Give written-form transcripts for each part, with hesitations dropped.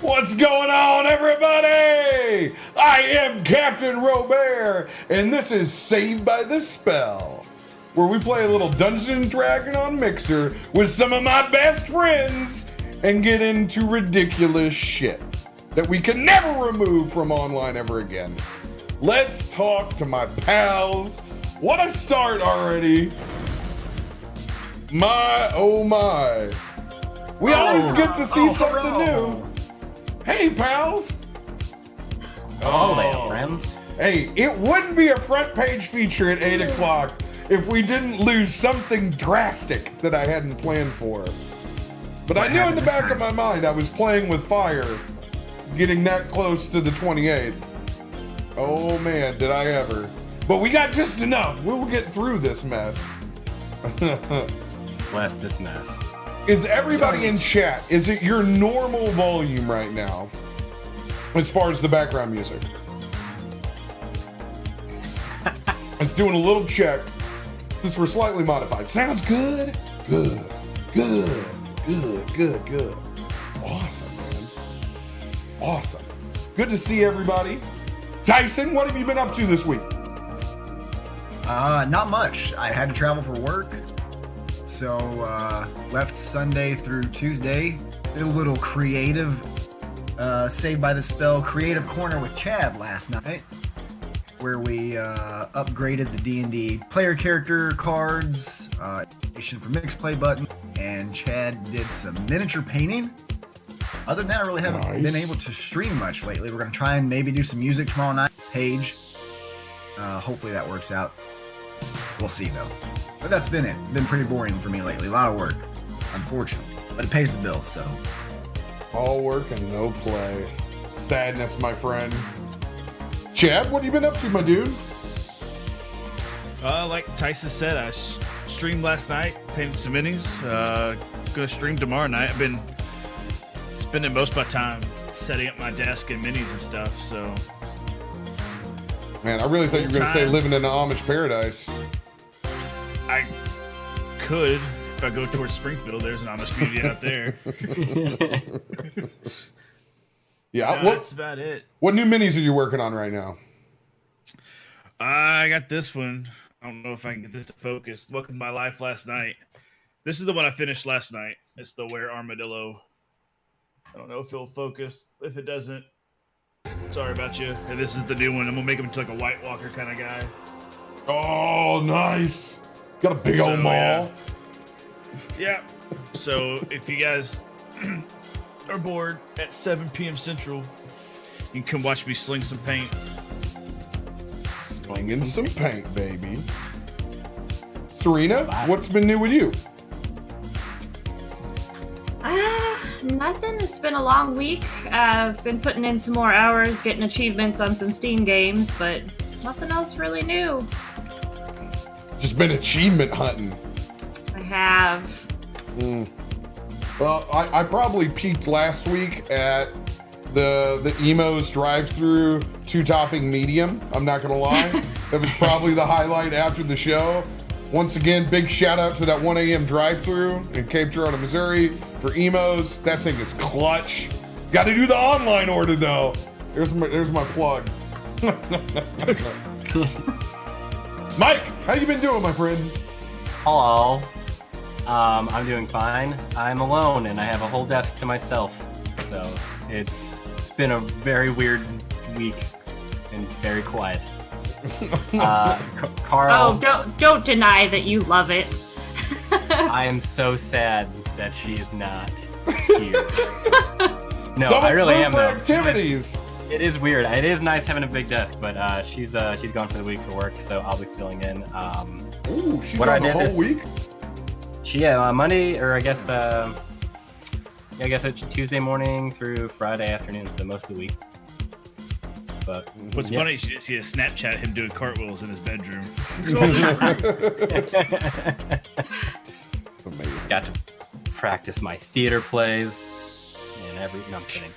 What's going on, everybody? I am Captain RoBear, and this is Saved by the Spell, where we play a little Dungeons and Dragons on Mixer with some of my best friends and get into ridiculous shit that we can never remove from online ever again. Let's talk to my pals. What a start already. My, oh my. We always get to see something new. Hey, pals. Hello there, friends. Hey, it wouldn't be a front page feature at 8 o'clock if we didn't lose something drastic that I hadn't planned for. But I knew in the back of my mind I was playing with fire, getting that close to the 28th. Oh man, did I ever. But we got just enough. We will get through this mess. Bless this mess. Is everybody in chat, is it your normal volume right now? As far as the background music? Let's doing a little check. Since we're slightly modified. Sounds good? Good. Good. Good. Good. Good. Awesome, man. Awesome. Good to see everybody. Tyson, what have you been up to this week? Not much. I had to travel for work. So, left Sunday through Tuesday. Did a little creative, Saved by the Spell creative corner with Chad last night, where we upgraded the D&D player character cards, Detonation for mixed play button, and Chad did some miniature painting. Other than that, I really haven't been able to stream much lately. We're going to try and maybe do some music tomorrow night. Page. Hopefully that works out. We'll see, though. But that's been it. It's been pretty boring for me lately. A lot of work, unfortunately. But it pays the bills, so. All work and no play. Sadness, my friend. Chad, what have you been up to, my dude? Like Tyson said, I streamed last night, painted some minis. Gonna stream tomorrow night. I've been spending most of my time setting up my desk and minis and stuff, so. Man, I really thought you were going to say living in an Amish paradise. I could, if I go towards Springfield, there's an Amish community out there. Yeah, that's about it. What new minis are you working on right now? I got this one. I don't know if I can get this to focus. Welcome to my life last night. This is the one I finished last night. It's the Were Armadillo. I don't know if it'll focus. If it doesn't, sorry about you. And this is the new one. I'm gonna make him into like a White Walker kind of guy. Oh, nice. Got a big old maul. Yeah. So if you guys are bored at 7 p.m. Central, you can come watch me sling some paint. Slinging some paint, baby. Serena, what's been new with you? Nothing. It's been a long week. I've been putting in some more hours, getting achievements on some Steam games, but nothing else really new. Just been achievement hunting. I have. Well, I probably peaked last week at the Emo's drive-through two-topping medium. I'm not gonna lie. That was probably the highlight after the show. Once again, big shout out to that 1 a.m. drive-through in Cape Girardeau, Missouri for Emo's. That thing is clutch. Got to do the online order though. There's my plug. Mike, how you been doing, my friend? Hello. I'm doing fine. I'm alone and I have a whole desk to myself. So it's been a very weird week and very quiet. Carl. Oh, don't deny that you love it. I am so sad that she is not here. No, I really am though. Activities. It is weird. It is nice having a big desk, but she's gone for the week for work, so I'll be filling in. Ooh, she's gone the whole week? Monday, or I guess it's Tuesday morning through Friday afternoon, so most of the week. But what's funny is you see a Snapchat him doing cartwheels in his bedroom. It's amazing. Got to practice my theater plays and no, I'm kidding.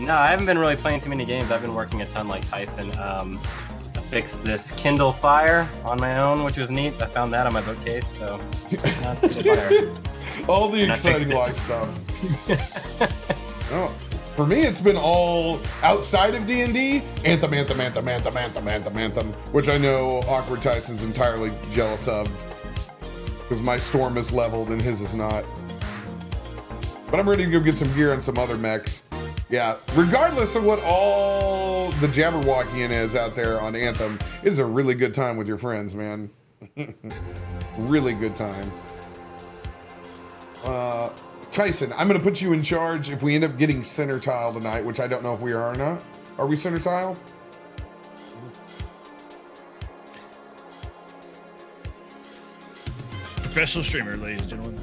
No, I haven't been really playing too many games. I've been working a ton like Tyson. fixed this Kindle Fire on my own, which was neat. I found that on my bookcase, so Kindle Fire. All the And I exciting fixed life stuff. Oh, for me, it's been all outside of D&D. Anthem, which I know Awkward Tyson's entirely jealous of. Because my storm is leveled and his is not. But I'm ready to go get some gear on some other mechs. Yeah, regardless of what all the Jabberwockian is out there on Anthem, it is a really good time with your friends, man. Really good time. Tyson, I'm going to put you in charge if we end up getting center tile tonight, which I don't know if we are or not. Are we center tile? Professional streamer, ladies and gentlemen.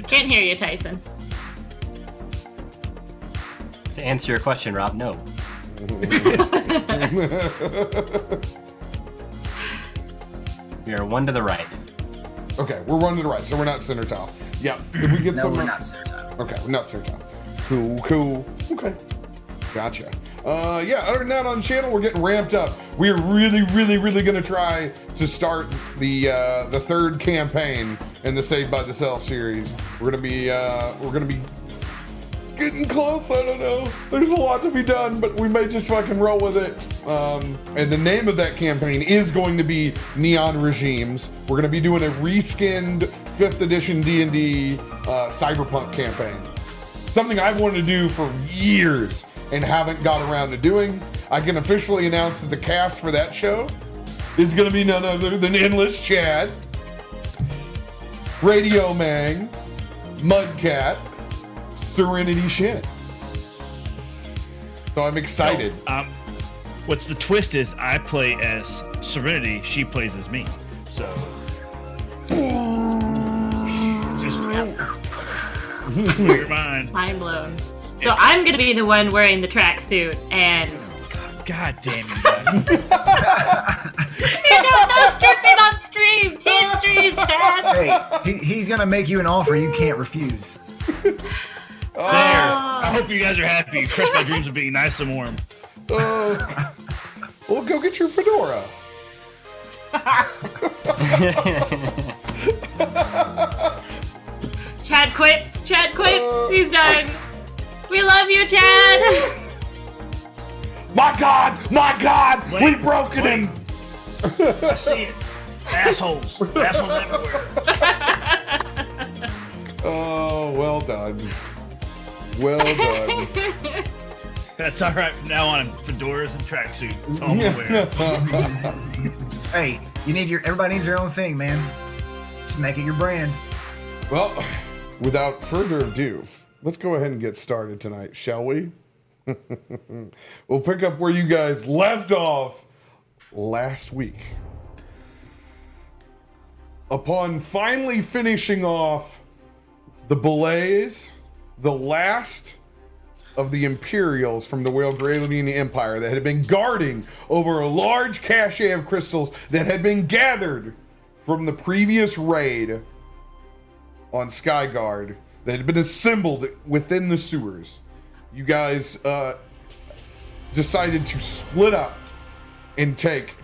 Can't hear you, Tyson. To answer your question, Rob, no. We are one to the right. Okay, we're one to the right, so we're not center tile. Yeah, if we get No, some. we're not center tile. Okay, we're not center tile. Cool. Okay, gotcha. Yeah, other than that on the channel, we're getting ramped up. We're really gonna try to start the third campaign in the Saved by the Cell series. We're gonna be getting close. I don't know. There's a lot to be done, but we may just fucking roll with it. And the name of that campaign is going to be Neon Regimes. We're gonna be doing a reskinned 5th edition D&D cyberpunk campaign. Something I've wanted to do for years and haven't got around to doing. I can officially announce that the cast for that show is gonna be none other than Endless Chad, Radio Mang, Mudcat, Serenity Shin. So I'm excited. What's the twist is I play as Serenity, she plays as me. So just your mind. Mind blown. So I'm gonna be the one wearing the tracksuit, and God damn it, man. you don't know stripping on stream. Team stream, Chad. Hey, he's gonna make you an offer you can't refuse. There. I hope you guys are happy. You crushed my dreams of being nice and warm. Well, go get your fedora. Chad quits. He's done. We love you, Chad. My God! Wait, We've broken him! I see it. Assholes everywhere. Oh, well done. That's all right. From now on, fedoras and tracksuits. That's all I'm wearing. Hey, everybody needs their own thing, man. Just make it your brand. Well, without further ado, let's go ahead and get started tonight, shall we? We'll pick up where you guys left off last week. Upon finally finishing off the belays, the last of the Imperials from the Whale-Gralian Empire that had been guarding over a large cache of crystals that had been gathered from the previous raid on Skyguard that had been assembled within the sewers. You guys decided to split up and take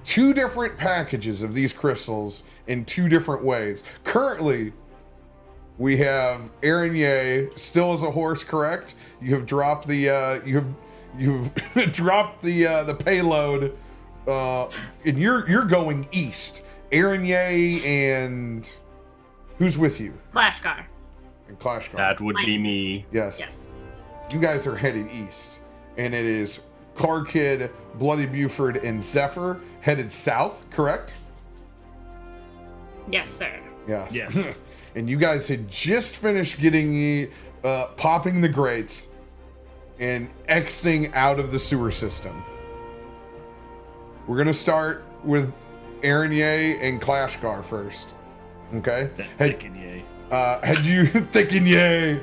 2 different packages of these crystals in 2 different ways. Currently, we have Aaron Ye still as a horse, correct? You have dropped the you've dropped the payload, and you're going east. Aaron Ye and who's with you? Clashgar. And Clashgar. That would be me. Yes. Yes. You guys are headed east, and it is Car Kid, Bloody Buford, and Zephyr headed south, correct? Yes, sir. Yes. Yes. And you guys had just finished getting popping the grates and exiting out of the sewer system. We're gonna start with Aaron Ye and Clashgar first. Okay? Thinking yay. Had you thinking yay?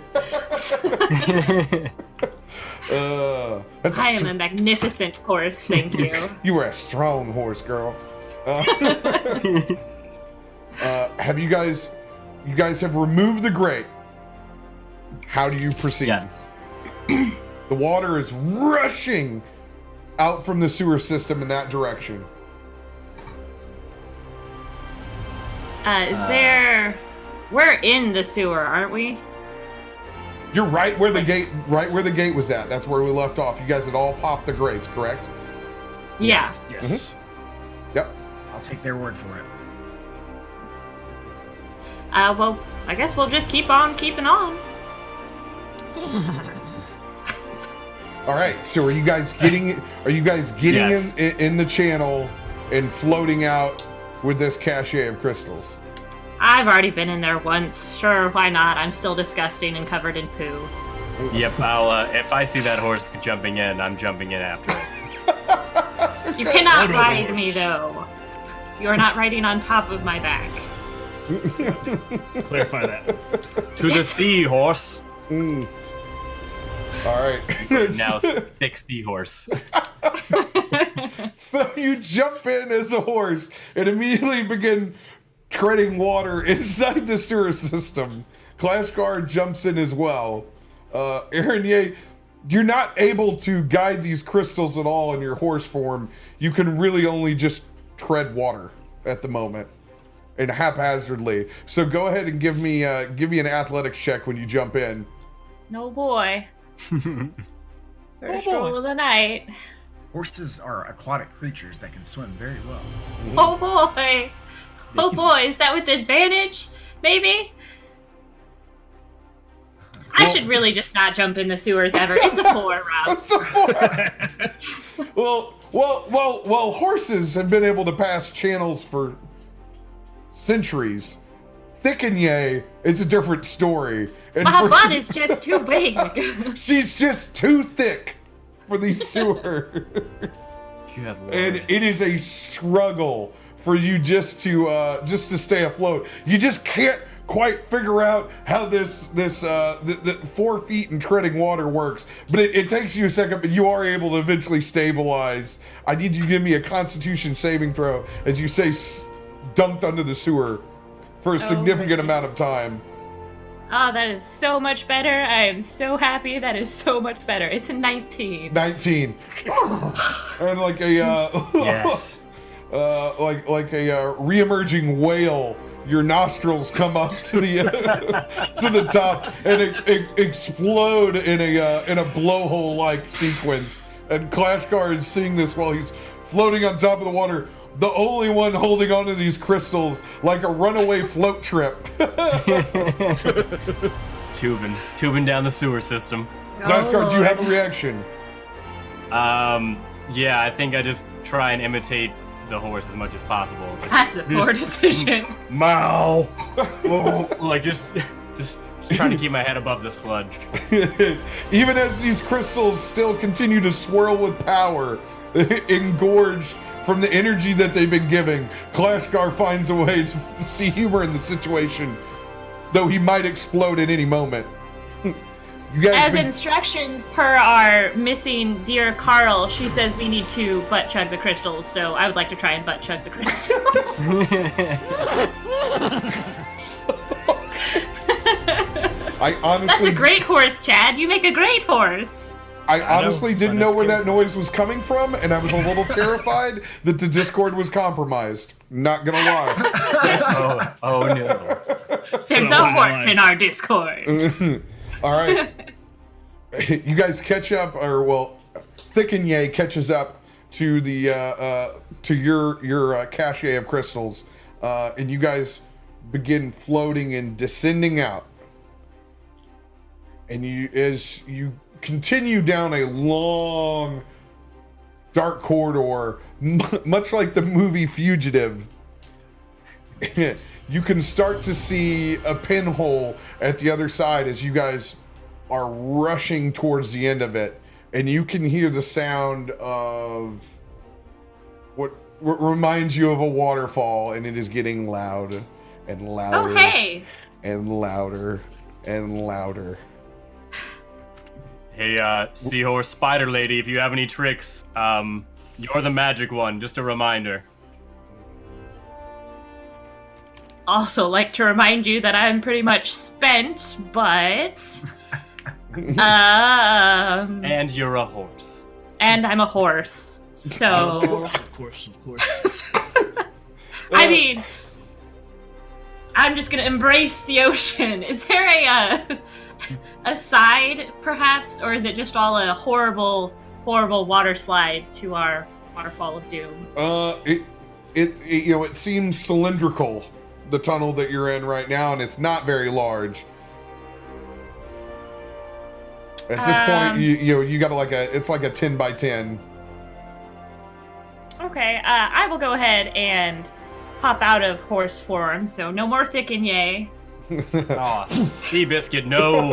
That's I am a magnificent horse, thank you. You were a strong horse, girl. Have you guys have removed the grate? How do you proceed? Yes. The water is rushing out from the sewer system in that direction. Is there... We're in the sewer, aren't we? You're right where the gate was at. That's where we left off. You guys had all popped the grates, correct? Yeah. Yes. Yep. I'll take their word for it. Well, I guess we'll just keep on keeping on. All right. So are you guys getting Yes. in the channel and floating out with this cache of crystals? I've already been in there once. Sure, why not? I'm still disgusting and covered in poo. Yep, I'll, if I see that horse jumping in, I'm jumping in after it. You cannot Auto ride horse. me, though. You're not riding on top of my back. Clarify that. To the sea, horse. Mm. All right. Now, thick seahorse. So you jump in as a horse and immediately begin treading water inside the sewer system. Clash Guard jumps in as well. Aaron Ye, you're not able to guide these crystals at all in your horse form. You can really only just tread water at the moment and haphazardly. So go ahead and give me an athletics check when you jump in. No boy. First roll of the night. Horses are aquatic creatures that can swim very well. Oh boy. Oh boy, is that with advantage? Maybe? I should really just not jump in the sewers ever. It's a 4, Rob. What's the point? well, horses have been able to pass channels for centuries. Thick and Ye, it's a different story. And My butt is just too big. she's just too thick for these sewers. You have And it is a struggle for you just to stay afloat. You just can't quite figure out how the 4 feet in treading water works, but it takes you a second, but you are able to eventually stabilize. I need you to give me a Constitution saving throw as you say dunked under the sewer for a significant amount of time. Oh, that is so much better. I am so happy. That is so much better. It's a 19. 19. And like a Yes. like a re-emerging whale, your nostrils come up to the to the top and explode in a blowhole like sequence. And Clash Guard is seeing this while he's floating on top of the water, the only one holding onto these crystals like a runaway float trip. Tubing down the sewer system. Clash Guard, do you have a reaction? Yeah, I think I just try and imitate the horse as much as possible. That's a poor decision. Mow! Like just trying to keep my head above the sludge. Even as these crystals still continue to swirl with power, engorged from the energy that they've been giving, Clash Guard finds a way to see humor in the situation, though he might explode at any moment. You guys As instructions per our missing dear Carl, she says we need to butt chug the crystals, so I would like to try and butt chug the crystals. I honestly, That's a great horse, Chad. You make a great horse. I honestly know, didn't but know it's where good. that noise was coming from, and I was a little terrified that the Discord was compromised. Not gonna lie. Oh no. There's what a I wanted horse to in our Discord. All right, you guys catch up, or well, Thick and Ye catches up to the to your cache of crystals, and you guys begin floating and descending out. And as you continue down a long, dark corridor, much like the movie Fugitive, you can start to see a pinhole at the other side as you guys are rushing towards the end of it, and you can hear the sound of what reminds you of a waterfall, and it is getting loud and louder Oh, hey. and louder and louder. Hey, seahorse spider lady, if you have any tricks, you're the magic one. Just a reminder. Also, like to remind you that I'm pretty much spent, but And you're a horse. and I'm a horse. So Of course. I mean, I'm just gonna embrace the ocean. Is there a side, perhaps, or is it just all a horrible water slide to our waterfall of doom? It seems cylindrical, the tunnel that you're in right now, and it's not very large. At this point, you got it's like a 10 by 10. Okay, I will go ahead and pop out of horse form, so no more thick and yay. Aw, Seabiscuit, no.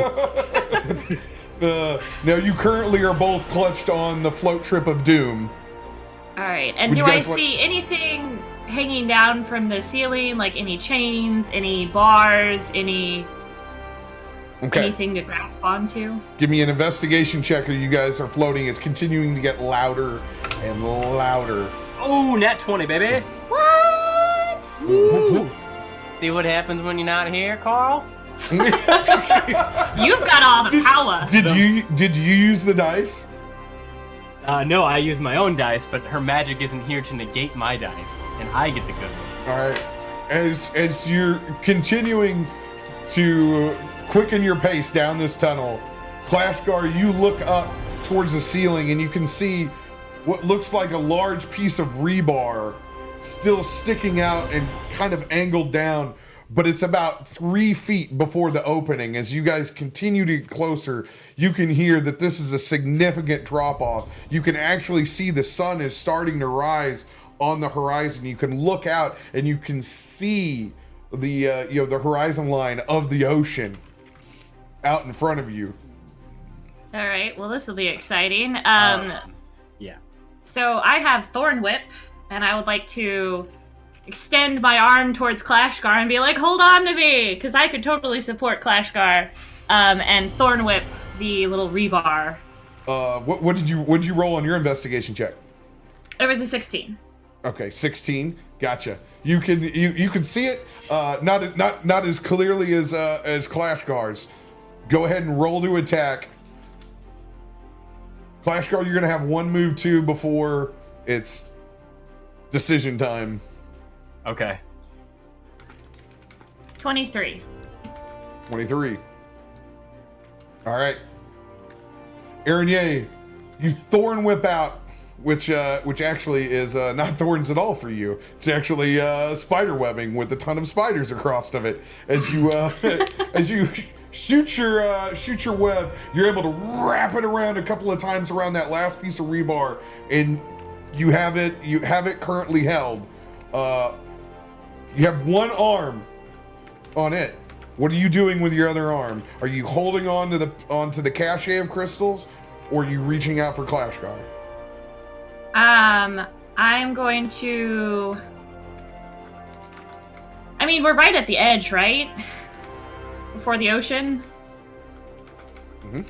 Now you currently are both clutched on the float trip of doom. Alright, and Would do you I guys see anything hanging down from the ceiling, like any chains, any bars, anything to grasp onto? Give me an investigation check, or you guys are floating. It's continuing to get louder and louder. Oh, nat 20, baby. What? See what happens when you're not here, Carl? You've got all the power. Did you use the dice? No, I use my own dice, but her magic isn't here to negate my dice, and I get the good one. All right. As you're continuing to quicken your pace down this tunnel, Clashgar, you look up towards the ceiling and you can see what looks like a large piece of rebar still sticking out and kind of angled down, but it's about 3 feet before the opening. As you guys continue to get closer, you can hear that this is a significant drop off. You can actually see the sun is starting to rise on the horizon. You can look out and you can see the the horizon line of the ocean out in front of you. All right, well, this will be exciting. Yeah. So I have Thorn Whip, and I would like to extend my arm towards Clashgar and be like, hold on to me, because I could totally support Clashgar, and Thorn Whip the little rebar. What did you roll on your investigation check? It was a 16. Okay, 16. Gotcha. You can see it, not as clearly as Clashgar's. Go ahead and roll to attack. Clashgar, you're gonna have one move too before it's decision time. Okay. 23. 23. All right. Araignée, you thorn whip out, which actually is not thorns at all for you. It's actually spider webbing with a ton of spiders across of it. As you as you shoot your web, you're able to wrap it around a couple of times around that last piece of rebar, and you have it currently held. You have one arm on it. What are you doing with your other arm? Are you holding onto the cache of crystals, or are you reaching out for Clashgar? I'm going to... I mean, we're right at the edge, right? Before the ocean? Mm-hmm.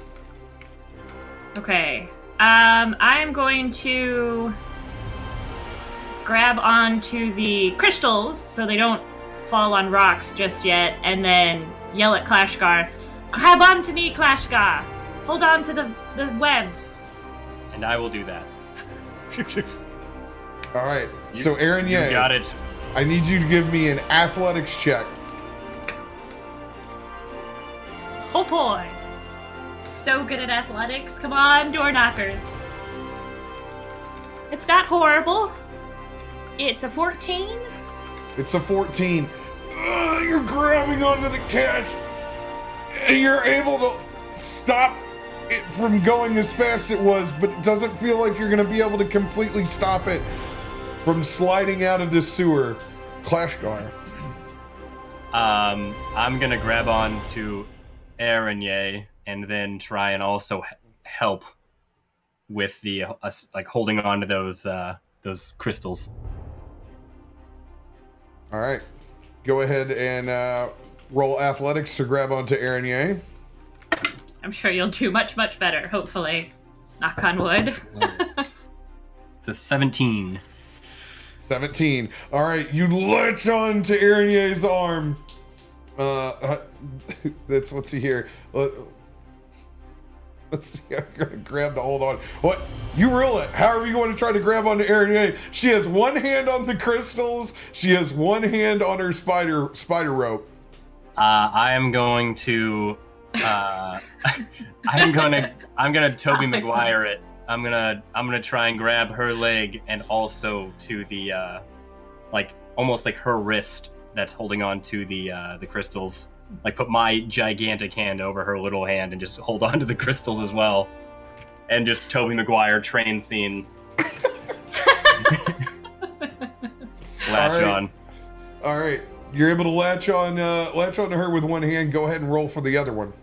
Okay. I'm going to grab onto the crystals so they don't fall on rocks just yet, and then yell at Clashgar, grab onto me, Clashgar! Hold on to the webs. And I will do that. All right. So Araignée, You got it. I need you to give me an athletics check. Oh boy. So good at athletics. Come on, door knockers. It's not horrible. It's a 14. It's a 14. You're grabbing onto the cache, and you're able to stop it from going as fast as it was, but it doesn't feel like you're going to be able to completely stop it from sliding out of this sewer. Clashgar. I'm gonna grab on to Araignée and then try and also help with the like holding on to those crystals. All right. Go ahead and roll athletics to grab onto Araignée. I'm sure you'll do much, much better, hopefully. Knock on wood. It's a 17. 17. All right, you latch on to Araignée arm. Let's see here. Let's see. I'm gonna grab the hold on. What? You reel it. How are you going to try to grab onto Ariane? She has one hand on the crystals. She has one hand on her spider rope. I am going to. I'm gonna Toby Maguire it. I'm gonna try and grab her leg and also to the like almost like her wrist that's holding on to the crystals. Like put my gigantic hand over her little hand and just hold on to the crystals as well. And just Toby Maguire train scene. Latch on. All right. You're able to latch on to her with one hand. Go ahead and roll for the other one.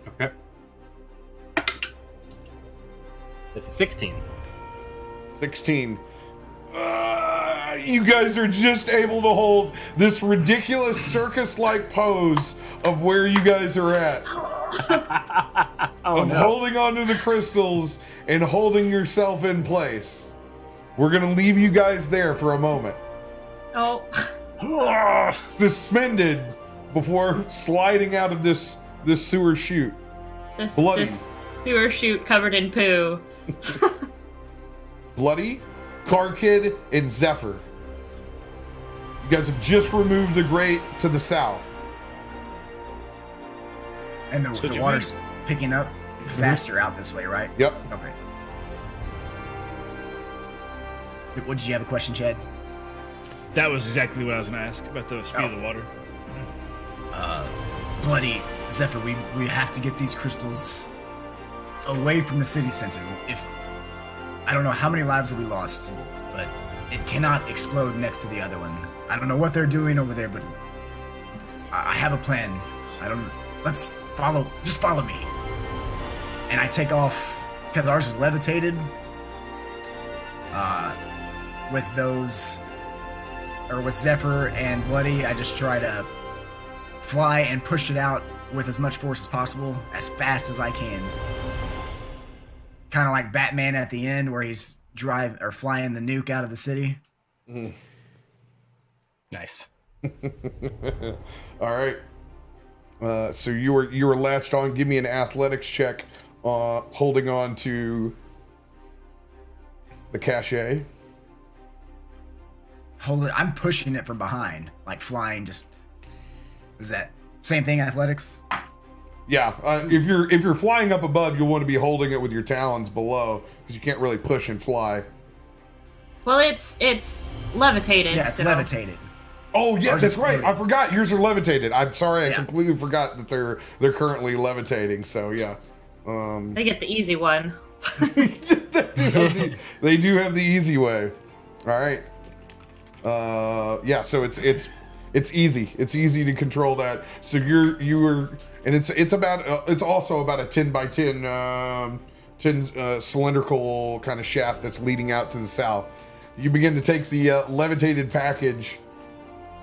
Okay. It's a 16. 16. You guys are just able to hold this ridiculous circus-like pose of where you guys are at. Holding onto the crystals and holding yourself in place. We're going to leave you guys there for a moment. Oh. Suspended before sliding out of this sewer chute. This sewer chute covered in poo. Bloody, Car Kid, and Zephyr. You guys have just removed the grate to the south. And the water's picking up faster out this way, right? Yep. Okay. What, did you have a question, Chad? That was exactly what I was going to ask about the speed of the water. Bloody Zephyr, we have to get these crystals away from the city center. If I don't know how many lives have we lost, but it cannot explode next to the other one. I don't know what they're doing over there, but I have a plan. Just follow me. And I take off, because ours is levitated, with Zephyr and Bloody, I just try to fly and push it out with as much force as possible, as fast as I can. Kind of like Batman at the end, where he's flying the nuke out of the city. Mm. Nice. All right. So you were latched on. Give me an athletics check, holding on to the cachet. I'm pushing it from behind, like flying. Is that same thing? Athletics. Yeah. If you're flying up above, you'll want to be holding it with your talons below, because you can't really push and fly. Well, it's levitated. Yeah, it's levitated. Oh yeah, Ours that's is right. floating. I forgot yours are levitated. I'm sorry, I Yeah. completely forgot that they're currently levitating. So yeah. They get the easy one. They do have the easy way. All right. Yeah. So it's easy. It's easy to control that. So and it's also about a 10 by 10 cylindrical kind of shaft that's leading out to the south. You begin to take the levitated package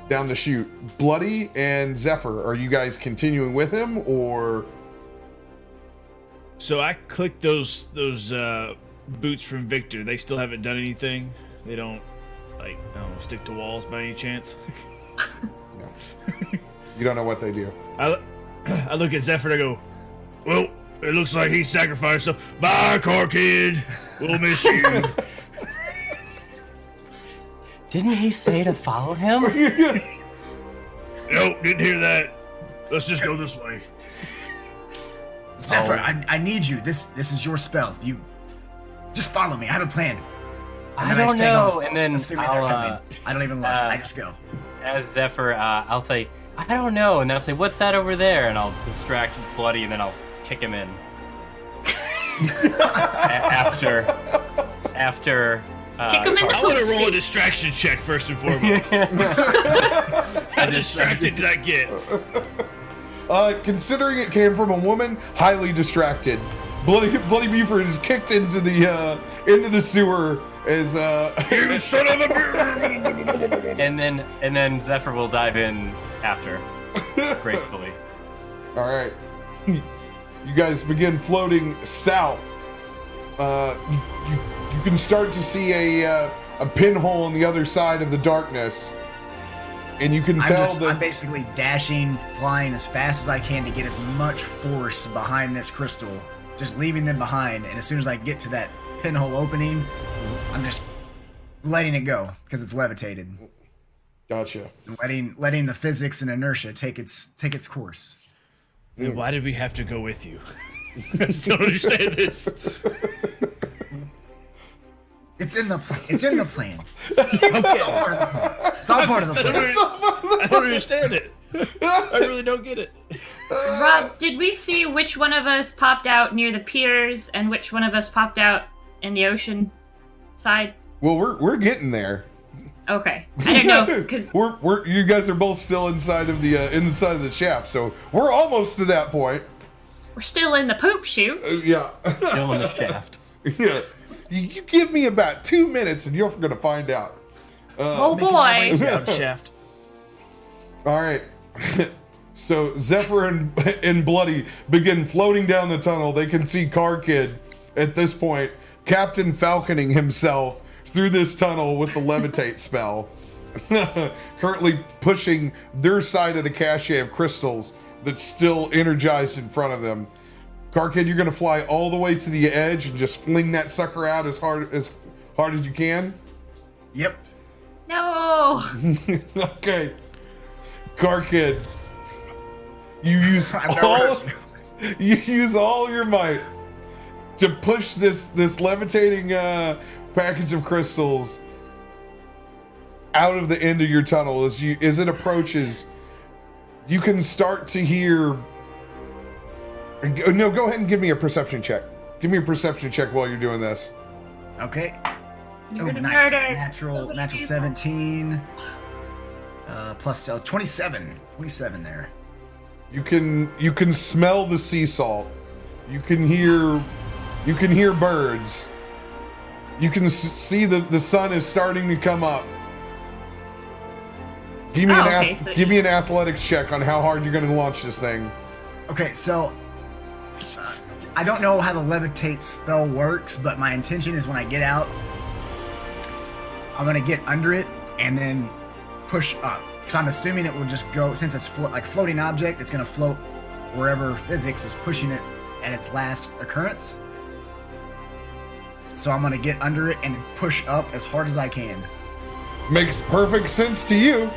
down the chute. Bloody and Zephyr, are you guys continuing with him, or? So I clicked those boots from Victor. They still haven't done anything. They don't stick to walls by any chance. No. You don't know what they do. I look at Zephyr and I go, well, it looks like he sacrificed himself. Bye, Car Kid. We'll miss you. Didn't he say to follow him? Nope, didn't hear that. Let's just go this way. Zephyr, I need you. This is your spell. You just follow me. I have a plan. And I then don't just take know. off, And then assuming they're coming. I don't even look. I just go. As Zephyr, I'll say, I don't know, and then I'll say, what's that over there? And I'll distract Bloody, and then I'll kick him in. After. Kick him in the I want to roll a distraction check first and foremost. How distracted did I get? Considering it came from a woman, highly distracted. Bloody Buford is kicked into the sewer as You son of a bitch! and then Zephyr will dive in after, gracefully. All right. You guys begin floating south. You can start to see a pinhole on the other side of the darkness, and you can tell that I'm basically dashing, flying as fast as I can to get as much force behind this crystal just leaving them behind. And as soon as I get to that pinhole opening, I'm just letting it go because it's levitated. Gotcha. And letting the physics and inertia take its course. Then why did we have to go with you? I still don't understand this. It's in the plan. It's all part of the plan. I don't understand it. I really don't get it. Rob, did we see which one of us popped out near the piers and which one of us popped out in the ocean side? Well, we're getting there. Okay, I didn't know because we're you guys are both still inside of the shaft, so we're almost to that point. we're still in the poop chute. Yeah. Still in the shaft. Yeah. You give me about 2 minutes and you're gonna find out. Oh boy! Down shaft. All right. So Zephyr and Bloody begin floating down the tunnel. They can see Car Kid at this point, Captain Falconing himself through this tunnel with the levitate spell, currently pushing their side of the cache of crystals that's still energized in front of them. Car Kid, you're gonna fly all the way to the edge and just fling that sucker out as hard as you can. Yep. No. Okay. Car Kid, you use all your might to push this levitating package of crystals out of the end of your tunnel. As it approaches, you can start to hear. No, go ahead and give me a perception check. Give me a perception check while you're doing this. Okay. You're gonna nice. murder. Natural 17. Plus 27. 27 there. You can smell the sea salt. You can hear birds. You can see the sun is starting to come up. Give me an athletics check on how hard you're going to launch this thing. Okay, so I don't know how the levitate spell works, but my intention is when I get out, I'm gonna get under it and then push up. Because I'm assuming it will just go, since it's like a floating object, it's gonna float wherever physics is pushing it at its last occurrence. So I'm gonna get under it and push up as hard as I can. Makes perfect sense to you.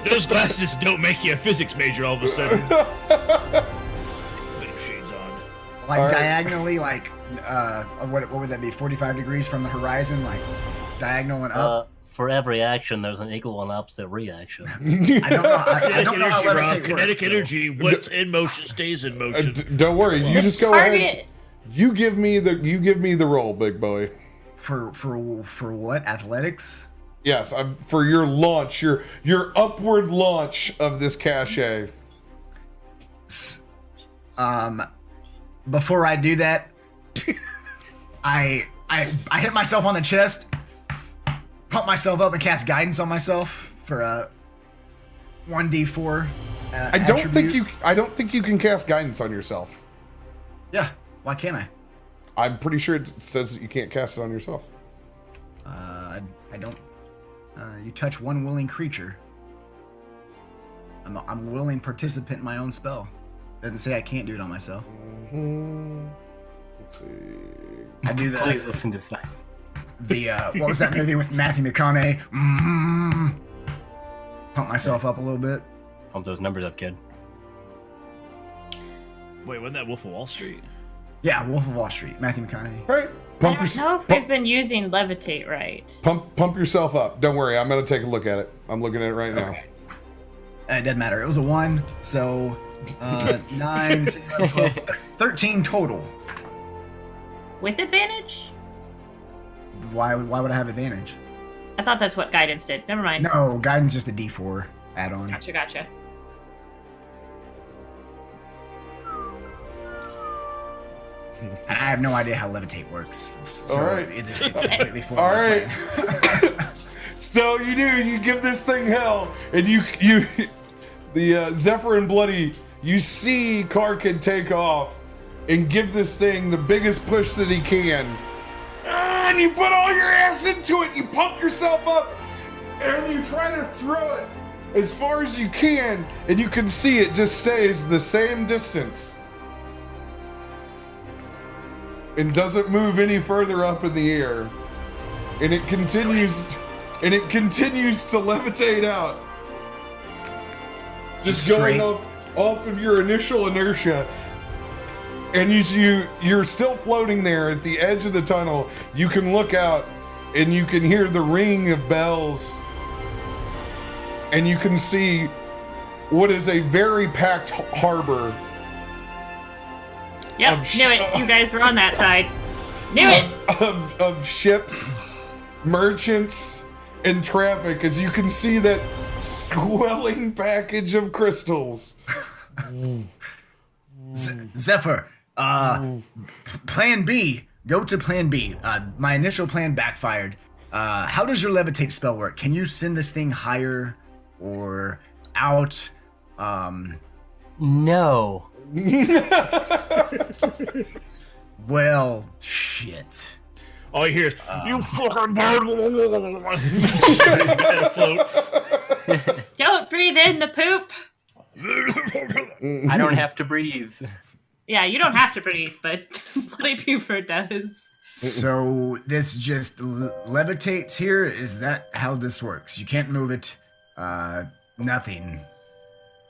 Those glasses don't make you a physics major all of a sudden. Better shades on. Like All right. diagonally, like what would that be? 45 degrees from the horizon, like diagonal and up. For every action, there's an equal and opposite reaction. I don't know. I don't know how Kinetic energy, Rob. levitate Kinetic works, so- energy. What's in motion stays in motion. Don't worry. You just go ahead. Target. You give me the roll, big boy. For what? Athletics? Yes, for your launch, your upward launch of this cache. Before I do that, I hit myself on the chest, pump myself up, and cast guidance on myself for a 1d4. I don't think you can cast guidance on yourself. Yeah, why can't I? I'm pretty sure it says that you can't cast it on yourself. I don't. You touch one willing creature. I'm a willing participant in my own spell. Doesn't say I can't do it on myself. Mm-hmm. Let's see. I do Please the listen to Simon. what was that movie with Matthew McConaughey? Pump myself up a little bit. Pump those numbers up, kid. Wait, wasn't that Wolf of Wall Street? Yeah, Wolf of Wall Street. Matthew McConaughey. Right. I don't know if we've been using levitate right. Pump yourself up. Don't worry. I'm gonna take a look at it. I'm looking at it right now. Okay. It doesn't matter. It was a 1, so 9, 10, 12, 13 total. With advantage? Why would I have advantage? I thought that's what guidance did. Never mind. No, guidance is just a D4 add-on. Gotcha. And I have no idea how levitate works. So All right. it's completely foreign All to my right. plan. So you give this thing hell, and the Zephyr and Bloody, you see Karkin take off and give this thing the biggest push that he can. And you put all your ass into it, you pump yourself up, and you try to throw it. as far as you can, and you can see it just stays the same distance. And doesn't move any further up in the air. And it continues to levitate out. Just going off of your initial inertia. And you're still floating there at the edge of the tunnel. You can look out and you can hear the ring of bells. And you can see what is a very packed harbor. Yep, knew it. You guys were on that side. Knew it. Of ships, merchants, and traffic, as you can see that swelling package of crystals. Zephyr, plan B. Go to plan B. My initial plan backfired. How does your levitate spell work? Can you send this thing higher or out? No. Well, shit. All you hear is, you fucking bird. Float. Don't breathe in the poop. I don't have to breathe. Yeah, you don't have to breathe, but Bloody Buford does. So this just levitates here? Is that how this works? You can't move it? Nothing.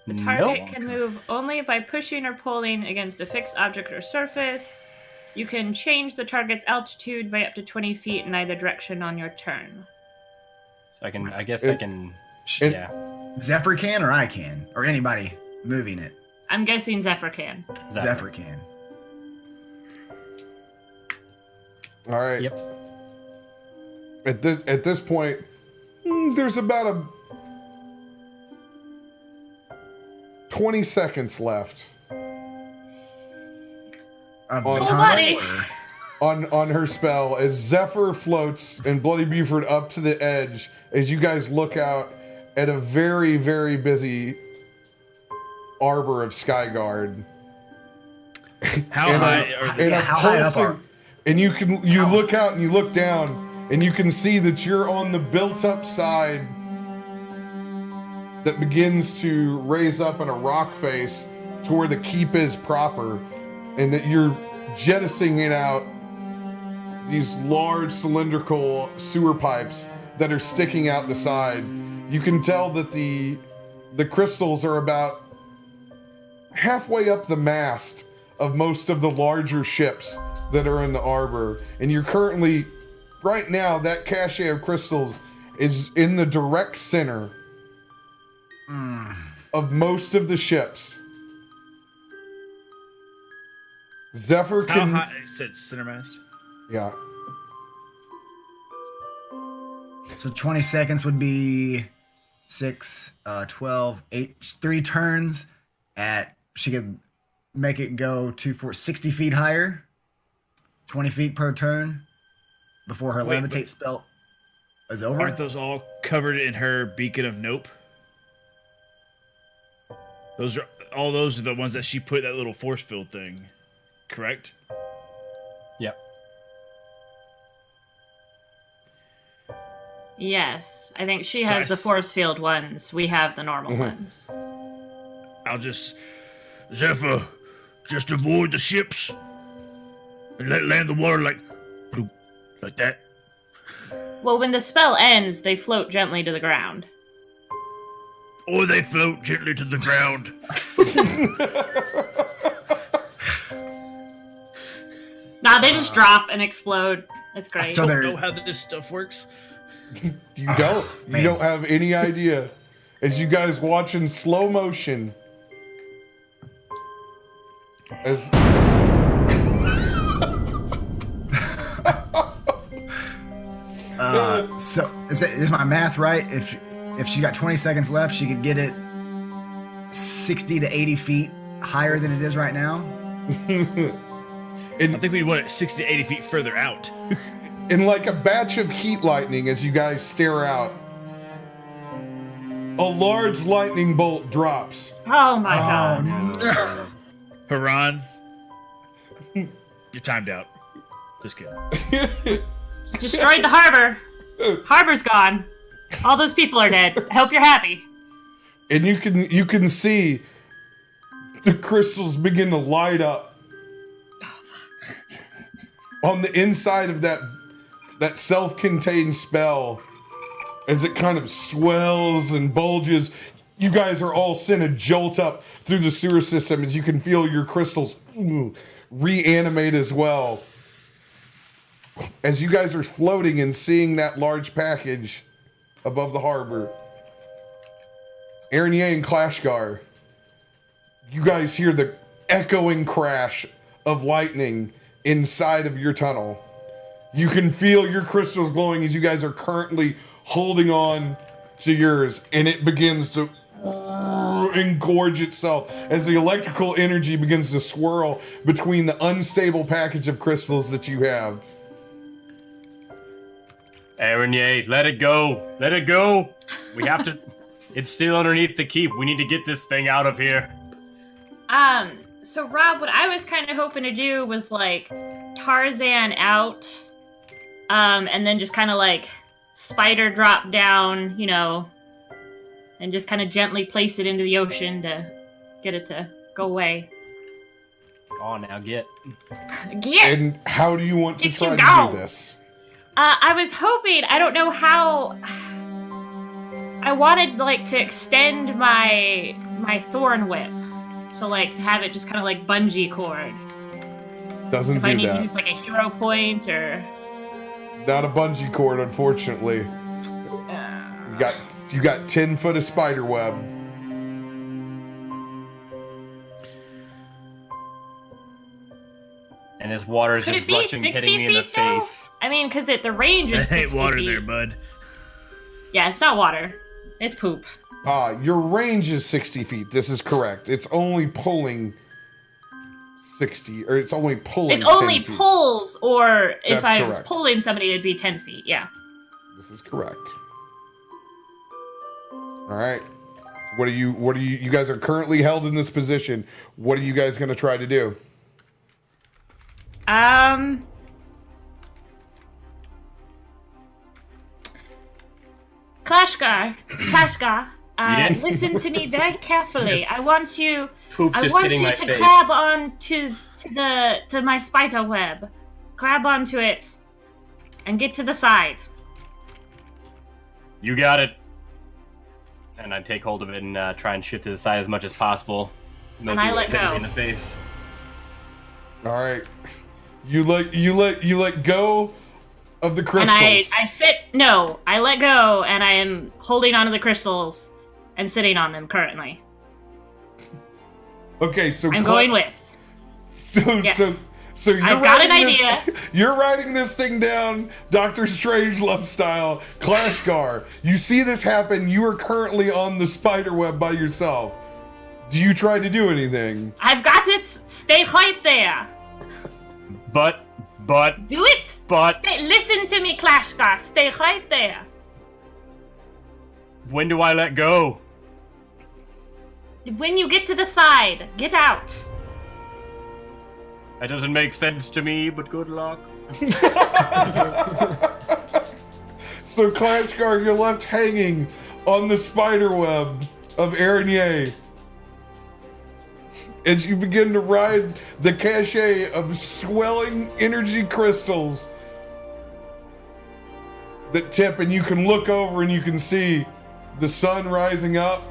The target can move only by pushing or pulling against a fixed object or surface. You can change the target's altitude by up to 20 feet in either direction on your turn. So I can. Yeah. Zephyr can, or I can, or anybody moving it. I'm guessing Zephyr can. Zephyr can. All right. Yep. At this point, there's about 20 seconds left Of On the time, time, on her spell as Zephyr floats and Bloody Buford up to the edge as you guys look out at a very, very busy arbor of Skyguard. How high are they? how high up are? And you look out and you look down and you can see that you're on the built-up side that begins to raise up in a rock face to where the keep is proper, and that you're jettisoning it out these large cylindrical sewer pipes that are sticking out the side. You can tell that the crystals are about halfway up the mast of most of the larger ships that are in the arbor. And you're currently, right now, that cache of crystals is in the direct center of most of the ships. Zephyr How can... high? It said center mast. Yeah. So 20 seconds would be 6, 12, 8, 3 turns at, she could make it go 60 feet higher, 20 feet per turn before her Wait, levitate spell is over. Aren't those all covered in her beacon of nope? Those are the ones that she put that little force field thing, correct? Yep. Yes, I think she So has the force field ones. We have the normal ones. I'll just... Zephyr, just avoid the ships and land the water like that. Well, when the spell ends, they float gently to the ground. Or they float gently to the ground. Nah, they just drop and explode. It's great. So I there's- don't know how this stuff works. You don't. You Man. don't have any idea. As you guys watch in slow motion, as So is my math right? If she got 20 seconds left, she could get it 60 to 80 feet higher than it is right now. I think we want it 60 to 80 feet further out. in like a batch of heat lightning, as you guys stare out, a large lightning bolt drops. Oh my god. Haran, you're timed out. Just kidding. Destroyed the harbor. Harbor's gone. All those people are dead. I hope you're happy. and you can see the crystals begin to light up on the inside of that self-contained spell as it kind of swells and bulges. You guys are all sent a jolt up through the sewer system as you can feel your crystals reanimate as well. As you guys are floating and seeing that large package above the harbor, Aranye and Klashgar, you guys hear the echoing crash of lightning inside of your tunnel. You can feel your crystals glowing as you guys are currently holding on to yours, and it begins to engorge itself as the electrical energy begins to swirl between the unstable package of crystals that you have. Aranye, let it go. Let it go. We have to... It's still underneath the keep. We need to get this thing out of here. So Rob, what I was kind of hoping to do was like Tarzan out, and then just kind of like spider drop down, you know, and just kind of gently place it into the ocean to get it to go away. Go on now, get. Get! And how do you want to try to do this? I was hoping, I don't know how, I wanted like to extend my thorn whip. So like to have it just kind of like bungee cord. Doesn't if do I need that. to use like a hero point or... Not a bungee cord, unfortunately. You got 10 foot of spider web. And this water is Could just it be rushing, 60 hitting me in the feet, though? face. I mean, because the range is That ain't 60 water feet. there, bud. Yeah, it's not water. It's poop. Your range is 60 feet. This is correct. It's only pulling 60, or it's only pulling It's only 10 feet. pulls, or if That's I was correct. pulling somebody, it'd be 10 feet. Yeah. This is correct. All right. What are you guys are currently held in this position. What are you guys going to try to do? Klashgar, Yeah. listen to me very carefully. I want you Poop just hitting my to face. grab on to my spider web. Grab onto it and get to the side. You got it. And I take hold of it and try and shift to the side as much as possible. No And I deal let with hitting go. me in the face. All right. You let go of the And crystals. I let go, and I am holding onto the crystals and sitting on them currently. Okay, so I'm going with. Yes. So you're I've got an writing this- idea. You're writing this thing down, Dr. Strangelove style, Klashgar. You see this happen. You are currently on the spider web by yourself. Do you try to do anything? I've got it. Stay right there. But, Do it. But- Listen to me, Klashgar. Stay right there. when do I let go? When you get to the side, get out. That doesn't make sense to me, but good luck. So Klashgar, you're left hanging on the spider web of Aranye as you begin to ride the cachet of swelling energy crystals that tip, and you can look over and you can see the sun rising up.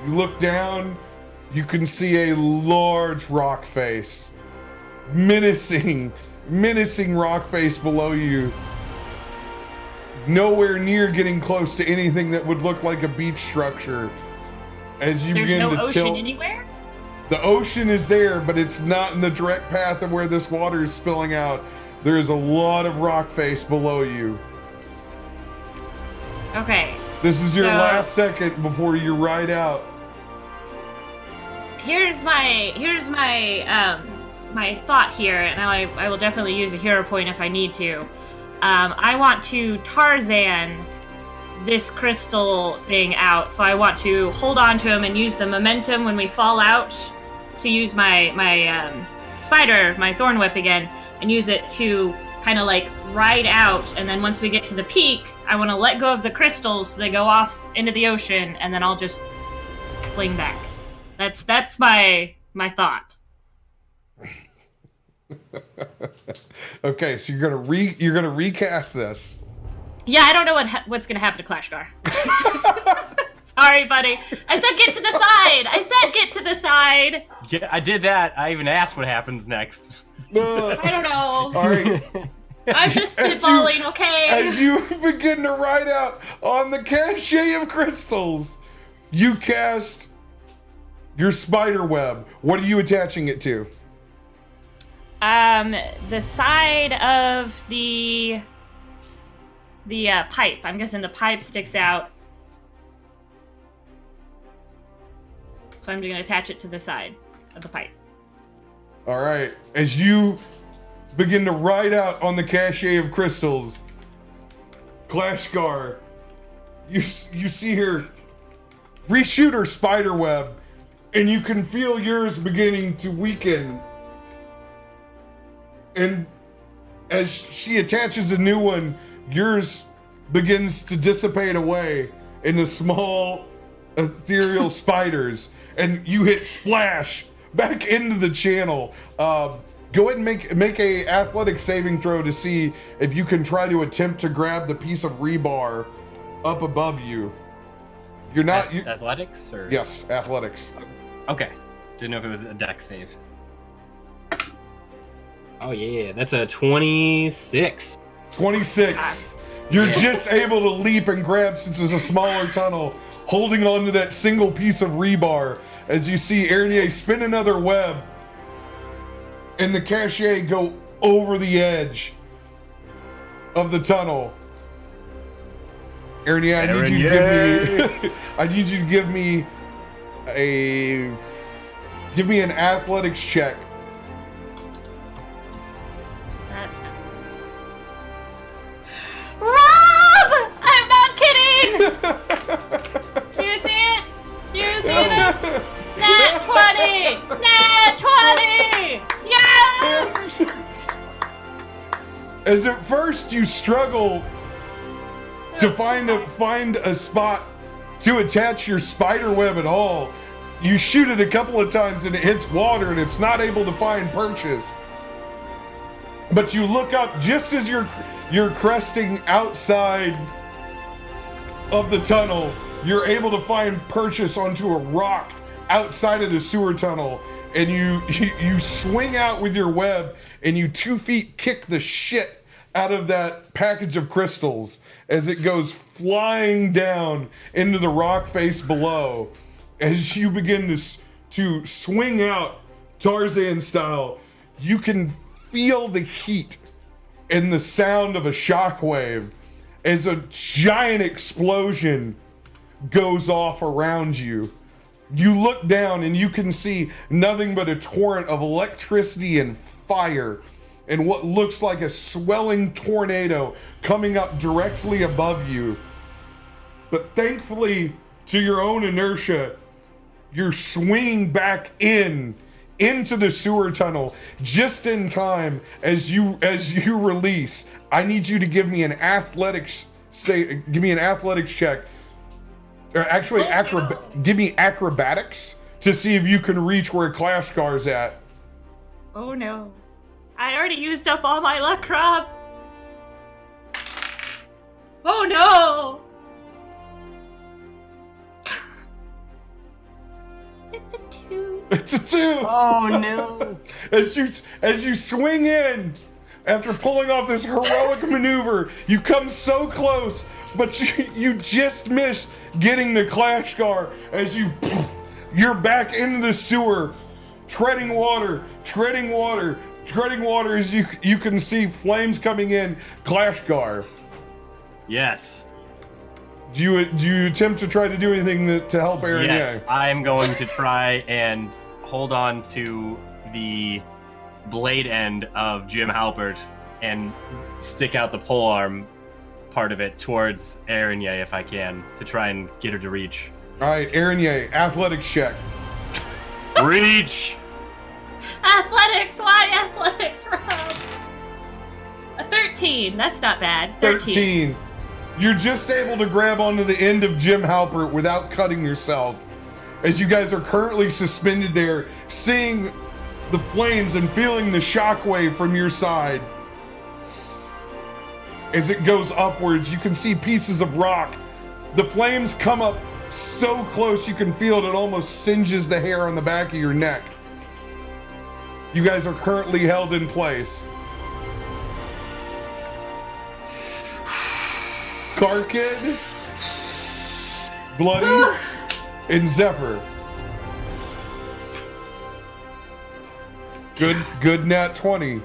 You look down, you can see a large rock face. Menacing rock face below you. Nowhere near getting close to anything that would look like a beach structure. As you There's begin no to ocean tilt. anywhere? The ocean is there, but it's not in the direct path of where this water is spilling out. There is a lot of rock face below you. Okay. This is your So- last second before you ride out. Here's my my thought here, and I will definitely use a hero point if I need to. I want to Tarzan this crystal thing out, so I want to hold on to him and use the momentum when we fall out to use my thorn whip again, and use it to kind of like ride out, and then once we get to the peak, I want to let go of the crystals so they go off into the ocean, and then I'll just fling back. That's my thought. Okay, so you're gonna recast this. Yeah, I don't know what's gonna happen to Clashgar. Sorry, buddy. I said get to the side. Yeah, I did that. I even asked what happens next. I don't know. All right. I'm just spitballing, okay? As you begin to ride out on the cache of crystals, you cast your spider web. What are you attaching it to? The side of the pipe. I'm guessing the pipe sticks out. So I'm just gonna attach it to the side of the pipe. All right. As you begin to ride out on the cache of crystals, Clashgar, you see her reshoot her spider web, and you can feel yours beginning to weaken. And as she attaches a new one, yours begins to dissipate away into small ethereal spiders, and you hit splash back into the channel. Go ahead and make a athletic saving throw to see if you can try to attempt to grab the piece of rebar up above you. You're not athletics or yes, athletics. Okay, didn't know if it was a dex save. Oh yeah, that's a 26. 26. You're just able to leap and grab, since it's a smaller tunnel, holding on to that single piece of rebar as you see Ernier spin another web and the cache go over the edge of the tunnel. Ernier, I need you to give me an athletics check. Rob! I'm not kidding! You see it? Nat 20! Nat 20! Yes! As at first you struggle to find a spot to attach your spider web at all, you shoot it a couple of times and it hits water and it's not able to find purchase. But you look up just as you're cresting outside of the tunnel, you're able to find purchase onto a rock outside of the sewer tunnel, and you swing out with your web and you 2 feet kick the shit out of that package of crystals as it goes flying down into the rock face below. As you begin to swing out Tarzan style, you can feel the heat and the sound of a shockwave as a giant explosion goes off around you. You look down and you can see nothing but a torrent of electricity and fire and what looks like a swelling tornado coming up directly above you. But thankfully, to your own inertia, you're swinging back into the sewer tunnel just in time as you release. I need you to give me an athletics check. Or actually, give me acrobatics to see if you can reach where Clashgar's at. Oh no. I already used up all my luck, Rob. Oh no! It's a 2. It's a 2. Oh no! As you swing in, after pulling off this heroic maneuver, you come so close, but you just miss getting the Clashgar as you're back into the sewer, treading water as you can see flames coming in. Clashgar. Yes. Do you attempt to try to do anything to help Aaron? Yes, I'm going to try and hold on to the blade end of Jim Halpert and stick out the polearm part of it towards Aaron if I can, to try and get her to reach. All right, Aaron, athletics check. Reach! Athletics! Why athletics, Rob? A 13. That's not bad. 13. You're just able to grab onto the end of Jim Halpert without cutting yourself. as you guys are currently suspended there, seeing the flames and feeling the shockwave from your side. As it goes upwards, you can see pieces of rock. The flames come up so close you can feel it almost singes the hair on the back of your neck. You guys are currently held in place. Karkid, Bloody, and Zephyr. Good nat 20.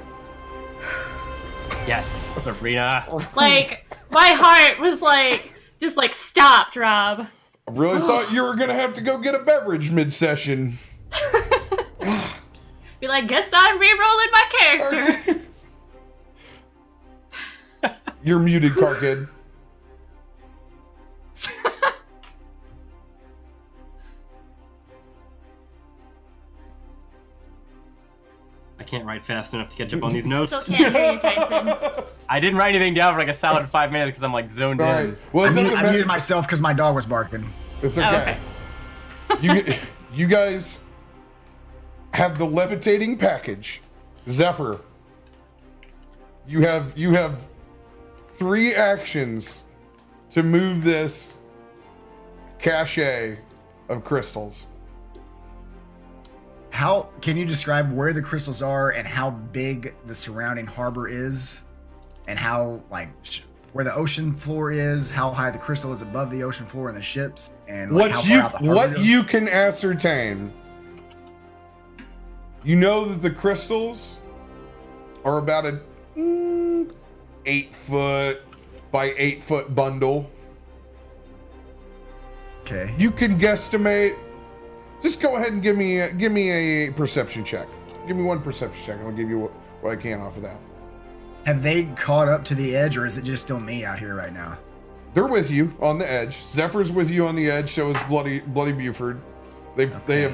Yes, Serena. Like, my heart was like, just like stopped, Rob. I really thought you were gonna have to go get a beverage mid-session. Be like, guess I'm re-rolling my character. You're muted, Karkid. I can't write fast enough to catch up on these notes. Still can't hear you, Tyson. I didn't write anything down for like a solid 5 minutes because I'm like zoned All in. right. Well, it doesn't I matter. muted myself because my dog was barking. It's Oh, okay. You guys have the levitating package. Zephyr, you have 3 actions to move this cache of crystals. How can you describe where the crystals are and how big the surrounding harbor is, and how where the ocean floor is, how high the crystal is above the ocean floor and the ships, and like, how far out the harbor What goes? you can ascertain, you know that the crystals are about a 8-foot by 8-foot bundle. Okay. You can guesstimate. Just go ahead and give me a perception check. Give me 1 perception check, and I'll give you what I can off of that. Have they caught up to the edge, or is it just still me out here right now? They're with you on the edge. Zephyr's with you on the edge. So is Bloody Buford. They have.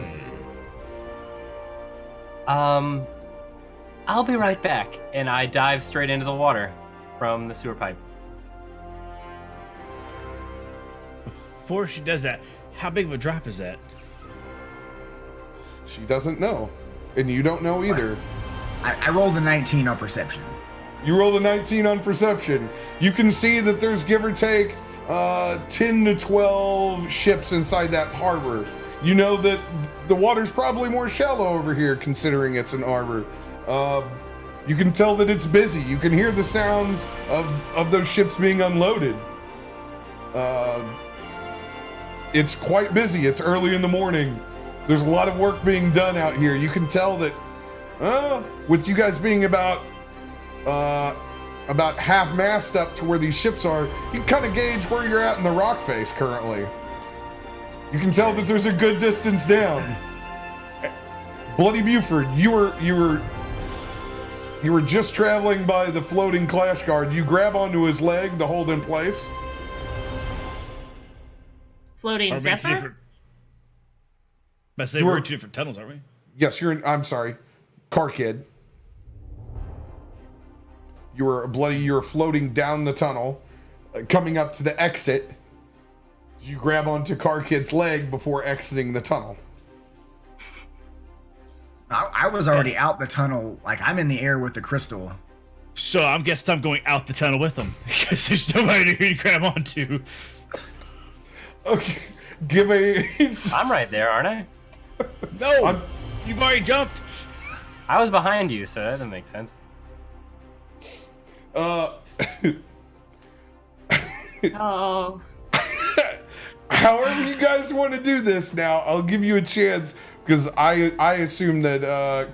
I'll be right back, and I dive straight into the water from the sewer pipe. Before she does that, how big of a drop is that? She doesn't know, and you don't know either. I rolled a 19 on perception. You roll a 19 on perception. You can see that there's give or take 10 to 12 ships inside that harbor. You know that the water's probably more shallow over here, considering it's an harbor. You can tell that it's busy. You can hear the sounds of those ships being unloaded. It's quite busy. It's early in the morning. There's a lot of work being done out here. You can tell that with you guys being about half-mast up to where these ships are, you can kind of gauge where you're at in the rock face currently. You can tell that there's a good distance down. Bloody Buford, you were just traveling by the floating clash guard. You grab onto his leg to hold in place. Floating Are we in two Zephyr? different- I say we're in 2 different tunnels, aren't we? Yes, I'm sorry. Karkid. You were floating down the tunnel, coming up to the exit. You grab onto Karkid's leg before exiting the tunnel. I was already out the tunnel. Like, I'm in the air with the crystal. So I'm guessing I'm going out the tunnel with them because there's nobody to grab onto. Okay, give a. I'm right there, aren't I? No, you've already jumped. I was behind you, so that doesn't make sense. Oh. However you guys want to do this now, I'll give you a chance because I assume that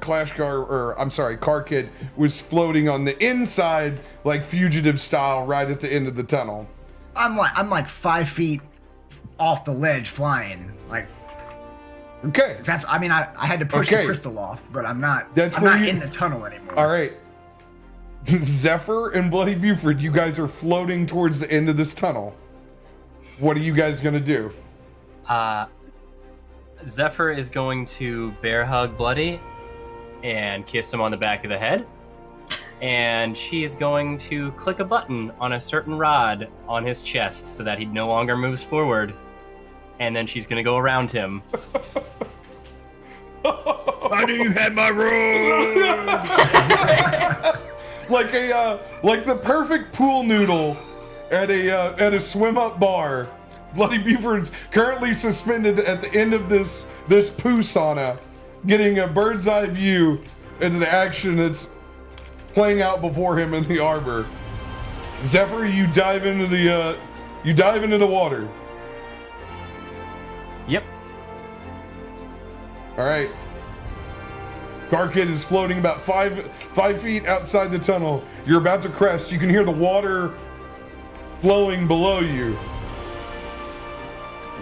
Karkid was floating on the inside like fugitive style right at the end of the tunnel. I'm like 5 feet off the ledge flying. Like, Okay. I had to push the crystal off, but I'm not in the tunnel anymore. All right. Zephyr and Bloody Buford, you guys are floating towards the end of this tunnel. What are you guys gonna do? Zephyr is going to bear hug Bloody and kiss him on the back of the head. And she is going to click a button on a certain rod on his chest so that he no longer moves forward. and then she's gonna go around him. I knew you had my room. like the perfect pool noodle at a swim up bar. Bloody Buford's currently suspended at the end of this poo sauna, getting a bird's eye view into the action that's playing out before him in the arbor. Zephyr, you dive into the water. Yep. All right. Garkid is floating about five feet outside the tunnel. You're about to crest. You can hear the water flowing below you.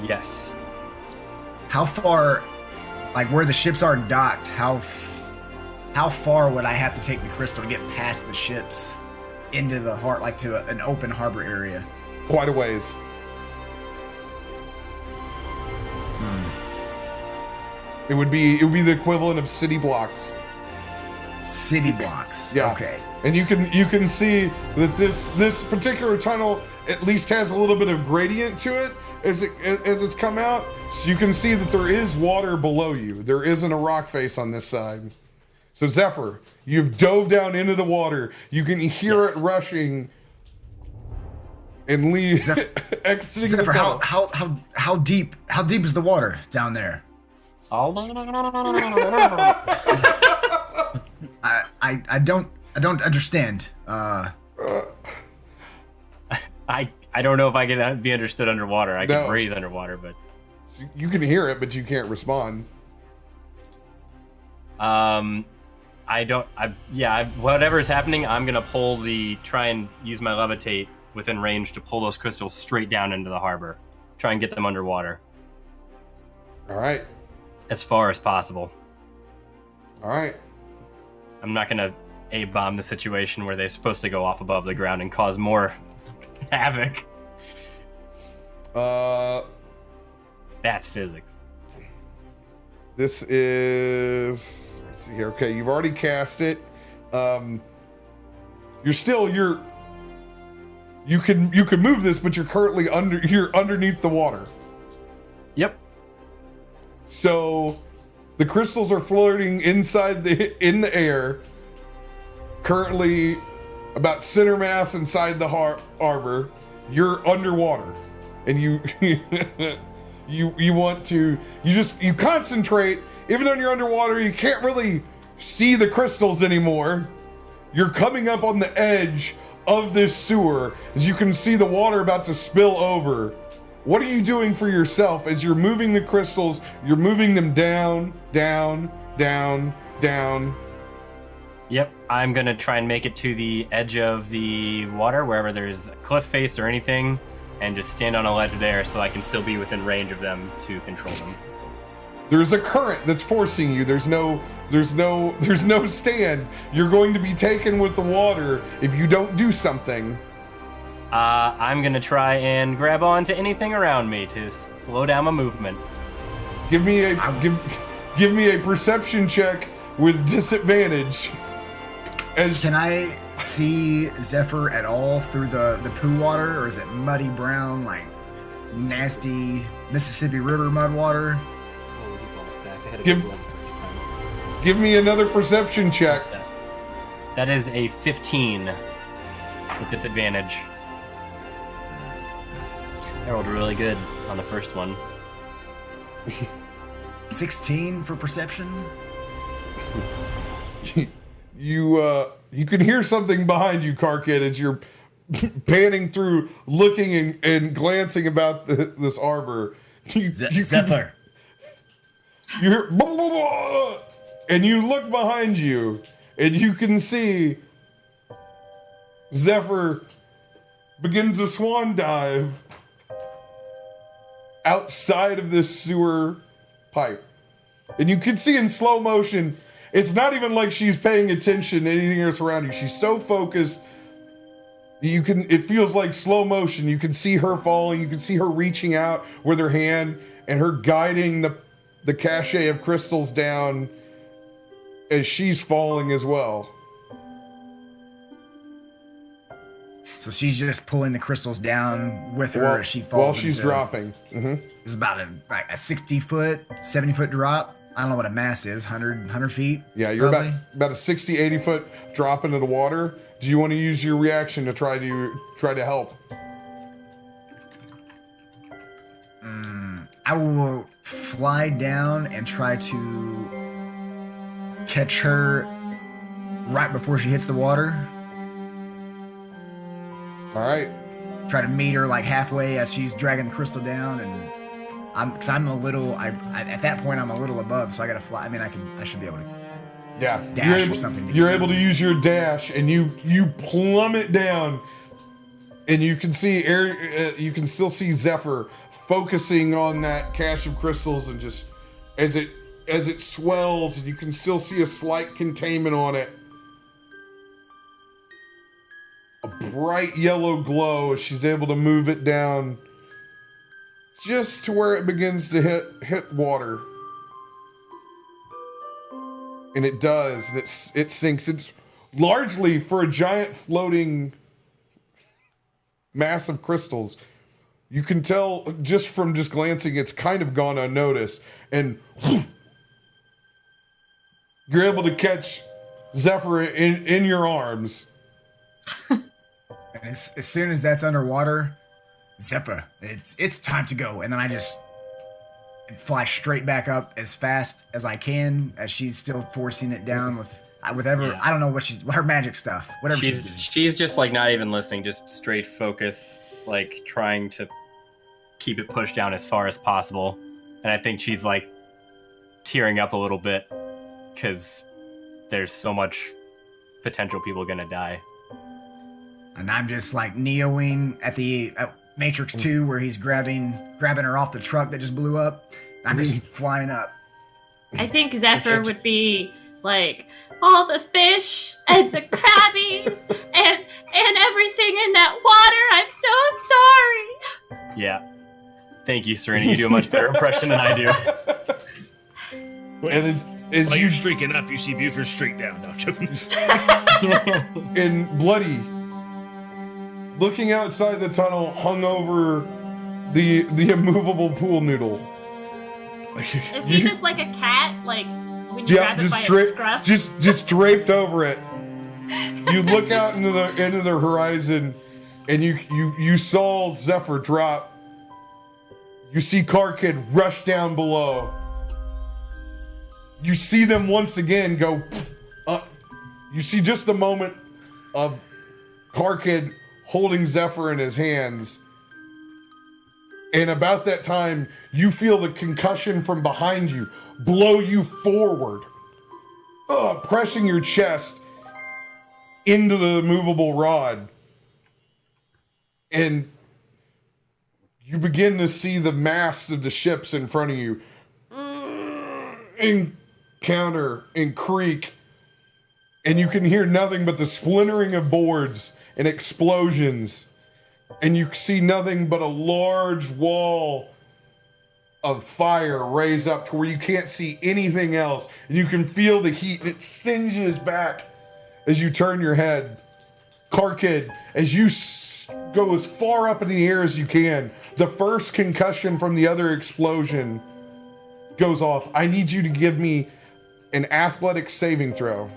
Yes. How far, like where the ships are docked, how far would I have to take the crystal to get past the ships into the heart, like to an open harbor area? Quite a ways. It would be the equivalent of city blocks. City blocks. Yeah. Okay. And you can see that this particular tunnel at least has a little bit of gradient to it as it's come out. So you can see that there is water below you. There isn't a rock face on this side. So Zephyr, you've dove down into the water. You can hear it rushing and leave exiting Zephyr, the tunnel. how deep is the water down there? I I don't understand. I don't know if I can be understood underwater. I can No. breathe underwater, but You can hear it, but you can't respond. whatever's happening, I'm gonna try and use my levitate within range to pull those crystals straight down into the harbor. Try and get them underwater All right. as far as possible. All right. I'm not gonna A-bomb the situation where they're supposed to go off above the ground and cause more havoc. That's physics. This is, let's see here. Okay, you've already cast it. You can move this, but you're currently underneath the water. Yep. So the crystals are floating in the air. Currently about center mass inside the harbor. You're underwater, and you concentrate. Even though you're underwater, you can't really see the crystals anymore. You're coming up on the edge of this sewer as you can see the water about to spill over. What are you doing for yourself as you're moving the crystals? You're moving them down, down, down, down. Yep, I'm gonna try and make it to the edge of the water, wherever there's a cliff face or anything, and just stand on a ledge there so I can still be within range of them to control them. There's a current that's forcing you. There's no stand. You're going to be taken with the water if you don't do something. I'm gonna try and grab onto anything around me to slow down my movement. Give me a perception check with disadvantage. Can I see Zephyr at all through the poo water, or is it muddy brown, like nasty Mississippi River mud water? Give me another perception check. That is a 15 with disadvantage. I rolled really good on the first one. 16 for perception. You can hear something behind you, Karkid, as you're panning through, looking and glancing about this arbor. Zephyr. You hear blah, blah, blah, and you look behind you, and you can see Zephyr begins a swan dive outside of this sewer pipe. And you can see in slow motion, it's not even like she's paying attention to anything else around you. She's so focused, it feels like slow motion. You can see her falling, you can see her reaching out with her hand and her guiding the cache of crystals down as she's falling as well. So she's just pulling the crystals down with her as she falls. While she's dropping. It's about a 60-foot, 70-foot drop. I don't know what a mass is, 100 feet? Yeah, you're probably? about a 60, 80-foot drop into the water. Do you want to use your reaction to try to help? I will fly down and try to catch her right before she hits the water. All right. Try to meet her like halfway as she's dragging the crystal down, and I'm a little. At that point I'm a little above, so I gotta fly. I mean, I should be able to. Yeah, Dash or something. You're able to use your dash, and you plummet down, and you can see you can still see Zephyr focusing on that cache of crystals, and just as it swells, and you can still see a slight containment on it. A bright yellow glow as she's able to move it down just to where it begins to hit water. And it does, and it sinks. It's largely for a giant floating mass of crystals. You can tell just from glancing, it's kind of gone unnoticed. And you're able to catch Zephyr in your arms. And as soon as that's underwater, Zephyr, it's time to go. And then I just fly straight back up as fast as I can as she's still forcing it down with whatever. Yeah. I don't know what her magic stuff, whatever she's doing. She's just like not even listening, just straight focus, like trying to keep it pushed down as far as possible. And I think she's like tearing up a little bit because there's so much potential people gonna die. And I'm just like Neoing at the Matrix 2 where he's grabbing her off the truck that just blew up. I'm just flying up. I think Zephyr would be like, all the fish and the crabbies and everything in that water. I'm so sorry. Yeah. Thank you, Serena. You do a much better impression than I do. And as you're streaking up, you see Buford streak down. No, I'm joking. And Bloody, looking outside the tunnel, hung over the immovable pool noodle. Is he just like a cat? Like when you grab it by its scruff? Just draped over it. You look out into the horizon, and you saw Zephyr drop. You see Carkid rush down below. You see them once again go up. You see just a moment of Carkid holding Zephyr in his hands. And about that time, you feel the concussion from behind you blow you forward, pressing your chest into the movable rod. And you begin to see the masts of the ships in front of you encounter and creak. And you can hear nothing but the splintering of boards and explosions. And you see nothing but a large wall of fire raise up to where you can't see anything else. And you can feel the heat, and it singes back as you turn your head. Carkid, as you go as far up in the air as you can, the first concussion from the other explosion goes off. I need you to give me an athletics saving throw.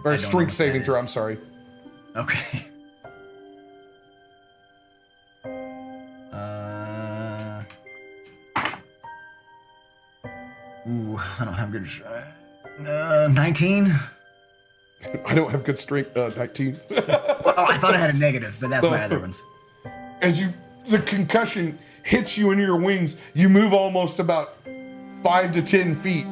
Or a strength saving throw, I'm sorry. Okay. I don't have good. 19. I don't have good strength. 19. Oh, I thought I had a negative, but that's my other ones. As the concussion hits you in your wings, you move almost about 5 to 10 feet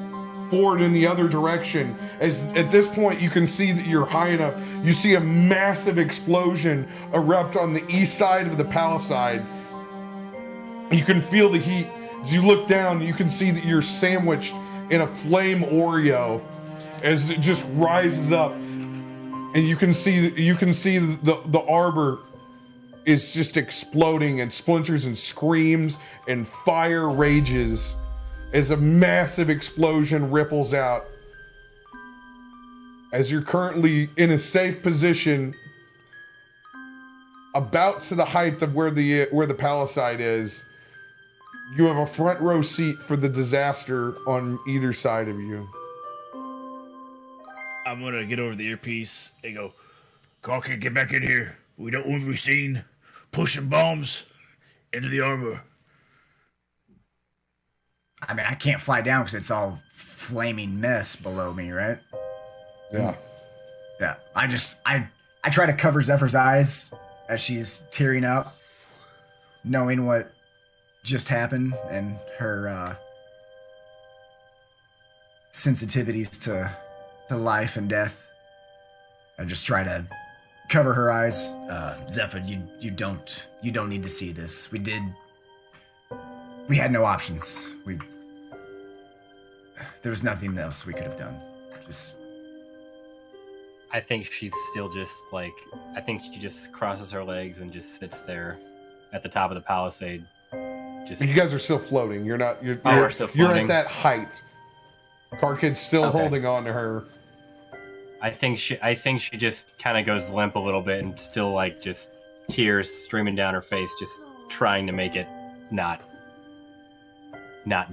forward in the other direction. As at this point you can see that you're high enough. You see a massive explosion erupt on the east side of the palisade. You can feel the heat. As you look down, you can see that you're sandwiched in a flame Oreo as it just rises up, and you can see the arbor is just exploding, and splinters and screams and fire rages as a massive explosion ripples out. as you're currently in a safe position, about to the height of where the palisade is, you have a front row seat for the disaster on either side of you. I'm gonna get over the earpiece and go, Carkit, get back in here. We don't want to be seen pushing bombs into the arbor. I mean, I can't fly down because it's all flaming mess below me, right? Yeah. Yeah. I try to cover Zephyr's eyes as she's tearing up, knowing what just happened and her sensitivities to life and death. I just try to cover her eyes. Zephyr, you don't need to see this. We had no options. There was nothing else we could have done. I think she's still just like, I think she just crosses her legs and just sits there at the top of the palisade. Just, You guys are still floating. You're not. You're still you're floating. at that height. Carkid's still Okay. holding on to her. I think she just kind of goes limp a little bit and still like just tears streaming down her face, just trying to make it not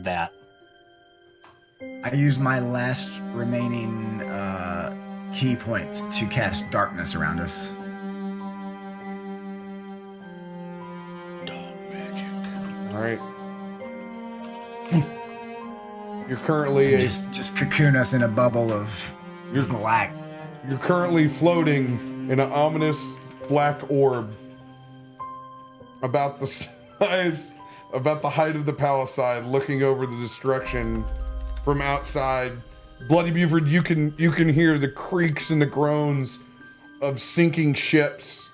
that. I use my last remaining key points to cast darkness around us. Dog magic. All right. You're currently Just cocoon us in a bubble of black. You're currently floating in an ominous black orb about the size, about the height of the palisade, looking over the destruction from outside. Bloody Buford, you can hear the creaks and the groans of sinking ships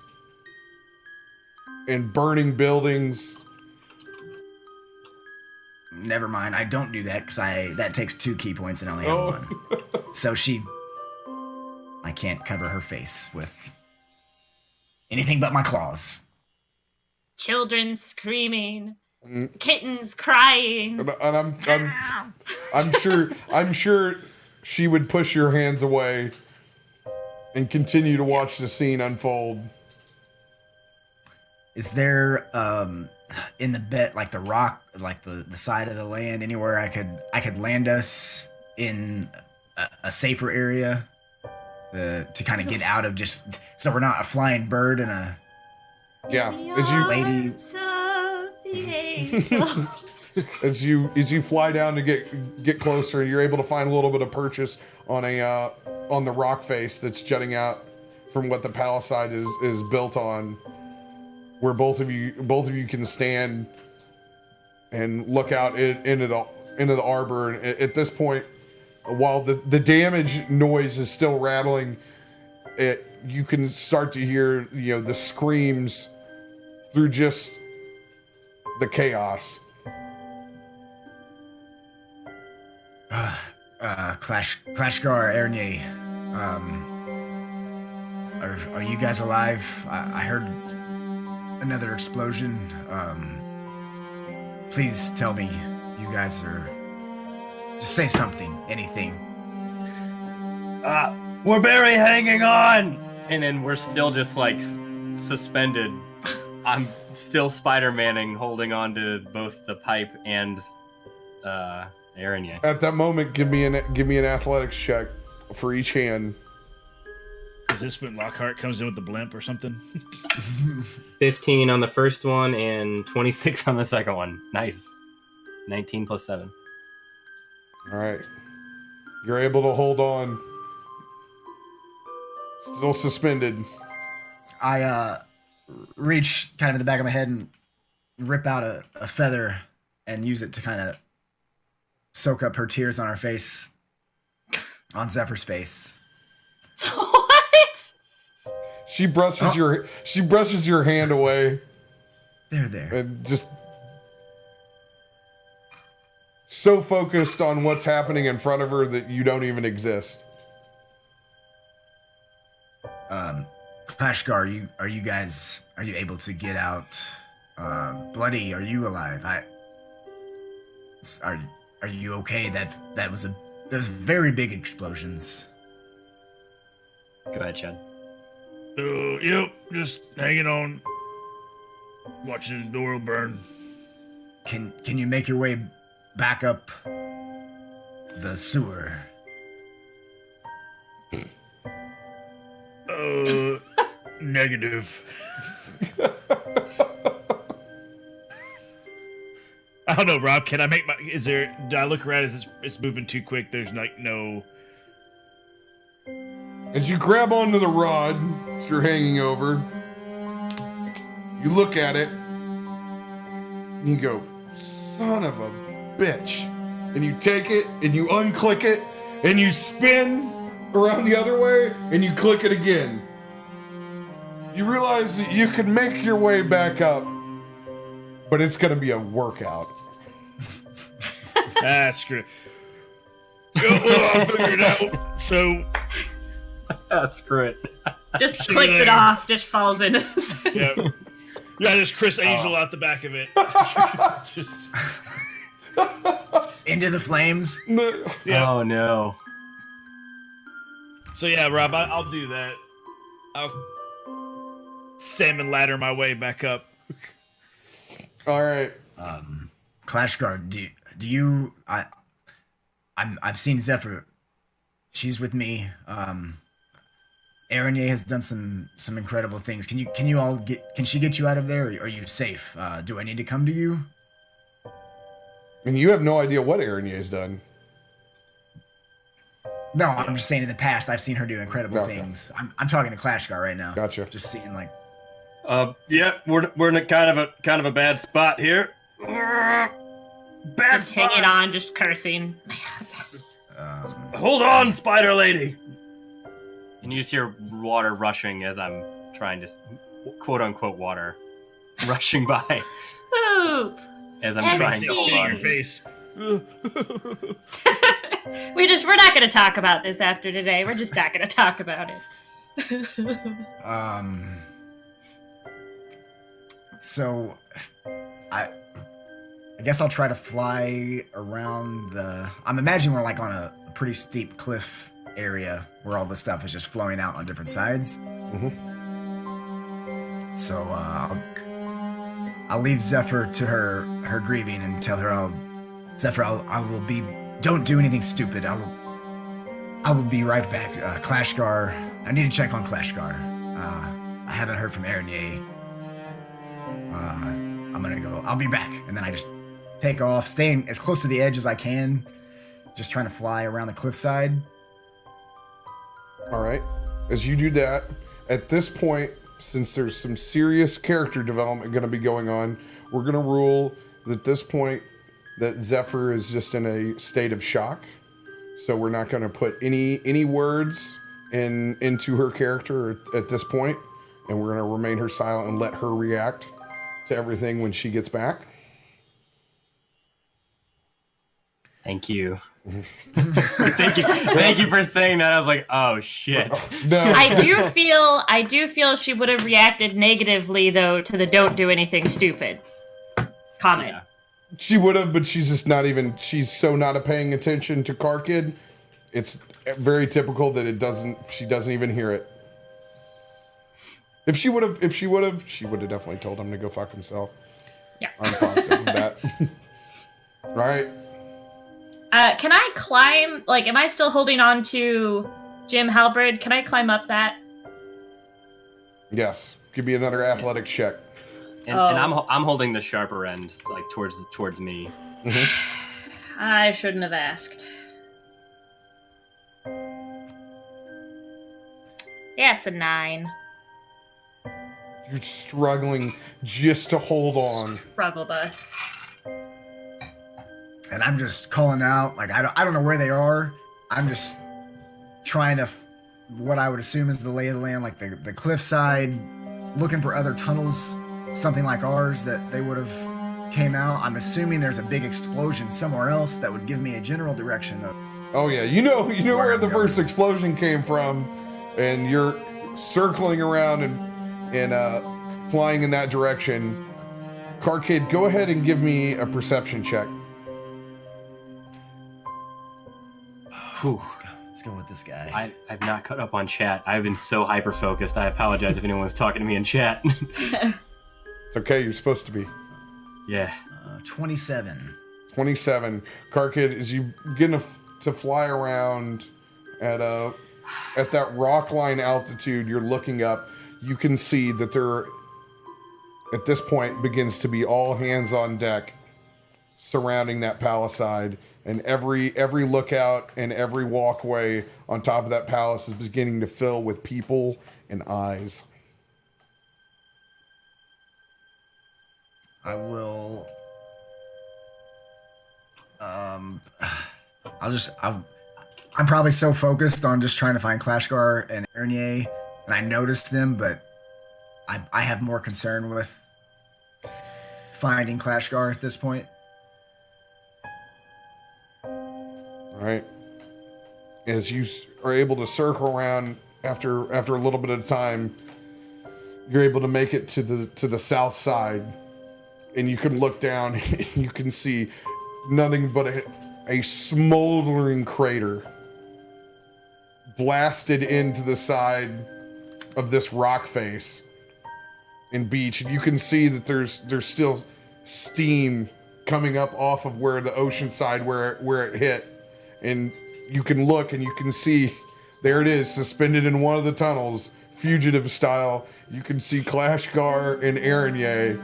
and burning buildings. Never mind, I don't do that because that takes 2 key points and I only have 1. So I can't cover her face with anything but my claws. Children screaming, kittens crying. And I'm sure she would push your hands away and continue to watch the scene unfold. Is there in the bed, like the rock, like the side of the land, anywhere I could land us in a safer area to kind of get out of, just so we're not a flying bird and a Yeah, lady. as you fly down to get closer, you're able to find a little bit of purchase on the rock face that's jutting out from what the palisade is built on, where both of you can stand and look out into the arbor. And at this point, while the damage noise is still rattling, you can start to hear the screams through just the chaos. Klashgar, Ernye, are you guys alive? I heard another explosion. Please tell me you guys are. Just say something, anything. We're barely hanging on, and then we're still just like suspended. I'm still Spider-Manning, holding on to both the pipe and Aaron. At that moment, give me an athletics check for each hand. Is this when Lockhart comes in with the blimp or something? 15 on the first one and 26 on the second one. Nice. 19 plus 7. All right, you're able to hold on. Still suspended. I reach kind of in the back of my head and rip out a feather and use it to kind of soak up her tears on her face, on Zephyr's face. What? She brushes your hand away There. and just so focused on what's happening in front of her that you don't even exist. Klashgar, are you able to get out? Bloody, are you alive? Are you okay? That was very big explosions. Go ahead, Chad. Yep, just hanging on. Watching the door burn. Can you make your way back up the sewer? Negative. I don't know, Rob. Can I make my? Do I look around? It's moving too quick? There's like no. As you grab onto the rod that you're hanging over, you look at it, and you go, son of a bitch. And you take it, and you unclick it, and you spin around the other way, and you click it again. You realize that you can make your way back up, but it's going to be a workout. Screw it. I'll figure it out. So... Screw it. Just clicks it off, just falls in. Yeah, just Chris Angel out the back of it. Just... Into the flames? No. Yeah. Oh, no. So yeah, Rob, I'll do that. I'll salmon ladder my way back up. All right. Clash Guard, do you I've seen Zephyr. She's with me. Aranye has done some incredible things. Can she get you out of there, or are you safe? Do I need to come to you? And you have no idea what Aranye's done. No, I'm just saying in the past I've seen her do incredible things. I'm talking to Clash Guard right now. Gotcha. Just seeing like Yeah, we're in a kind of a bad spot here. Bad Just spot. hanging on, just cursing. Hold on, Spider Lady. And you just hear water rushing as I'm trying to, quote unquote, water rushing by Poop. as I'm And trying to hold In your on. face. We're not going to talk about this after today. We're just not going to talk about it. So I guess I'll try to fly around I'm imagining we're like on a pretty steep cliff area where all the stuff is just flowing out on different sides. Mm-hmm. So I'll leave Zephyr to her grieving and tell her Zephyr, I will be. Don't do anything stupid. I will be right back. Clashgar, I need to check on Clashgar. I haven't heard from Aranye. I'm gonna go. I'll be back, and then I just take off, staying as close to the edge as I can, just trying to fly around the cliffside. All right. As you do that, at this point, since there's some serious character development going to be going on, we're going to rule that this point that Zephyr is just in a state of shock. So we're not going to put any words into her character at this point, and we're going to remain her silent and let her react to everything when she gets back. Thank you. Thank you for saying that. I was like, oh shit. No. I do feel she would have reacted negatively though to the "don't do anything stupid" comment. Yeah. She would have, but she's just not even. She's so not paying attention to Car Kid. It's very typical that she doesn't even hear it. If she would have definitely told him to go fuck himself. Yeah. I'm positive of that. All right. Can I climb? Like, am I still holding on to Jim Halberd? Can I climb up that? Yes. Give me another athletics check. And I'm holding the sharper end, like towards me. Mm-hmm. I shouldn't have asked. Yeah, it's a 9. You're struggling just to hold on. Struggle bus. And I'm just calling out, like, I don't know where they are. I'm just trying to, what I would assume is the lay of the land, like the cliffside, looking for other tunnels, something like ours that they would have came out. I'm assuming there's a big explosion somewhere else that would give me a general direction of. Oh yeah, you know where the first explosion came from, and you're circling around and flying in that direction. Car Kid, go ahead and give me a perception check. Let's Let's go with this guy. I've not caught up on chat. I've been so hyper focused. I apologize if anyone's talking to me in chat. It's okay. You're supposed to be. Yeah. 27. 27. Car Kid, as you begin to fly around at that rock line altitude, you're looking up. You can see that there, at this point, begins to be all hands on deck surrounding that palisade. And every lookout and every walkway on top of that palace is beginning to fill with people and eyes. I will. I'm probably so focused on just trying to find Clashgar and Ernier, and I noticed them, but I have more concern with finding Clashgar at this point. All right. As you are able to circle around after a little bit of time, you're able to make it to the south side, and you can look down and you can see nothing but a smoldering crater blasted into the side of this rock face and beach, and you can see that there's still steam coming up off of where the ocean side where it hit. And you can look and you can see, there it is, suspended in one of the tunnels, fugitive style. You can see Clashgar and Ernier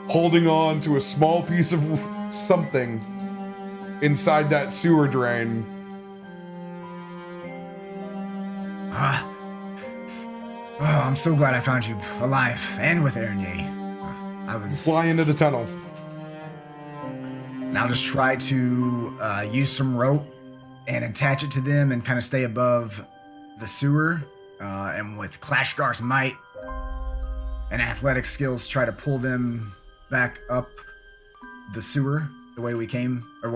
holding on to a small piece of something inside that sewer drain. I'm so glad I found you alive and with Ernier. I was Fly into the tunnel. And I'll just try to use some rope and attach it to them and kind of stay above the sewer. And with Clashgar's might and athletic skills, try to pull them back up the sewer the way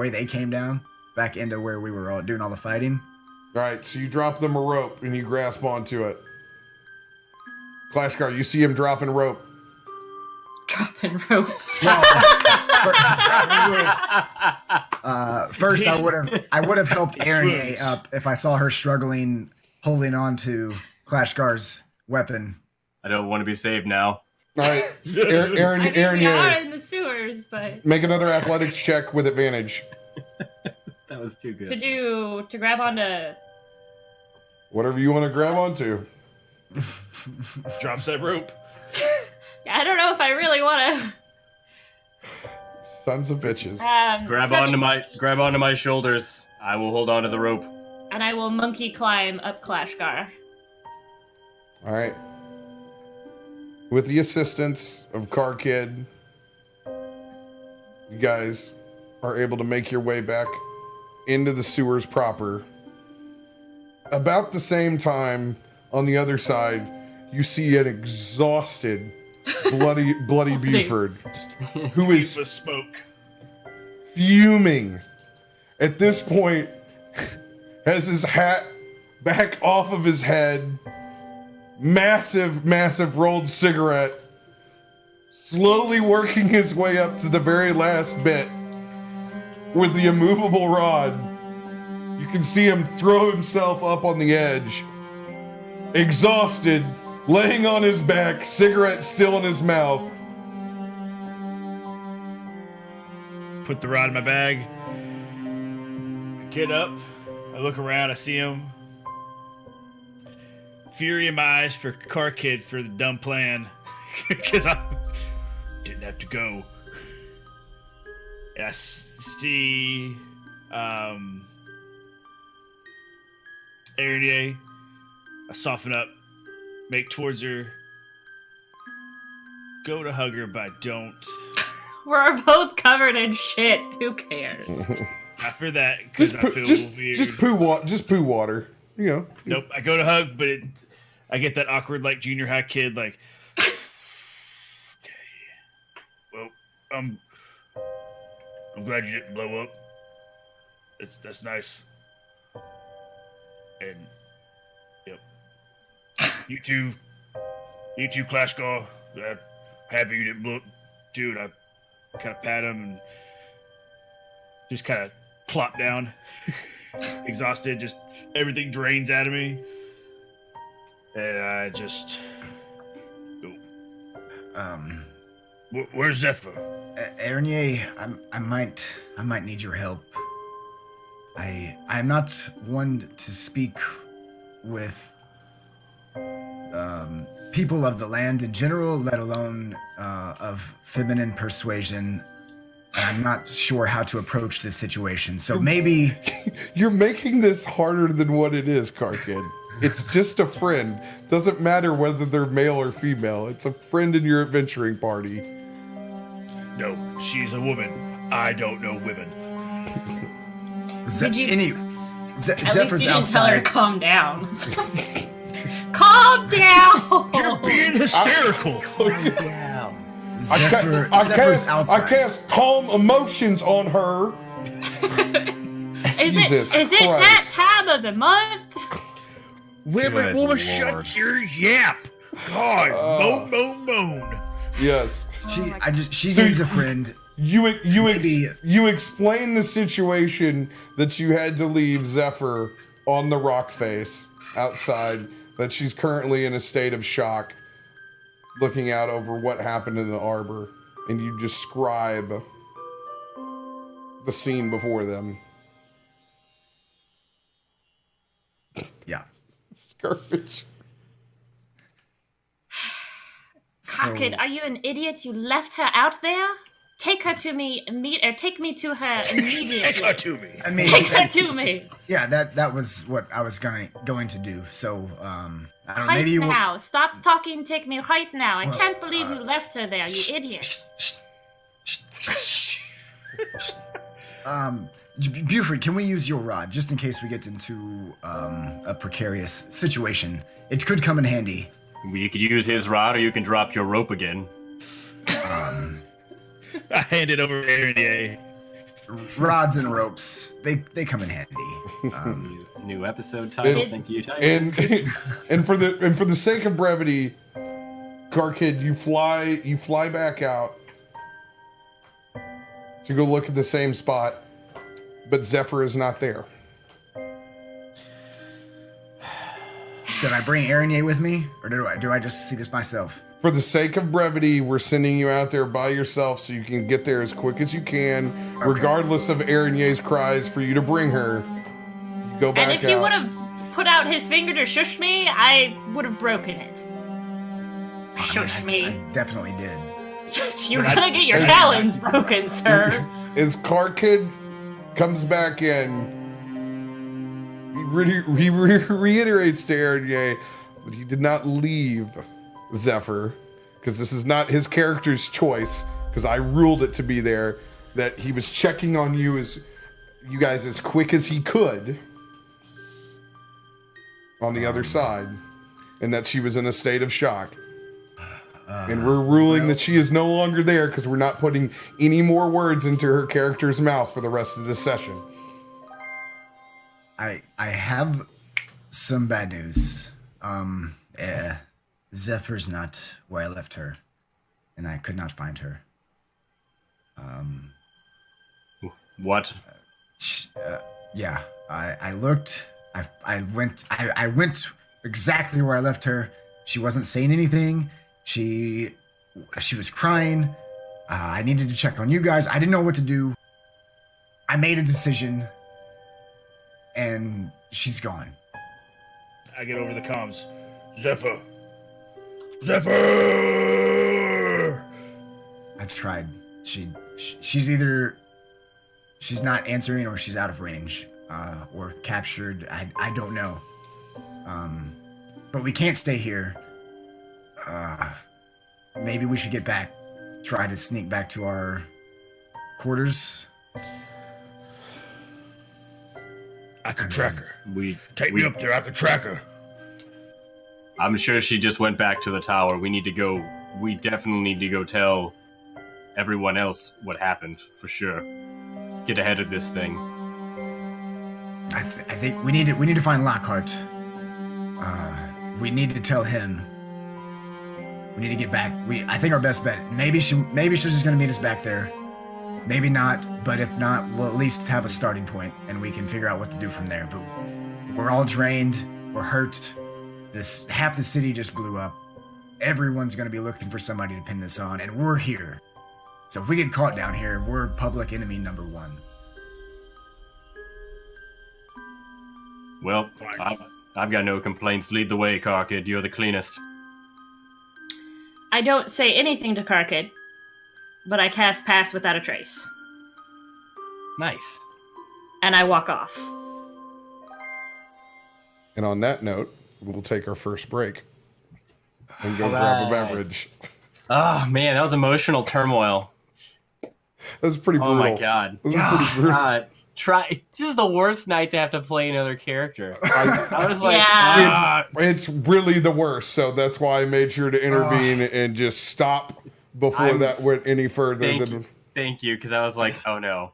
they came down, back into where we were all doing all the fighting. All right, so you drop them a rope and you grasp onto it. Clashgar, you see him dropping rope. Dropping rope. First, I would have helped Ernier up if I saw her struggling, holding on to Clashgar's weapon. I don't want to be saved now. All right, I mean, we are Ernier, in the sewers, but make another athletics check with advantage. That was too good. to grab onto. Whatever you want to grab onto. Drops that rope. I don't know if I really want to. Sons of bitches. Grab onto my shoulders. I will hold on to the rope. And I will monkey climb up Clashgar. All right. With the assistance of Car Kid, you guys are able to make your way back into the sewers proper. About the same time, on the other side, you see an exhausted, bloody Buford, who is With smoke. fuming. At this point, has his hat back off of his head, massive rolled cigarette, slowly working his way up to the very last bit with the immovable rod. You can see him throw himself up on the edge, exhausted, laying on his back, cigarette still in his mouth. Put the rod in my bag. Get up. I look around. I see him. Fury in my eyes for Car Kid for the dumb plan. Because I didn't have to go. And I see Ernier. I soften up. Make towards her. Go to hug her, but I don't. We're both covered in shit. Who cares? After that, because I feel weird. Just poo water. You know. Nope. I go to hug, but I get that awkward, like junior high kid, like. Okay. Well, I'm glad you didn't blow up. That's nice. And yep. You two, Clashgar. I'm happy you didn't blow up, dude. I kind of pat him and just kind of plop down. exhausted. Just everything drains out of me, and I just. Where's Zephyr? Ernier, I might need your help. I'm not one to speak with people of the land in general, let alone of feminine persuasion. I'm not sure how to approach this situation, so maybe... You're making this harder than what it is, Karkin. It's just a friend. Doesn't matter whether they're male or female. It's a friend in your adventuring party. No, she's a woman. I don't know women. Did you... At Zephyr's least you didn't tell her to outside. calm down. Calm down! You're being hysterical. Zephyr's outside. I cast calm emotions on her. Jesus is it that Christ. time of the month? Women, Good shut Lord. your yap. God, moan. Yes. She So needs a friend. You Maybe- explain the situation that you had to leave Zephyr on the rock face outside, that she's currently in a state of shock, looking out over what happened in the arbor, and you describe the scene before them. Yeah. Scourge. Pocket, are you an idiot? You left her out there? Take her to me, take me to her immediately. Take her to me. I mean, Take her to me. yeah, that was what I was going to do. So, I don't know, Right maybe you will... now. Stop talking. Take me right now. I Well, can't believe you left her there, you idiot. Buford, can we use your rod just in case we get into a precarious situation? It could come in handy. You could use his rod, or you can drop your rope again. I hand it over to Ernie. Rods and ropes, they come in handy. New episode title. And- Thank you, Title. And for the sake of brevity, Karkid, you fly back out to go look at the same spot, but Zephyr is not there. Did I bring Ernie with me, or do I just see this myself? For the sake of brevity, we're sending you out there by yourself so you can get there as quick as you can, regardless of Erinye's cries for you to bring her. You go back And if he out. would have put out his finger to shush me, I would have broken it. Shush I me. definitely did. You're gonna get your talons broken, sir. As Karkid comes back in, he reiterates to Erinye that he did not leave Zephyr, because this is not his character's choice, because I ruled it to be there, that he was checking on you guys as quick as he could on the other side, and that she was in a state of shock. And we're ruling that she is no longer there because we're not putting any more words into her character's mouth for the rest of this session. I have some bad news. Zephyr's not where I left her, and I could not find her. What? Yeah, I looked. I went exactly where I left her. She wasn't saying anything. She was crying. I needed to check on you guys. I didn't know what to do. I made a decision, and she's gone. I get over the comms. Zephyr! Zephyr! I tried. She's either she's not answering or she's out of range, or captured. I don't know. But we can't stay here. Maybe we should get back. Try to sneak back to our quarters. I could track her. Take we me up there. I could track her. I'm sure she just went back to the tower. We definitely need to go tell everyone else what happened, for sure. Get ahead of this thing. I think we need to find Lockhart. We need to tell him. We need to get back. I think our best bet. Maybe she's just gonna meet us back there. Maybe not, but if not, we'll at least have a starting point, and we can figure out what to do from there. But we're all drained. We're hurt. Half the city just blew up. Everyone's going to be looking for somebody to pin this on, and we're here. So if we get caught down here, we're public enemy number one. Well, I've got no complaints. Lead the way, Karkid. You're the cleanest. I don't say anything to Karkid, but I cast Pass Without a Trace. Nice. And I walk off. And on that note, we'll take our first break and go grab a beverage. Oh, man, that was emotional turmoil. That was pretty brutal. Oh, my God. That was pretty brutal. This is the worst night to have to play another character. I was like, Yeah. It's really the worst, so that's why I made sure to intervene and just stop before that went any further. Thank you, because I was like, oh no,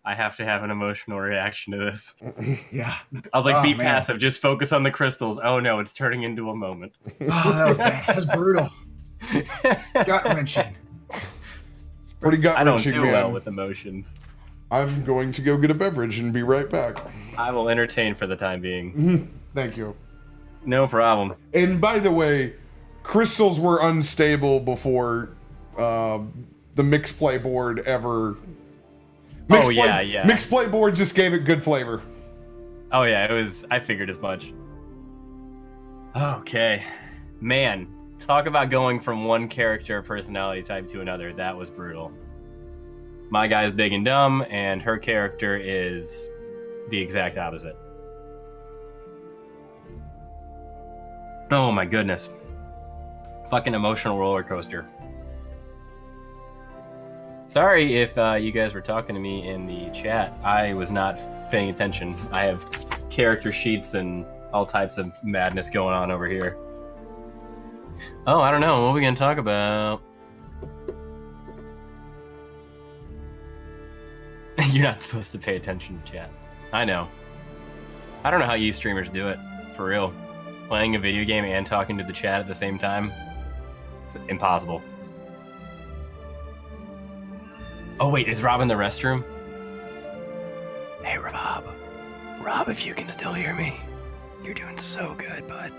I have to have an emotional reaction to this. Yeah. I was like, be man. passive, just focus on the crystals. Oh no, it's turning into a moment. Oh, that was bad. That was brutal. Gut-wrenching. Pretty I don't gut-wrenching, do man. well with emotions. I'm going to go get a beverage and be right back. I will entertain for the time being. Thank you. No problem. And by the way, crystals were unstable before the mix play board ever. Yeah. Mix play board just gave it good flavor. Oh yeah, it was. I figured as much. Okay, man, talk about going from one character personality type to another. That was brutal. My guy's big and dumb, and her character is the exact opposite. Oh my goodness. Fucking emotional roller coaster. Sorry if you guys were talking to me in the chat. I was not paying attention. I have character sheets and all types of madness going on over here. Oh, I don't know. What are we going to talk about? You're not supposed to pay attention to chat. I know. I don't know how you streamers do it. For real. Playing a video game and talking to the chat at the same time. It's impossible. Oh wait, is Rob in the restroom? Hey Rob. Rob, if you can still hear me. You're doing so good, bud.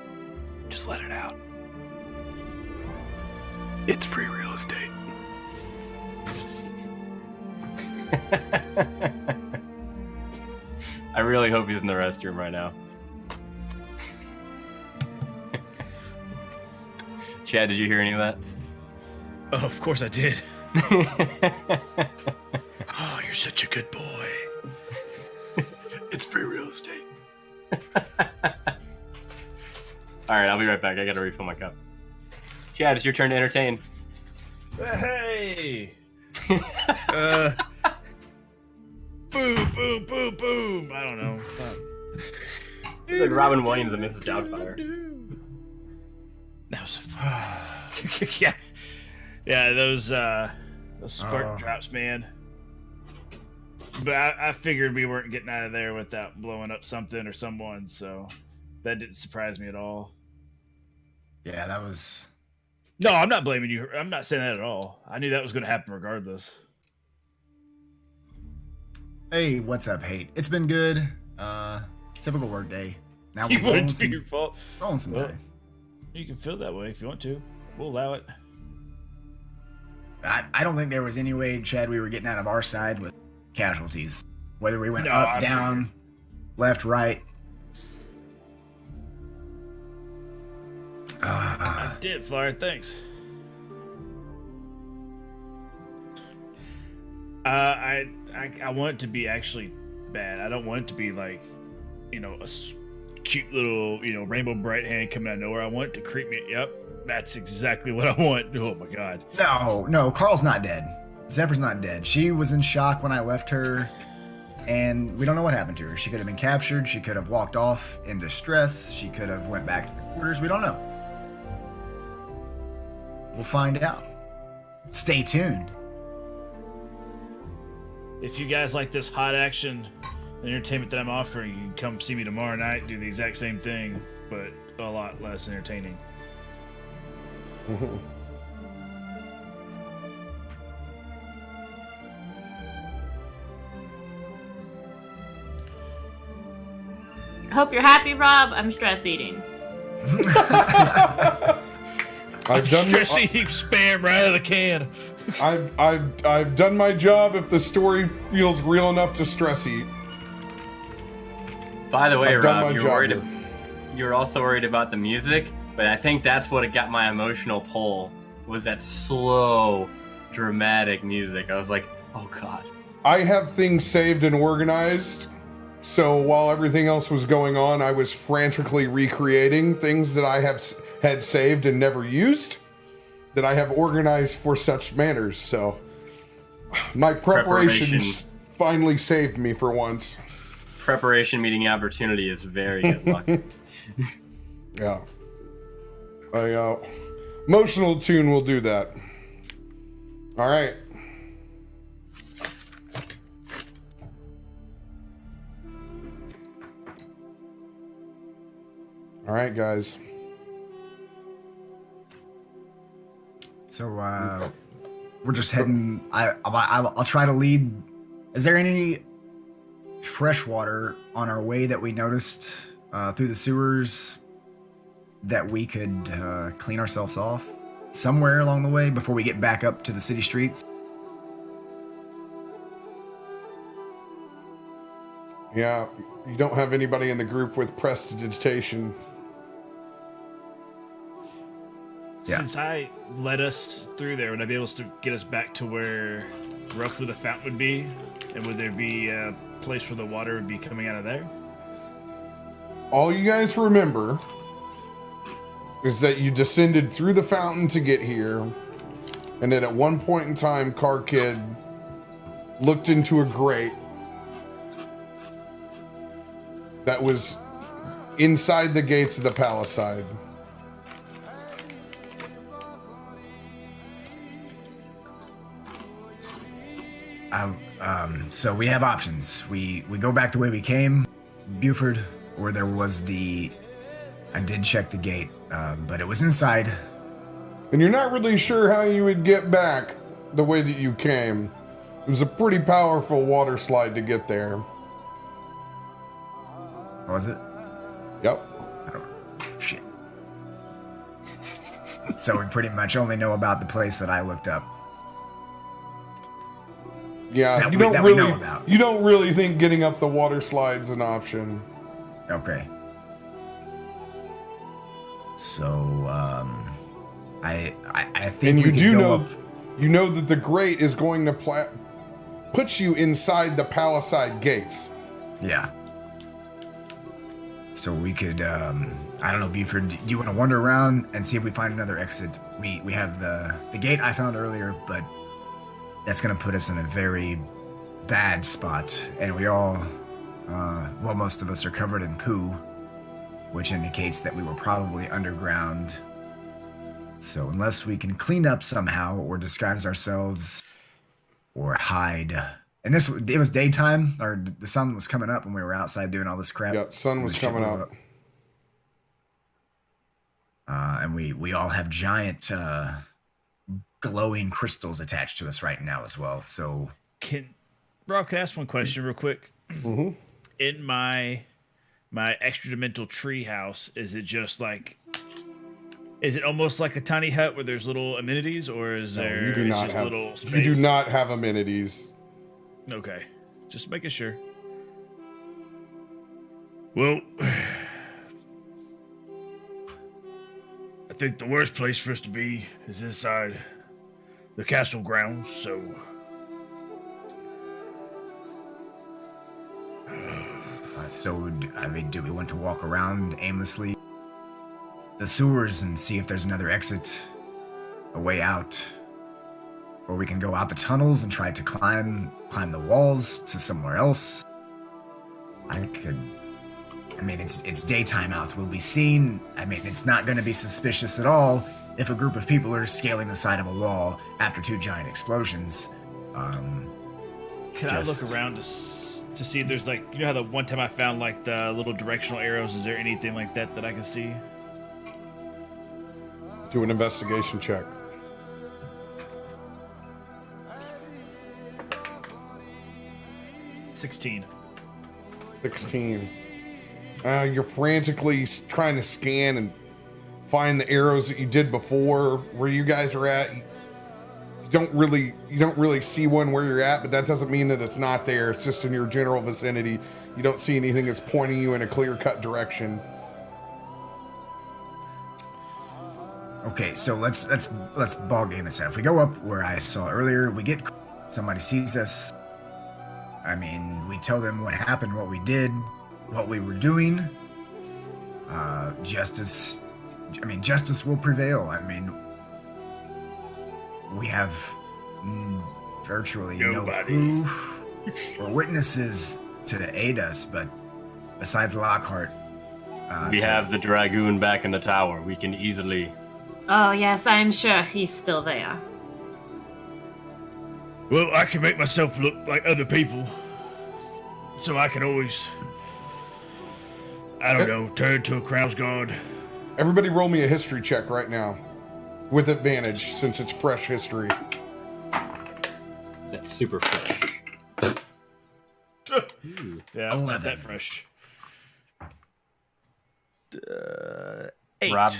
Just let it out. It's free real estate. I really hope he's in the restroom right now. Chad, did you hear any of that? Oh, of course I did. Oh, you're such a good boy. It's free real estate. Alright, I'll be right back. I gotta refill my cup. Chad, it's your turn to entertain. Hey! Boom, boom, boom, boom. I don't know. It's like Robin Williams and Mrs. Doubtfire. That was yeah, those spark drops, man. But I figured we weren't getting out of there without blowing up something or someone, so that didn't surprise me at all. Yeah, that was... No, I'm not blaming you. I'm not saying that at all. I knew that was going to happen regardless. Hey, what's up, Hate? It's been good. Typical work day. Now You we're want rolling it to be some, your fault? rolling some Well, dice. You can feel that way if you want to. We'll allow it. I don't think there was any way, Chad, we were getting out of our side with casualties. Whether we went No, up, I down, left, right. I did, Flyer. Thanks. I want it to be actually bad. I don't want it to be like, a cute little, rainbow bright hand coming out of nowhere. I want it to creep me. Yep, that's exactly what I want. Oh my god. No, Carl's not dead. Zephyr's not dead. She was in shock when I left her, and we don't know what happened to her. She could have been captured. She could have walked off in distress. She could have went back to the quarters. We don't know. We'll find out. Stay tuned. If you guys like this hot action entertainment that I'm offering, you can come see me tomorrow night and do the exact same thing, but a lot less entertaining. Hope you're happy, Rob. I'm stress eating. I've done Stress eating spam right out of the can. I've done my job if the story feels real enough to stress eat. By the way, I've done Rob, my you were job worried. here. You were also worried about the music, but I think that's what got my emotional pull. Was that slow, dramatic music? I was like, oh god. I have things saved and organized, so while everything else was going on, I was frantically recreating things that I had saved and never used, that I have organized for such manners. So my preparations finally saved me for once. Preparation meeting opportunity is very good luck. Yeah. Emotional tune will do that. All right. All right, guys. So we're just heading. I'll try to lead. Is there any fresh water on our way that we noticed through the sewers that we could clean ourselves off somewhere along the way before we get back up to the city streets? Yeah, you don't have anybody in the group with prestidigitation. Yeah. Since I led us through there, would I be able to get us back to where roughly the fountain would be? And would there be a place where the water would be coming out of there? All you guys remember is that you descended through the fountain to get here, and then at one point in time, Car Kid looked into a grate that was inside the gates of the palisade. So we have options. We go back the way we came, Buford, or there was I did check the gate, but it was inside. And you're not really sure how you would get back the way that you came. It was a pretty powerful water slide to get there. Was it? Yep. I don't know. Shit. So we pretty much only know about the place that I looked up. Yeah, That you we don't know about. you don't really think getting up the water slide's an option. Okay. So, I think And we you could do go know up. you know that the grate is going to put you inside the palisade gates. Yeah. So we could, I don't know, Buford, do you want to wander around and see if we find another exit? We have the gate I found earlier, but that's going to put us in a very bad spot. And we all, well, most of us are covered in poo, which indicates that we were probably underground. So unless we can clean up somehow or disguise ourselves or hide. And it was daytime, or the sun was coming up when we were outside doing all this crap. Yeah, sun was coming out. And we all have giant glowing crystals attached to us right now as well. So Rob, can I ask one question real quick? Mm-hmm. In my extra dimensional tree house, is it just like, is it almost like a tiny hut where there's little amenities, or is there You do not just have little space? You do not have amenities. Okay, just making sure. Well, I think the worst place for us to be is inside the castle grounds, so... I mean, do we want to walk around aimlessly the sewers and see if there's another exit, a way out? Or we can go out the tunnels and try to climb the walls to somewhere else. I mean, it's daytime out. We'll be seen. I mean, it's not going to be suspicious at all if a group of people are scaling the side of a wall after 2 giant explosions. Can I look around to see if there's, like, you know how the one time I found, like, the little directional arrows? Is there anything like that I can see? Do an investigation check. $16. 16. You're frantically trying to scan and find the arrows that you did before where you guys are at. You don't really see one where you're at, but that doesn't mean that it's not there. It's just in your general vicinity. You don't see anything that's pointing you in a clear-cut direction. Okay, so let's ball game this out. If we go up where I saw earlier, we get somebody sees us. I mean, we tell them what happened, what we did, what we were doing. Justice will prevail. I mean, we have virtually no proof or witnesses to aid us, but besides Lockhart, We have the Dragoon back in the tower. We can easily... Oh, yes, I'm sure he's still there. Well, I can make myself look like other people. So I can always... I don't know, turn to a Crown's Guard. Everybody roll me a history check right now. With advantage, since it's fresh history. That's super fresh. Yeah, not that fresh. 8. Rob?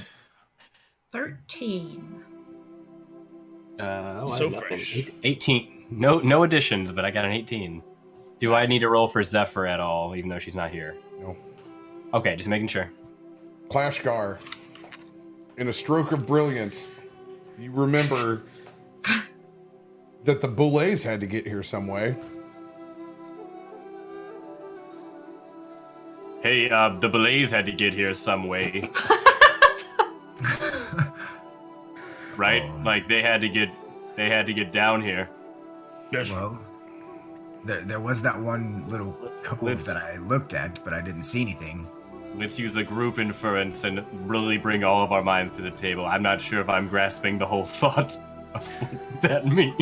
13. So fresh. 18. No additions, but I got an 18. Do I need to roll for Zephyr at all, even though she's not here? No. Okay, just making sure. Klashgar, in a stroke of brilliance, you remember that the Boulets had to get here some way. Hey, the Belays had to get here some way. Right? Like they had to get down here. Yes. well, there was that one little cove that I looked at, but I didn't see anything. Let's use a group inference and really bring all of our minds to the table. I'm not sure if I'm grasping the whole thought of what that means.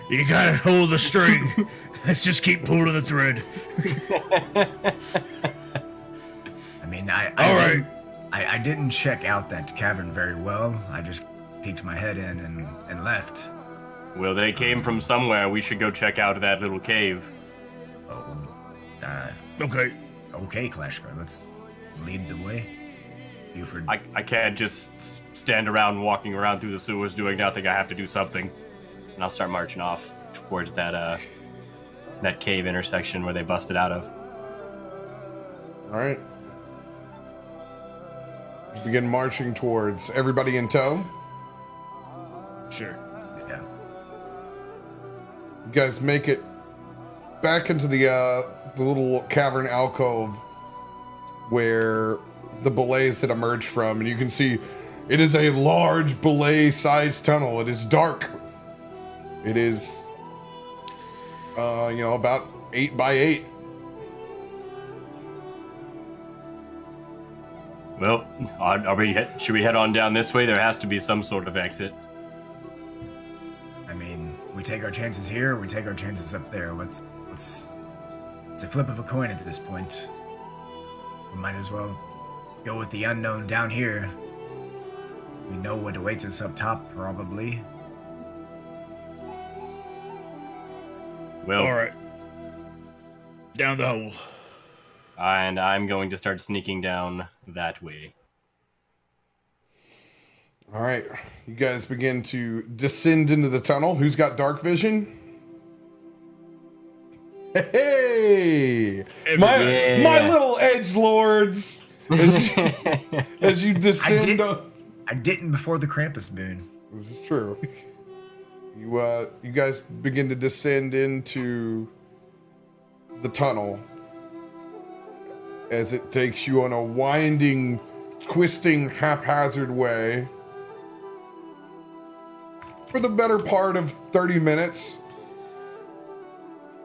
You gotta hold the string. Let's just keep pulling the thread. I mean, Alright. I didn't check out that cavern very well. I just peeked my head in and left. Well, they came from somewhere. We should go check out that little cave. Okay. Okay, Klashgar, let's lead the way. Buford. I can't just stand around walking around through the sewers doing nothing. I have to do something. And I'll start marching off towards that cave intersection where they busted out of. All right. You begin marching towards everybody in tow. Sure. Yeah. You guys make it back into the little cavern alcove where the Belays had emerged from, and you can see it is a large Belay-sized tunnel. It is dark. It is, about 8 by 8. Well, should we head on down this way? There has to be some sort of exit. I mean, we take our chances here, we take our chances up there. It's a flip of a coin at this point. We might as well go with the unknown down here. We know what awaits us up top, probably. Well, All right. Down the hole. and I'm going to start sneaking down that way. All right. You guys begin to descend into the tunnel. Who's got dark vision? Hey! My little edgelords! As you descend... I didn't before the Krampus boon. This is true. You guys begin to descend into the tunnel as it takes you on a winding, twisting, haphazard way. For the better part of 30 minutes,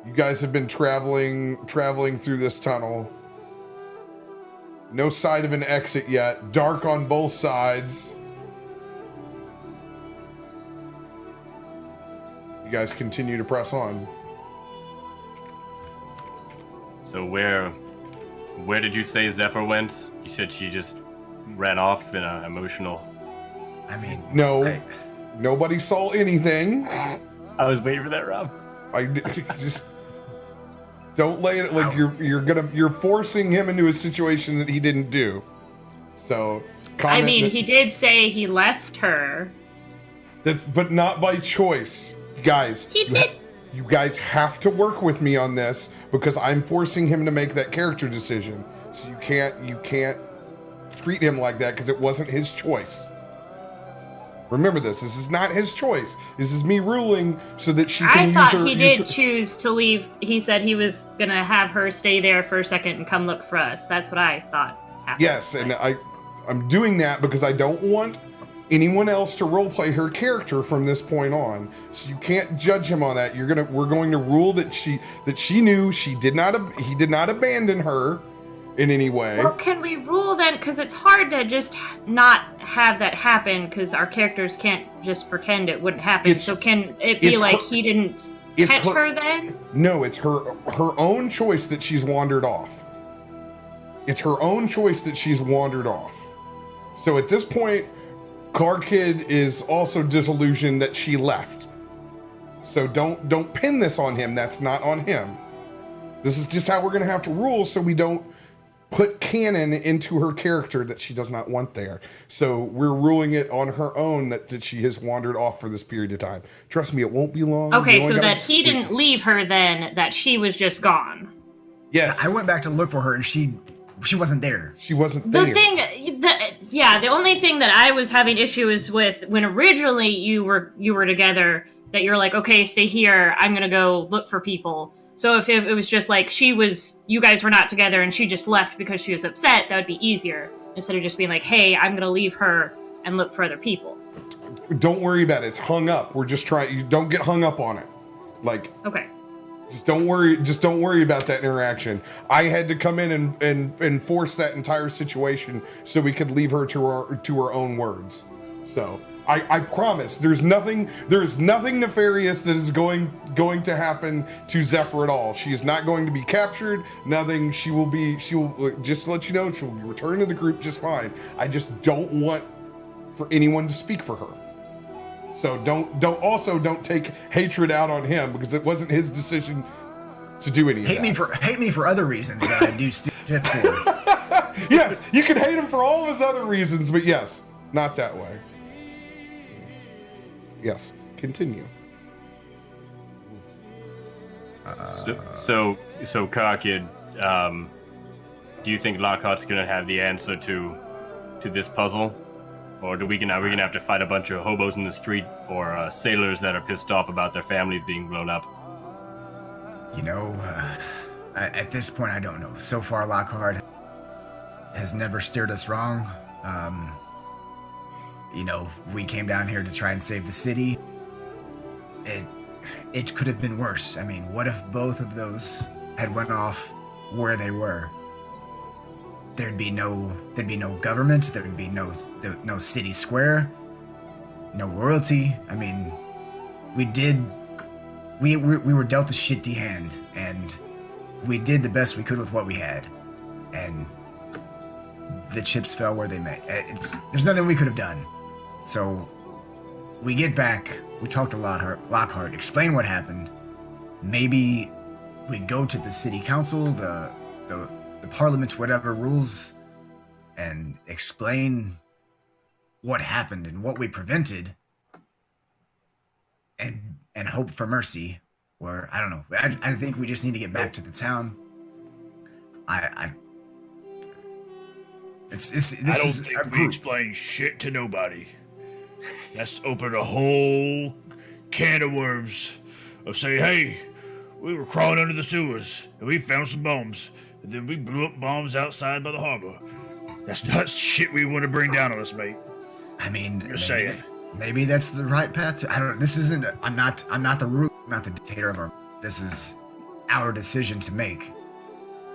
you guys have been traveling through this tunnel. No sight of an exit yet. Dark on both sides. You guys continue to press on. So where did you say Zephyr went? You said she just ran off in an emotional... I mean... No. Nobody saw anything. I was waiting for that, Rob. I just... Don't lay it like you're forcing him into a situation that he didn't do. So, I mean, he did say he left her. But not by choice, guys. He did. You guys have to work with me on this because I'm forcing him to make that character decision. So you can't treat him like that because it wasn't his choice. Remember this is not his choice. This is me ruling so that she can use her. I thought he did choose to leave. He said he was going to have her stay there for a second and come look for us. That's what I thought happened. Yes, and I'm doing that because I don't want anyone else to roleplay her character from this point on. So you can't judge him on that. We're going to rule that she knew he did not abandon her in any way. Well, can we rule then? Because it's hard to just not have that happen because our characters can't just pretend it wouldn't happen. So can it be like he didn't catch her then? No, it's her own choice that she's wandered off. It's her own choice that she's wandered off. So at this point, Car Kid is also disillusioned that she left. So don't pin this on him. That's not on him. This is just how we're going to have to rule so we don't put canon into her character that she does not want there. So we're ruling it on her own that she has wandered off for this period of time. Trust me, it won't be long. Okay, so that he didn't leave her then, that she was just gone. Yes. I went back to look for her and she wasn't there. She wasn't there. The only thing that I was having issues with when originally you were together, that you're like, okay, stay here, I'm gonna go look for people. So if it was just like you guys were not together and she just left because she was upset, that would be easier. Instead of just being like, hey, I'm going to leave her and look for other people. Don't worry about it. It's hung up. We're just trying, you don't get hung up on it. Like, okay. Just don't worry about that interaction. I had to come in and force that entire situation so we could leave her to her own words. So I promise there's nothing nefarious that is going to happen to Zephyr at all. She is not going to be captured. Nothing. She will just to let you know, she'll be returned to the group just fine. I just don't want for anyone to speak for her. So don't take hatred out on him because it wasn't his decision to do any of that. Hate me for other reasons that I do shit for. Yes, you can hate him for all of his other reasons, but yes, not that way. Yes, continue. So Cockid, do you think Lockhart's gonna have the answer to this puzzle, or are we gonna have to fight a bunch of hobos in the street or sailors that are pissed off about their families being blown up? You know, at this point, I don't know. So far, Lockhart has never steered us wrong. You know, we came down here to try and save the city. It could have been worse. I mean, what if both of those had went off where they were? There'd be no government. There would be no city square. No royalty. I mean, we were dealt a shitty hand, and we did the best we could with what we had, and the chips fell where they may. There's nothing we could have done. So we get back, we talk to Lockhart, explain what happened. Maybe we go to the city council, the parliament, whatever rules, and explain what happened and what we prevented, and hope for mercy. Or I don't know. I think we just need to get back to the town. I don't think we explain shit to nobody. That's opened a whole can of worms of saying, hey, we were crawling under the sewers and we found some bombs, and then we blew up bombs outside by the harbor. That's not shit we want to bring down on us, mate. I mean, just saying. Maybe that's the right path. I don't. This isn't. I'm not the ruler. I'm not the dictator of our. This is our decision to make.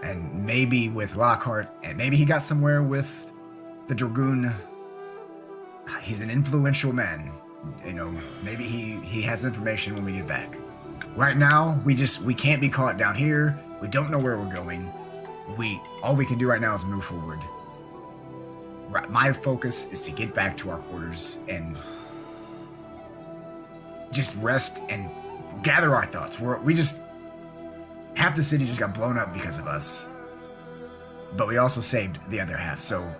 And maybe with Lockhart, and maybe he got somewhere with the Dragoon. He's an influential man. You know, maybe he has information when we get back. Right now, we can't be caught down here. We don't know where we're going. All we can do right now is move forward. My focus is to get back to our quarters and just rest and gather our thoughts. We just half the city just got blown up because of us. But we also saved the other half, so...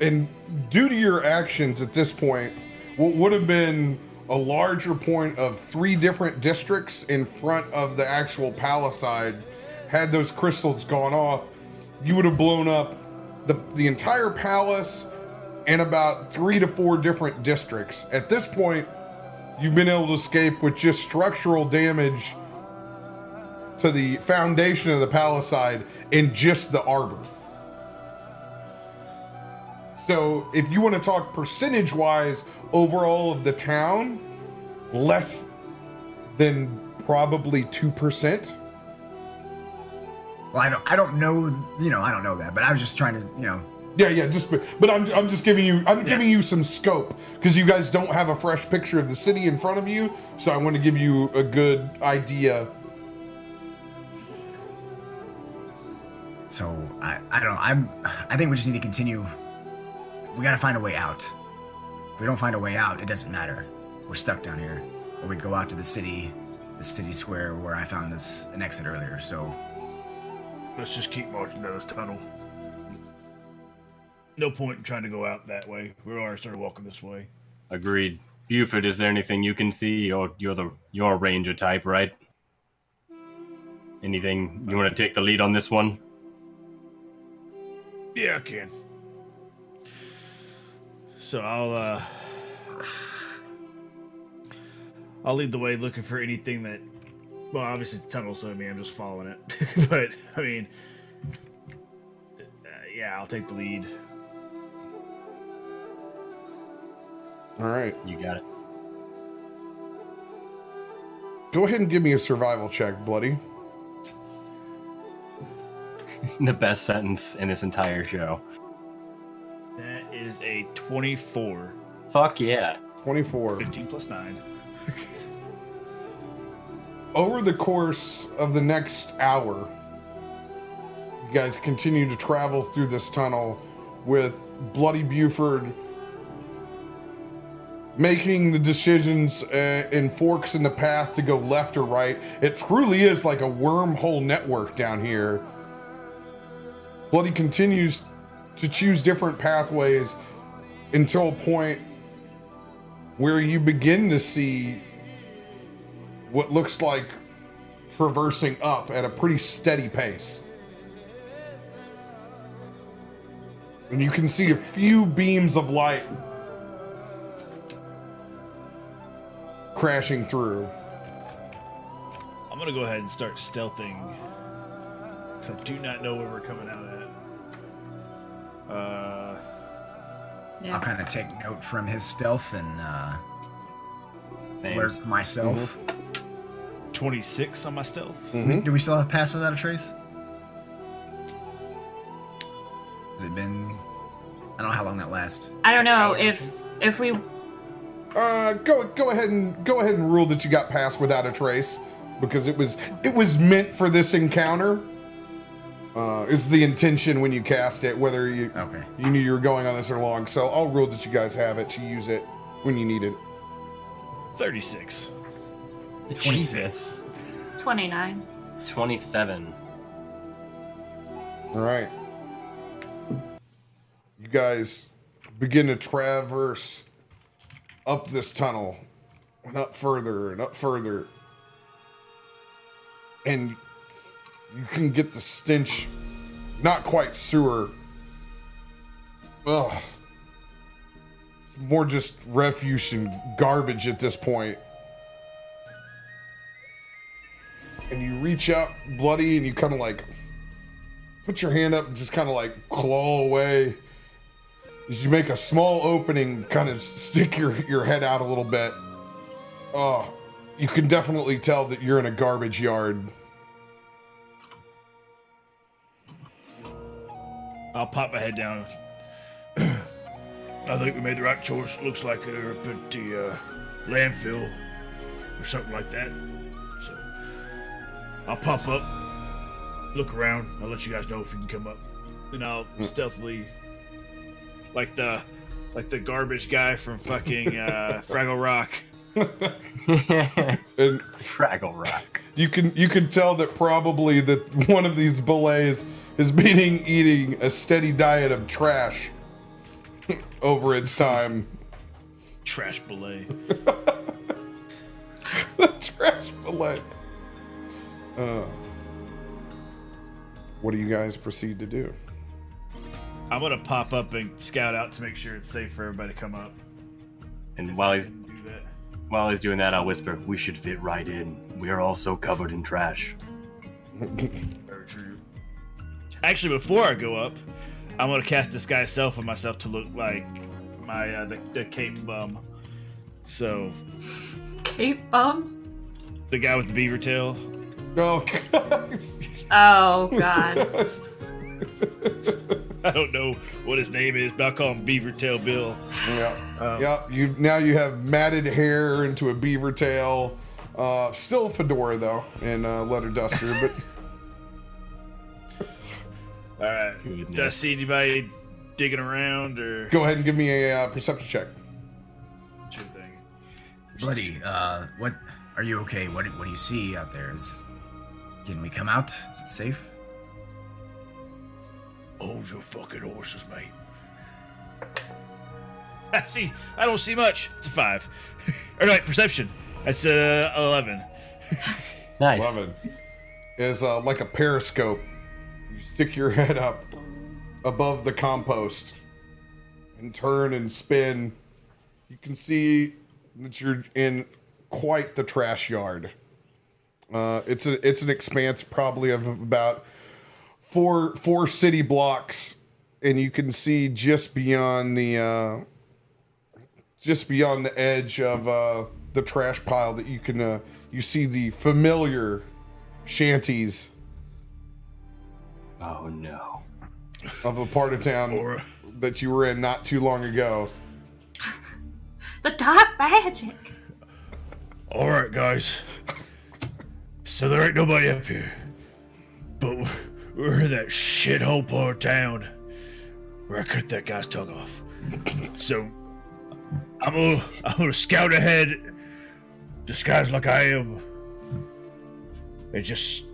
And due to your actions at this point, what would have been a larger point of 3 different districts in front of the actual palisade, had those crystals gone off, you would have blown up the entire palace and about 3 to 4 different districts. At this point, you've been able to escape with just structural damage to the foundation of the palisade and just the arbor. So if you want to talk percentage-wise overall of the town, less than probably 2%. Well, I don't know, I don't know that, but I was just trying to, Yeah, but I'm just giving you, giving you some scope because you guys don't have a fresh picture of the city in front of you, so I want to give you a good idea. So I don't know. I think we just need to continue. We gotta find a way out. If we don't find a way out, it doesn't matter. We're stuck down here. Or we go out to the city square where I found an exit earlier. So Let's just keep marching down this tunnel. No point in trying to go out that way. We already started walking this way. Agreed. Buford, is there anything you can see? You're a ranger type, right? Anything you want to take the lead on this one? Yeah, I can. So I'll lead the way looking for anything that, well, obviously the tunnel, so I'm just following it. But, yeah, I'll take the lead. All right. You got it. Go ahead and give me a survival check, Bloody. The best sentence in this entire show. That is a 24. Fuck yeah. 24. 15 plus 9. Over the course of the next hour, you guys continue to travel through this tunnel with Bloody Buford making the decisions in forks in the path to go left or right. It truly is like a wormhole network down here. Bloody continues to choose different pathways until a point where you begin to see what looks like traversing up at a pretty steady pace. And you can see a few beams of light crashing through. I'm going to go ahead and start stealthing. Because I do not know where we're coming out at. I'll kind of take note from his stealth and alert myself. 26 on my stealth. Mm-hmm. Do we still have pass without a trace? Has it been? I don't know how long that lasts. I don't know if we. Go ahead and rule that you got past without a trace, because it was meant for this encounter. Is the intention when you cast it, whether you knew you were going on this or long. So I'll rule that you guys have it to use it when you need it. 36. 26. 29. 27. All right. You guys begin to traverse up this tunnel and up further and up further. And you can get the stench, not quite sewer. Ugh. It's more just refuse and garbage at this point. And you reach up, Bloody, and you kind of like put your hand up and just kind of like claw away. As you make a small opening, kind of stick your head out a little bit. Oh, you can definitely tell that you're in a garbage yard. I'll pop my head down. I think we made the right choice. Looks like we're up at the landfill or something like that. So I'll pop up, look around. I'll let you guys know if you can come up, and I'll stealthily, like the garbage guy from fucking Fraggle Rock. And Fraggle Rock. you can tell that probably that one of these belays has been eating a steady diet of trash over its time. Trash belay. The trash belay. What do you guys proceed to do? I'm gonna pop up and scout out to make sure it's safe for everybody to come up. And while he's Do that. while he's doing that, I'll whisper, "We should fit right in. We are all so covered in trash." Very true. Actually, before I go up, I'm gonna cast disguise self on myself to look like my the cape bum. So Cape bum? the guy with the beaver tail. Oh, God. Oh, God. I don't know what his name is, but I'll call him Beaver Tail Bill. Yeah. Yep. You have matted hair into a beaver tail. Still fedora though, and leather duster, but. All right. Do I see anybody digging around or? Go ahead and give me a perception check. Sure thing. Bloody, what? Are you okay? What do you see out there? Can we come out? Is it safe? Hold your fucking horses, mate. I don't see much. It's a 5. All right, perception. That's 11. Nice. 11 is like a periscope. You stick your head up above the compost and turn and spin. You can see that you're in quite the trash yard. It's an expanse probably of about four city blocks, and you can see just beyond the edge of the trash pile that you can you see the familiar shanties Oh no. of the part of town that you were in not too long ago. The dark magic. All right, guys. So there ain't nobody up here, but we're in that shithole part of town where I cut that guy's tongue off. So I'm gonna scout ahead, disguised like I am, and just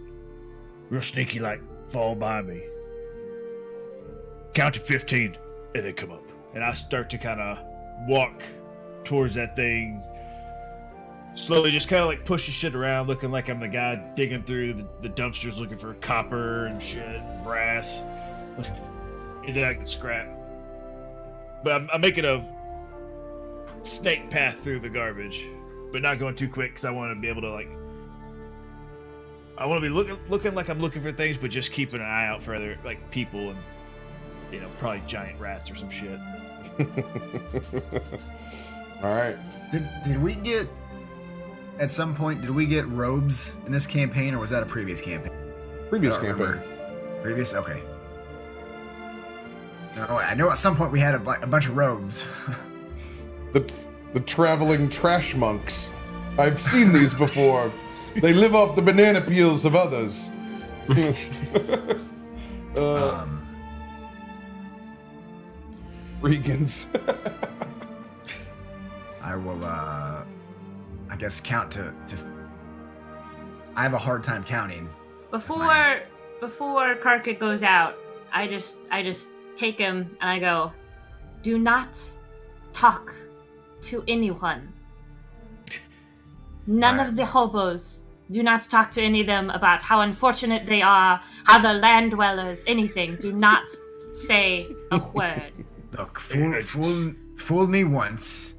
real sneaky like fall behind me. Count to 15, and then come up. And I start to kind of walk towards that thing. Slowly, just kind of like pushing shit around, looking like I'm the guy digging through the dumpsters looking for copper and shit, and brass. And then I can scrap. But I'm making a snake path through the garbage, but not going too quick because I want to be able to I want to be looking like I'm looking for things, but just keeping an eye out for other like people and probably giant rats or some shit. All right. Did we get at some point? Did we get robes in this campaign, or was that a previous campaign? Previous I don't campaign. remember. Previous, okay. No, I know at some point we had a bunch of robes. The traveling trash monks. I've seen these before. They live off the banana peels of others. Freegans. I will, I guess count to. I have a hard time counting. Before Karka goes out, I just take him and I go, do not talk to anyone. None of the hobos. Do not talk to any of them about how unfortunate they are, how the land dwellers, anything. Do not say a word. Look, fool me once,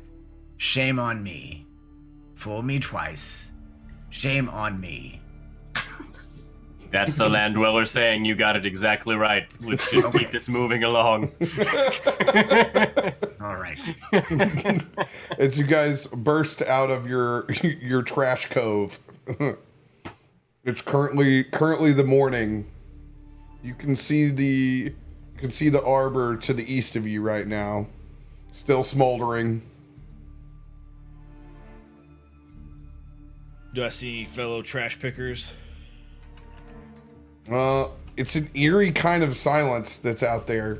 shame on me. Fool me twice, shame on me. That's the land dweller saying you got it exactly right. Let's just keep this moving along. All right. As you guys burst out of your trash cove, it's currently the morning. You can see the arbor to the east of you right now, still smoldering. Do I see fellow trash pickers? It's an eerie kind of silence that's out there.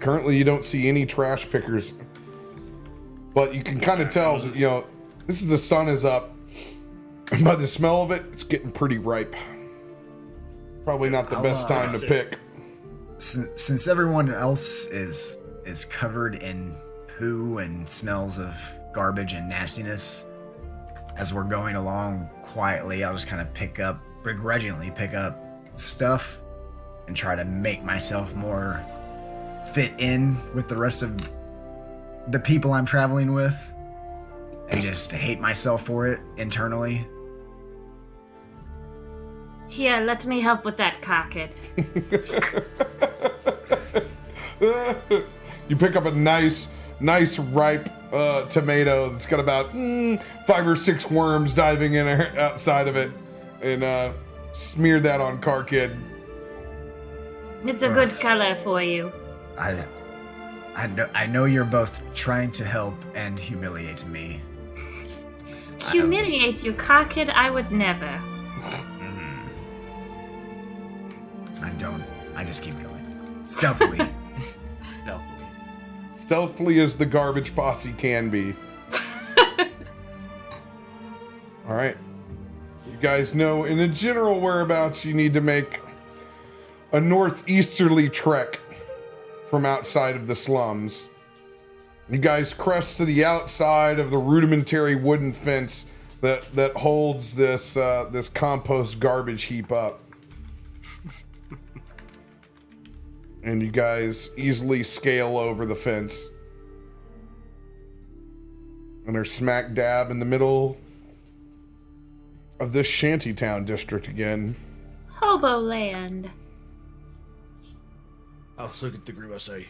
Currently, you don't see any trash pickers, but you can kind of tell, this is the sun is up, and by the smell of it, it's getting pretty ripe. Probably not the best time to pick. Since everyone else is covered in poo and smells of garbage and nastiness, as we're going along quietly, I'll just kind of begrudgingly pick up stuff and try to make myself more fit in with the rest of the people I'm traveling with, and just hate myself for it internally. Here, let me help with that carpet. You pick up a nice ripe tomato that's got about 5 or 6 worms diving in outside of it, and smear that on Car Kid. It's a good color for you. I know you're both trying to help and humiliate me. Humiliate you, Car Kid? I would never. I just keep going. Stealthily. Stealthily as the garbage posse can be. All right. You guys know in a general whereabouts you need to make a northeasterly trek from outside of the slums. You guys crest to the outside of the rudimentary wooden fence that holds this compost garbage heap up. And you guys easily scale over the fence. And are smack dab in the middle of this shantytown district again. Hobo land. I'll look at the group. I say,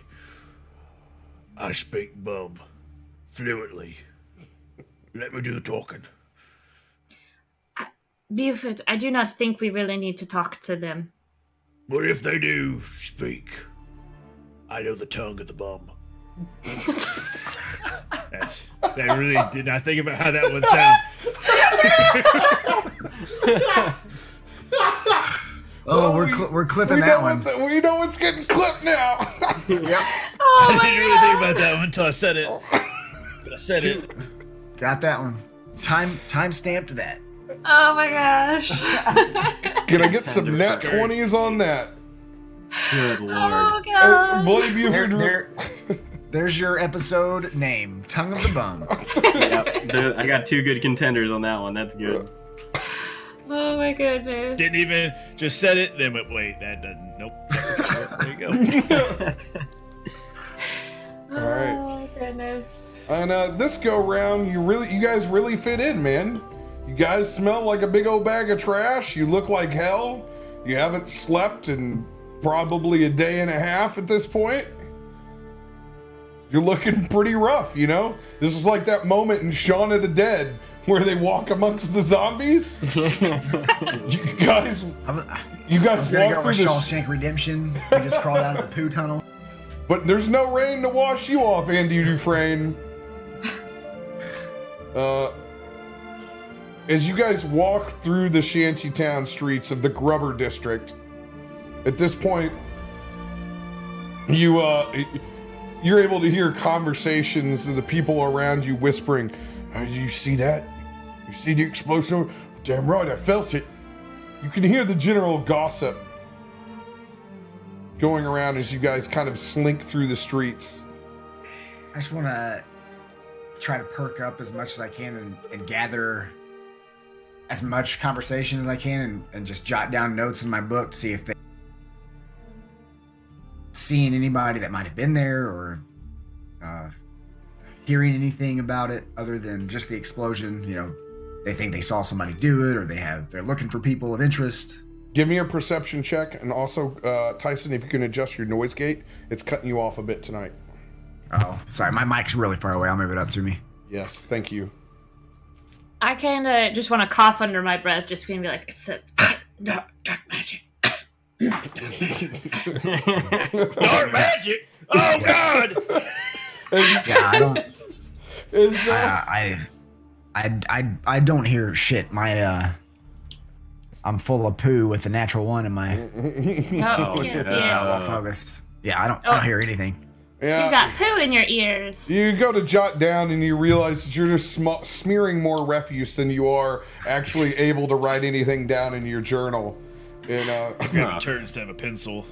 I speak bum fluently. Let me do the talking. Buford, I do not think we really need to talk to them. But if they do speak, I know the tongue of the bum. That really did not think about how that would sound. We're clipping that one. We know it's getting clipped now. Yep. Oh I my didn't really think about that one until I said it. Got that one. Time stamped that. Oh my gosh. Can I get some nat 20s on that? Good lord. Oh god. Bloody Buford. There's your episode name, Tongue of the Bum. Yep, I got 2 good contenders on that one. That's good. Oh my goodness. Didn't even just said it, then wait, that doesn't. Nope. There you go. All right. Oh goodness. And this go round, you guys really fit in, man. You guys smell like a big old bag of trash. You look like hell. You haven't slept in probably a day and a half at this point. You're looking pretty rough, you know? This is like that moment in Shaun of the Dead where they walk amongst the zombies. You guys I was walk gonna go through with this, Shawshank Redemption. We just crawled out of the poo tunnel. but there's no rain to wash you off, Andy Dufresne. As you guys walk through the shantytown streets of the Grubber district, at this point, you're able to hear conversations of the people around you whispering, "Oh, you see that? You see the explosion? Damn right, I felt it." You can hear the general gossip going around as you guys kind of slink through the streets. I just want to try to perk up as much as I can and gather as much conversation as I can and just jot down notes in my book to see if they seeing anybody that might have been there or hearing anything about it other than just the explosion. You know, they think they saw somebody do it, or they're looking for people of interest. Give me a perception check, and also, Tyson, if you can adjust your noise gate, it's cutting you off a bit tonight. Oh, sorry, my mic's really far away. I'll move it up to me. Yes, thank you. I kind of just want to cough under my breath, just gonna be like, it's a dark magic. Dark magic? Oh God! Yeah, I don't. It's, I don't hear shit. I'm full of poo with the natural one in my Oh, can't see it. focus. Yeah, I don't hear anything. Yeah. You got poo in your ears. You go to jot down and you realize that you're just smearing more refuse than you are actually able to write anything down in your journal. And Grab turns to have a pencil.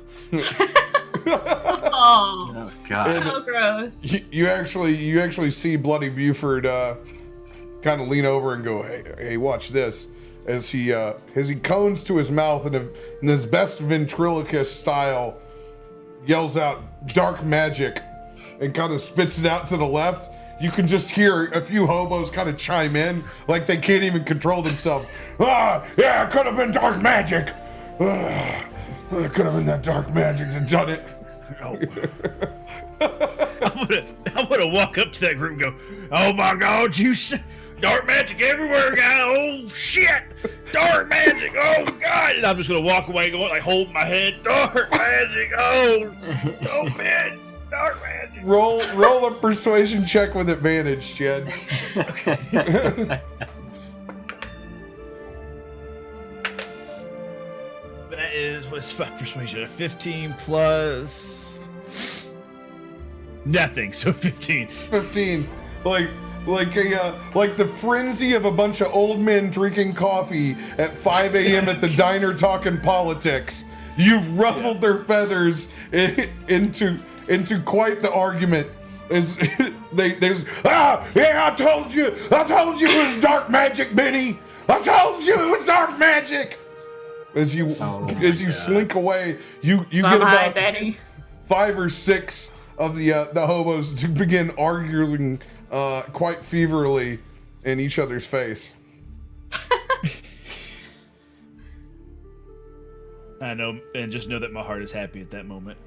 Oh, God. so gross. you actually see Bloody Buford kind of lean over and go, hey, watch this. As he cones to his mouth in his best ventriloquist style, yells out dark magic and kind of spits it out to the left. You can just hear a few hobos kind of chime in like they can't even control themselves. Yeah, it could have been dark magic. It could have been that dark magic that done it. Oh. I'm gonna walk up to that group and go, oh my God, dark magic everywhere, guy. Oh shit, dark magic. Oh God. And I'm just gonna walk away going like holding my head, dark magic. Oh man, dark magic. Roll a persuasion check with advantage, Jed. That is, what's my persuasion? 15 plus nothing, so 15. 15. Like the frenzy of a bunch of old men drinking coffee at 5 a.m. at the diner talking politics. You've ruffled their feathers into quite the argument. As I told you it was dark magic, Benny. I told you it was dark magic. As you slink away, you get about Benny. 5 or 6 of the hobos to begin arguing quite feverly in each other's face. I know, and just know that my heart is happy at that moment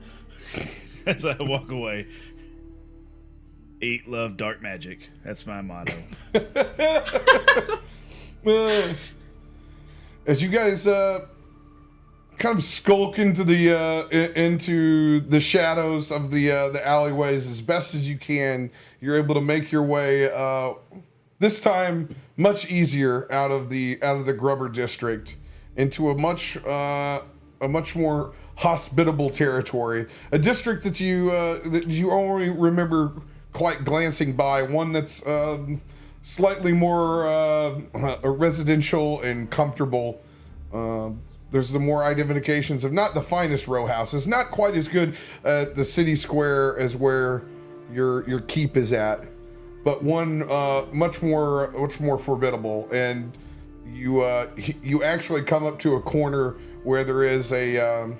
as I walk away. Eat, love, dark magic. That's my motto. As you guys kind of skulk into the shadows of the alleyways as best as you can, you're able to make your way this time much easier out of the Grubber district into a much more hospitable territory, a district that you only remember quite glancing by, one that's slightly more residential and comfortable. There's the more identifications of not the finest row houses, not quite as good at the city square as where your keep is at, but one much more formidable. And you actually come up to a corner where there is a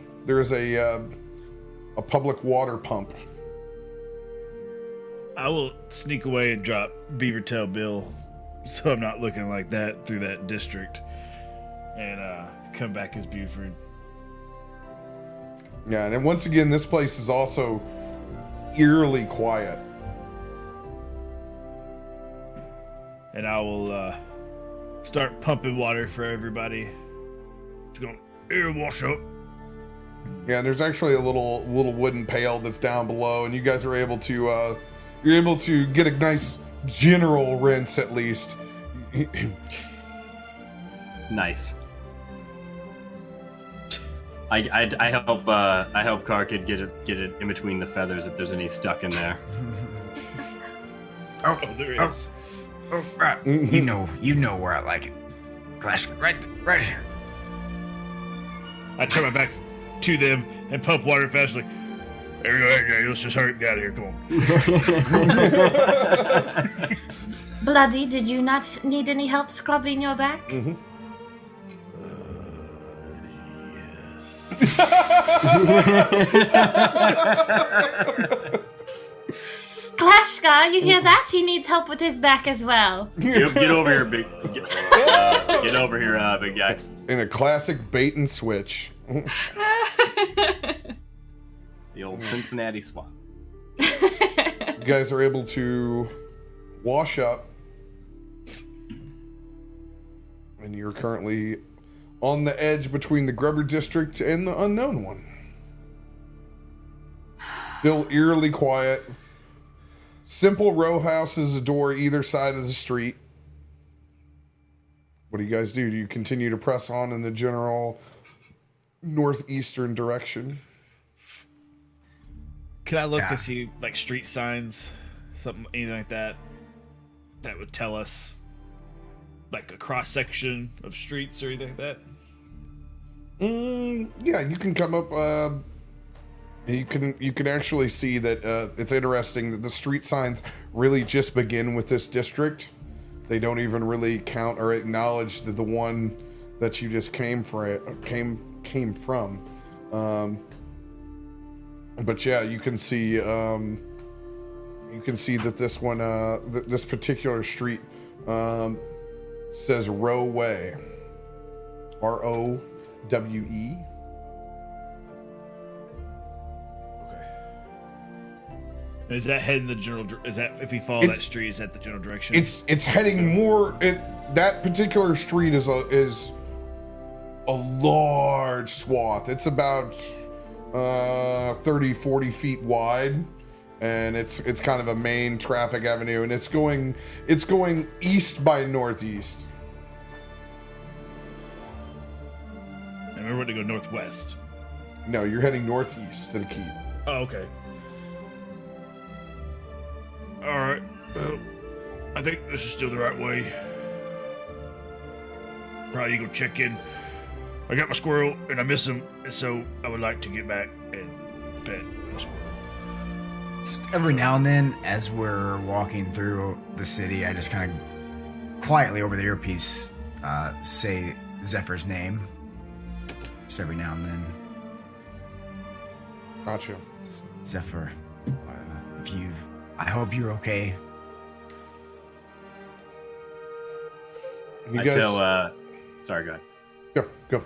public water pump. I will sneak away and drop Beavertail Bill, so I'm not looking like that through that district, and come back as Buford. Yeah, and then once again, this place is also eerily quiet. And I will start pumping water for everybody. Just going, here, wash up. Yeah, and there's actually a little wooden pail that's down below, and you guys are able to get a nice general rinse at least. Nice. I help Karkid get it in between the feathers if there's any stuck in there. Oh, there is. Oh, right. You know where I like it. Clash, right here. I turn my back to them and pump water fast. Like, there you go, let's just hurry and get out of here. Come on. Bloody, did you not need any help scrubbing your back? Mm-hmm. Klashka, you hear that? He needs help with his back as well. Get over here, big. Get over here, big guy. In a classic bait and switch. The old Cincinnati swap. You guys are able to wash up, and you're currently on the edge between the Grubber district and the unknown one. Still eerily quiet. Simple row houses adore either side of the street. What do you guys do? Do you continue to press on in the general northeastern direction? Can I look Yeah. to see like street signs, anything like that, that would tell us like a cross section of streets or anything like that? Yeah, you can come up. You can actually see that it's interesting that the street signs really just begin with this district. They don't even really count or acknowledge the one that you just came from. But yeah, you can see that this one, this particular street, says Rowe, ROWE. Okay. And is that heading the general? Is that if we follow that street? Is that the general direction? It's heading more. That particular street is a large swath. It's about 30-40 feet wide, and it's kind of a main traffic avenue, and it's going east by northeast. And we're going to go northwest. No, you're heading northeast to the keep. Oh, okay. All right. Well, I think this is still the right way. Probably go check in. I got my squirrel and I miss him, and so I would like to get back and pet my squirrel. Just every now and then, as we're walking through the city, I just kind of quietly over the earpiece say Zephyr's name. Just every now and then. Gotcha. Zephyr, I hope you're okay. You I guys, tell. Sorry, go ahead. go.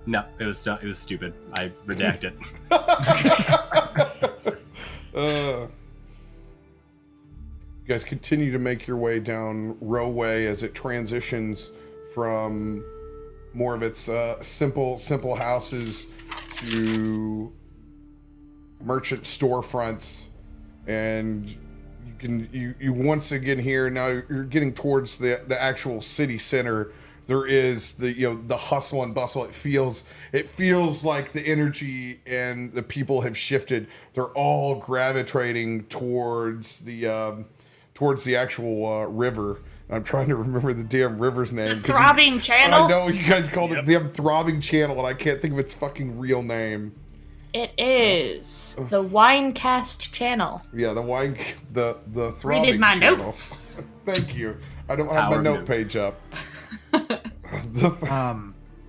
No, it was stupid. I redact it. You guys continue to make your way down Rowe as it transitions from more of its simple houses to merchant storefronts, and you once again here now you're getting towards the actual city center. There is the hustle and bustle. It feels like the energy and the people have shifted. They're all gravitating towards the actual river. I'm trying to remember the damn river's name. The Throbbing Channel? I know you guys called it the damn Throbbing Channel, and I can't think of its fucking real name. It is the Winecast Channel. Yeah, the Throbbing Redid my Channel. notes. Thank you. I don't have my Power note move. page up.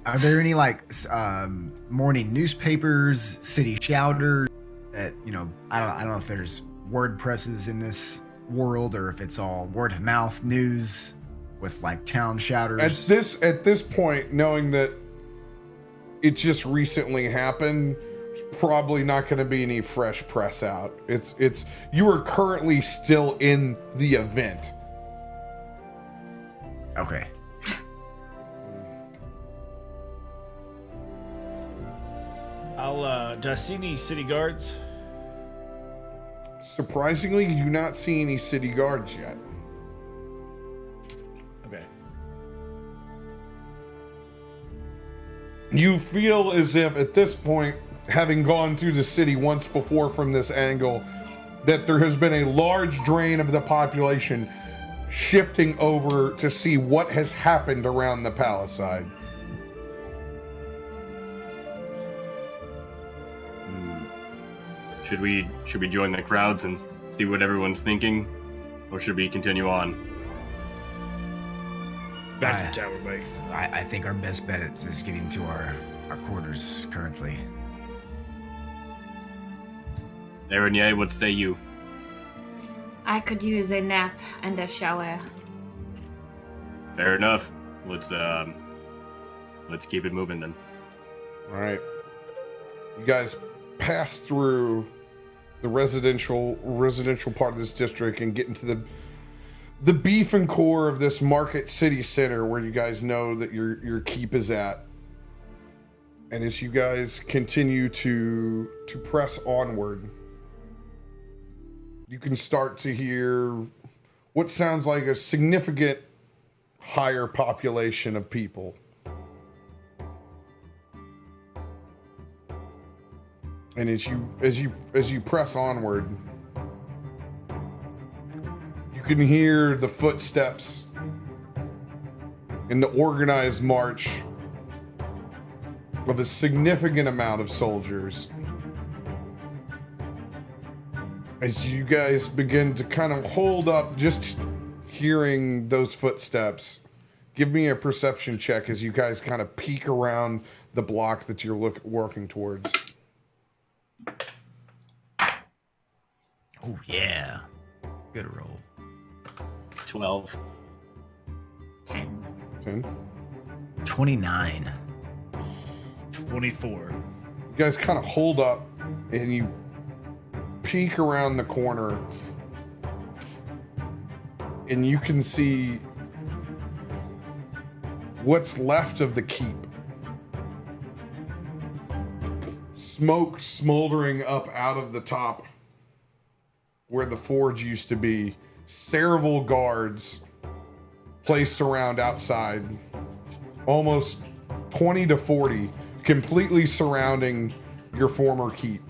Are there any morning newspapers, city shouters that I don't know if there's word presses in this world or if it's all word of mouth news with town shouters? At this point, knowing that it just recently happened, there's probably not going to be any fresh press out. It's you are currently still in the event. Okay. Do I see any city guards? Surprisingly, you do not see any city guards yet. Okay. You feel as if at this point, having gone through the city once before from this angle, that there has been a large drain of the population shifting over to see what has happened around the palisade. Should we join the crowds and see what everyone's thinking, or should we continue on? Back to Tower Bay. I think our best bet is getting to our quarters currently. Aaron, what say you? I could use a nap and a shower. Fair enough. Let's keep it moving then. All right. You guys pass through the residential part of this district and get into the beef and core of this market city center where you guys know that your keep is at. And as you guys continue to press onward, you can start to hear what sounds like a significant higher population of people. And as you press onward, you can hear the footsteps in the organized march of a significant amount of soldiers. As you guys begin to kind of hold up, just hearing those footsteps, give me a perception check as you guys kind of peek around the block that you're working towards. Oh, yeah. Good roll. 12. 10. 10. 29. 24. You guys kind of hold up and you peek around the corner and you can see what's left of the keep. Smoke smoldering up out of the top where the forge used to be. Several guards placed around outside. Almost 20 to 40 completely surrounding your former keep.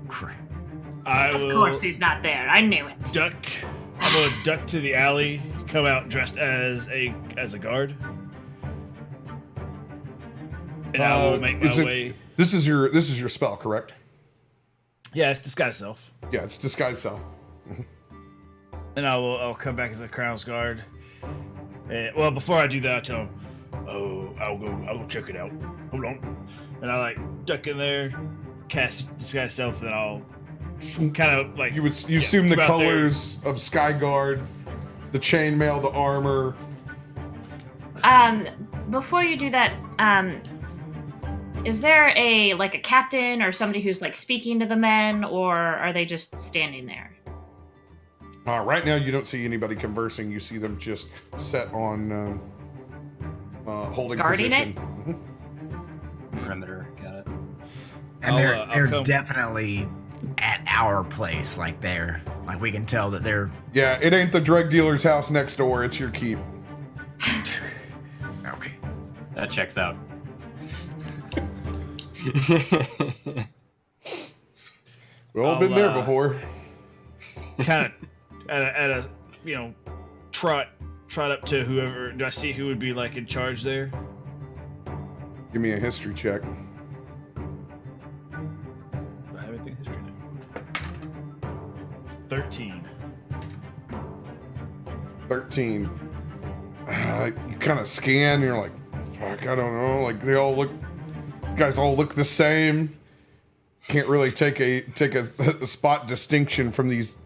Crap. Of course he's not there. I knew it. Duck. I'm gonna duck to the alley, come out dressed as a guard. And I will make my way. This is your spell, correct? Yeah, it's disguise self. Yeah, it's disguise self. And I'll come back as a Crown's guard. And, well, before I do that, I'll tell him, I'll go check it out. Hold on. And I duck in there, cast disguise self, and I'll kind of You assume the colors of Skyguard, the chainmail, the armor. Before you do that, is there a captain or somebody who's speaking to the men, or are they just standing there? Right now, you don't see anybody conversing. You see them just set on holding Guarding position. it? Perimeter, got it. And they're come. definitely at our place. We can tell that they're. Yeah, it ain't the drug dealer's house next door. It's your keep. Okay. That checks out. We've all been there before. kind of at a trot up to whoever. Do I see who would be in charge there? Give me a history check. Do I have anything in history now? 13. 13. You kind of scan, and you're like, fuck, I don't know. These guys all look the same. Can't really take a spot distinction from these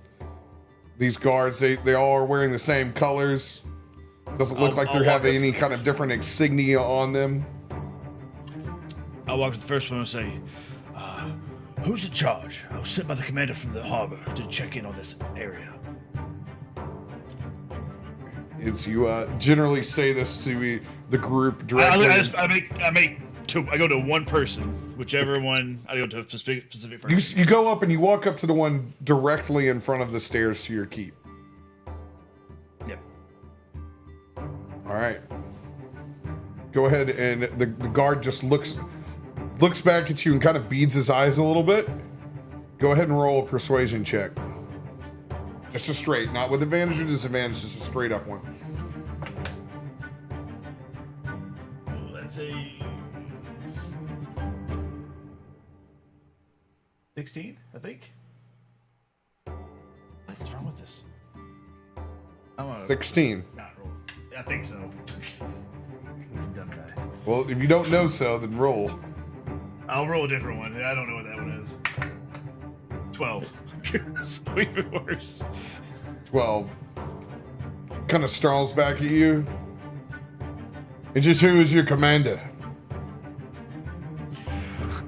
guards. They all are wearing the same colors. Doesn't look like they're having any kind of different insignia on them. I'll walk to the first one and say, who's in charge? I was sent by the commander from the harbor to check in on this area. Is you generally say this to the group directly? I go to one person, whichever one. I go to a specific person. You go up and you walk up to the one directly in front of the stairs to your keep. Yep. All right. Go ahead, and the guard just looks back at you and kind of beads his eyes a little bit. Go ahead and roll a persuasion check. Just a straight, not with advantage or disadvantage, just a straight up one. Let's see. 16, I think. What's wrong with this? 16. Not roll. I think so. It's a dumb guy. Well, if you don't know so, then roll. I'll roll a different one. I don't know what that one is. 12. It's even worse. 12. Kind of snarls back at you. And just who is your commander?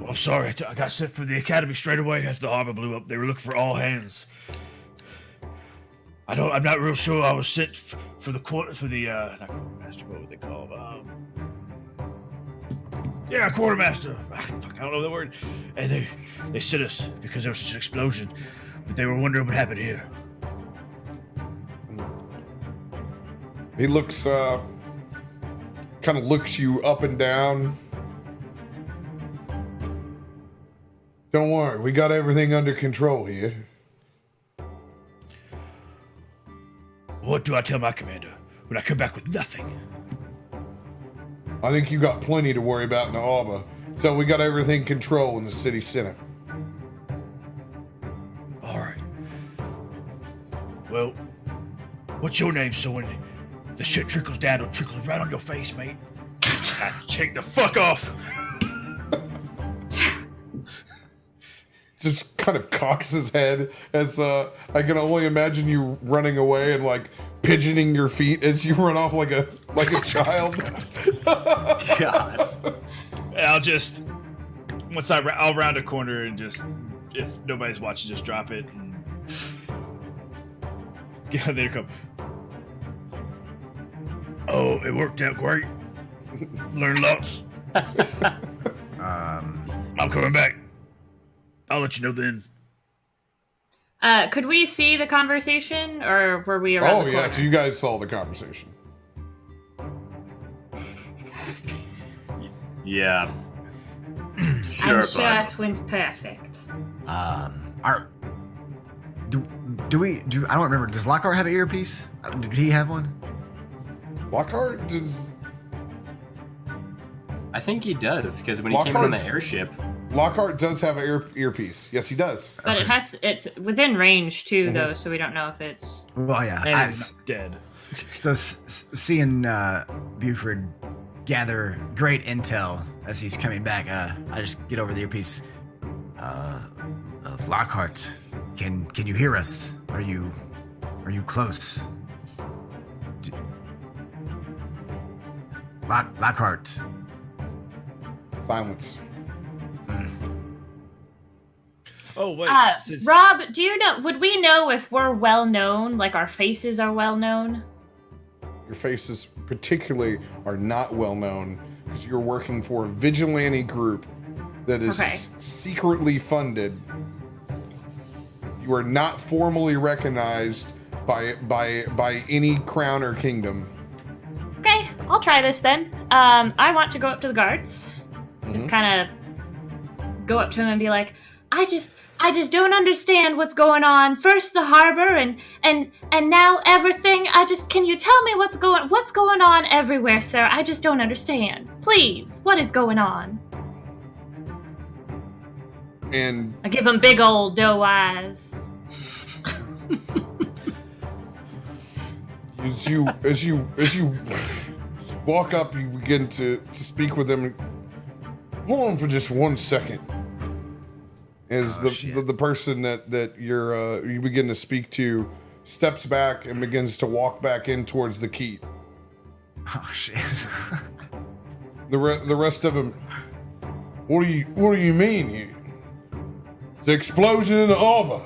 Well, I'm sorry. I got sent from the academy straight away as the harbor blew up. They were looking for all hands. I'm not real sure. I was sent for the not quartermaster. What would they call? Quartermaster. Fuck, I don't know the word. And they sent us because there was such an explosion. But they were wondering what happened here. He looks, kind of looks you up and down. Don't worry, we got everything under control here. What do I tell my commander when I come back with nothing? I think you got plenty to worry about in the harbor. So we got everything control in the city center. All right. Well, what's your name so when the shit trickles down, it'll trickle right on your face, mate? Take the fuck off! Just kind of cocks his head as I can only imagine you running away and like pigeoning your feet as you run off like a child. God. I'll just I'll round a corner and just, if nobody's watching, just drop it. And... Yeah, there you come. Oh, it worked out great. Learned lots. I'm coming back. I'll let you know then. Could we see the conversation, or were we around the corner? Yeah, so you guys saw the conversation. Yeah. Sure, I'm sure it went perfect. Do we I don't remember. Does Lockhart have an earpiece? Did he have one? Lockhart does. I think he does, because when he came in on the Lockhart's- airship, Lockhart does have an earpiece. Yes, he does. But it's within range too, though, so we don't know if it's. Well, yeah. And it's not dead. So seeing Buford gather great intel as he's coming back, I just get over the earpiece. Lockhart, can you hear us? Are you close? Lockhart. Silence. Oh wait, Rob, do you know? Would we know if we're well known? Like our faces are well known? Your faces, particularly, are not well known because you're working for a vigilante group that is secretly funded. You are not formally recognized by any crown or kingdom. Okay, I'll try this then. I want to go up to the guards. Just kind of go up to him and be like, I just don't understand what's going on. First the harbor and now everything. Can you tell me what's going on everywhere, sir? I just don't understand. Please, what is going on? And I give him big old doe eyes. as you walk up, you begin to speak with them. Hold on for just 1 second. As the person that you begin to speak to steps back and begins to walk back in towards the keep. Oh shit. The rest of them. What do you mean? It's an explosion in the harbor.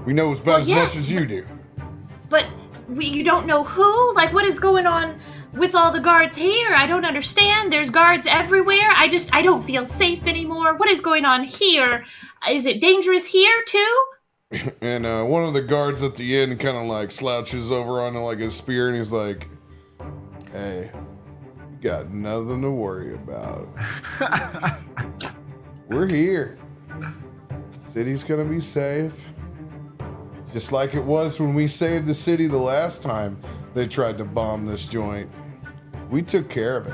We know about as much as you do. But you don't know who? Like, what is going on with all the guards here? I don't understand. There's guards everywhere. I don't feel safe anymore. What is going on here? Is it dangerous here, too? And one of the guards at the end kind of like slouches over onto like his spear and he's like, hey, you got nothing to worry about. We're here. City's gonna be safe. Just like it was when we saved the city the last time they tried to bomb this joint. We took care of it.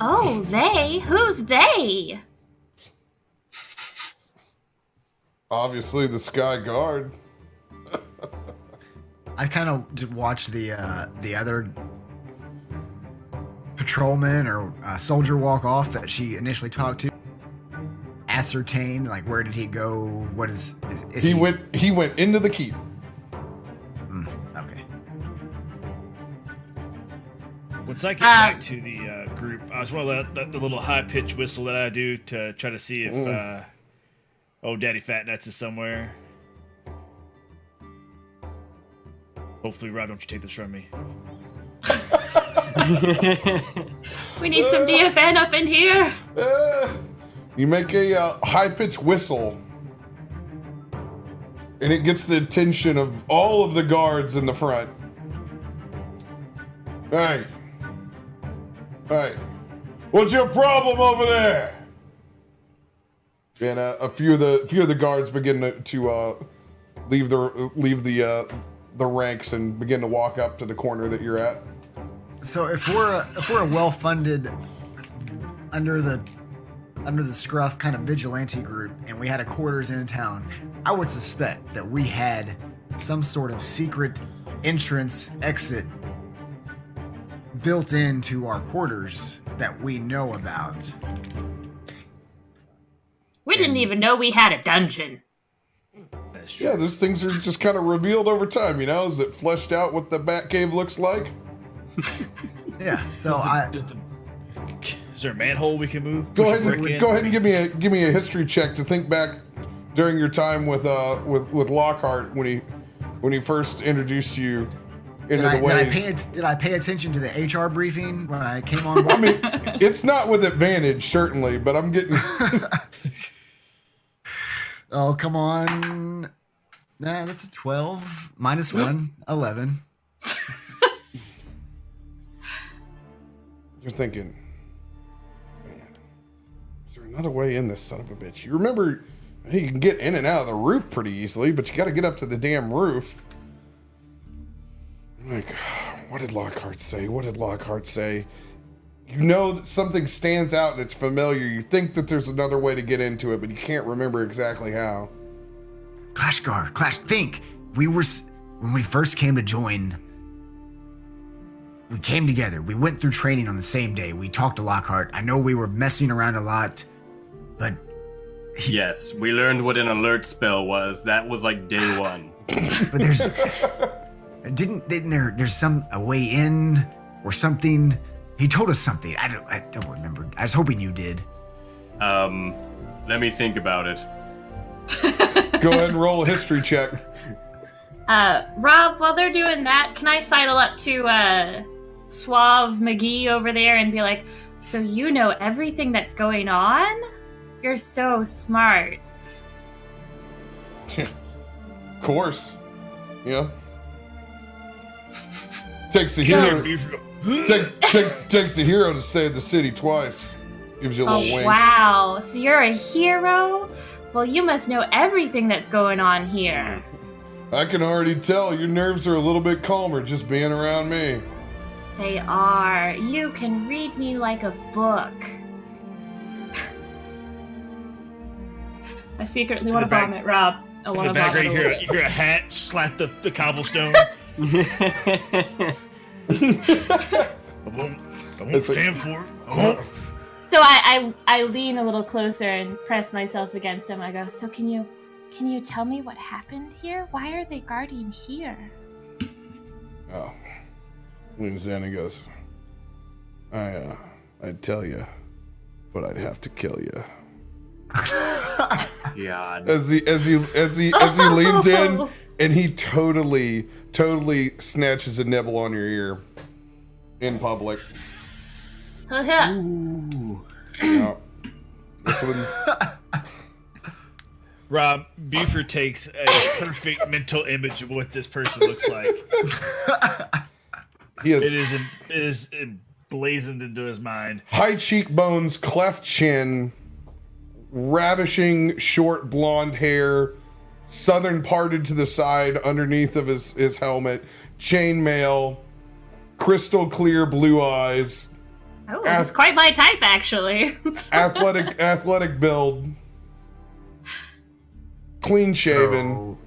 Oh, they? Who's they? Obviously the Sky Guard. I kind of watched the other patrolman or soldier walk off that she initially talked to. Ascertain, like, where did he go? What is he went into the keep. Okay. Once I get back to the group, I just want to let the little high-pitched whistle that I do to try to see if Daddy Fat Nuts is somewhere. Hopefully, Rob, don't you take this from me. We need some DFN up in here. You make a high-pitched whistle, and it gets the attention of all of the guards in the front. Hey, What's your problem over there? And a few of the guards begin to leave the ranks and begin to walk up to the corner that you're at. So if we're a well-funded under the scruff kind of vigilante group and we had a quarters in town, I would suspect that we had some sort of secret entrance exit built into our quarters that we know about. We didn't even know we had a dungeon. Yeah, those things are just kind of revealed over time, you know, as it fleshed out what the Batcave looks like. Yeah, so is there a manhole we can move? Go ahead and give me a history check to think back during your time with Lockhart when he first introduced you into the ways. Did I pay attention to the HR briefing when I came on board? I mean, it's not with advantage, certainly, but I'm getting... Oh, come on. Nah, that's a 12. Minus 1, 11. You're thinking, man, is there another way in this son of a bitch? You remember, hey, you can get in and out of the roof pretty easily, but you got to get up to the damn roof. I'm like, what did Lockhart say? What did Lockhart say? You know that something stands out and it's familiar. You think that there's another way to get into it, but you can't remember exactly how. Clash, think. When we first came to join, we came together. We went through training on the same day. We talked to Lockhart. I know we were messing around a lot, but... Yes, we learned what an alert spell was. That was like day one. But there's... there's a way in or something... He told us something. I don't remember. I was hoping you did. Let me think about it. Go ahead and roll a history check. Rob, while they're doing that, can I sidle up to Suave McGee over there and be like, so you know everything that's going on? You're so smart. Of course. Yeah. Takes a hero. Takes a hero to save the city twice. Gives you a little wink. Wow. So you're a hero? Well, you must know everything that's going on here. I can already tell your nerves are a little bit calmer just being around me. They are. You can read me like a book. I secretly want to vomit, Rob. I want to vomit. Right here, you hear a hat slap the cobblestone. I won't stand for it. I won't. So I lean a little closer and press myself against him. I go, so can you tell me what happened here? Why are they guarding here? Oh. Leans in and goes, I'd tell you, but I'd have to kill you. God. As he leans in and he totally snatches a nibble on your ear in public. Ooh. Yeah. This one's... Rob, Buford takes a perfect mental image of what this person looks like. It is emblazoned into his mind. High cheekbones, cleft chin, ravishing short blonde hair, southern parted to the side underneath of his helmet, chainmail, crystal clear blue eyes. Oh, it's quite my type, actually. athletic build. Clean shaven. So,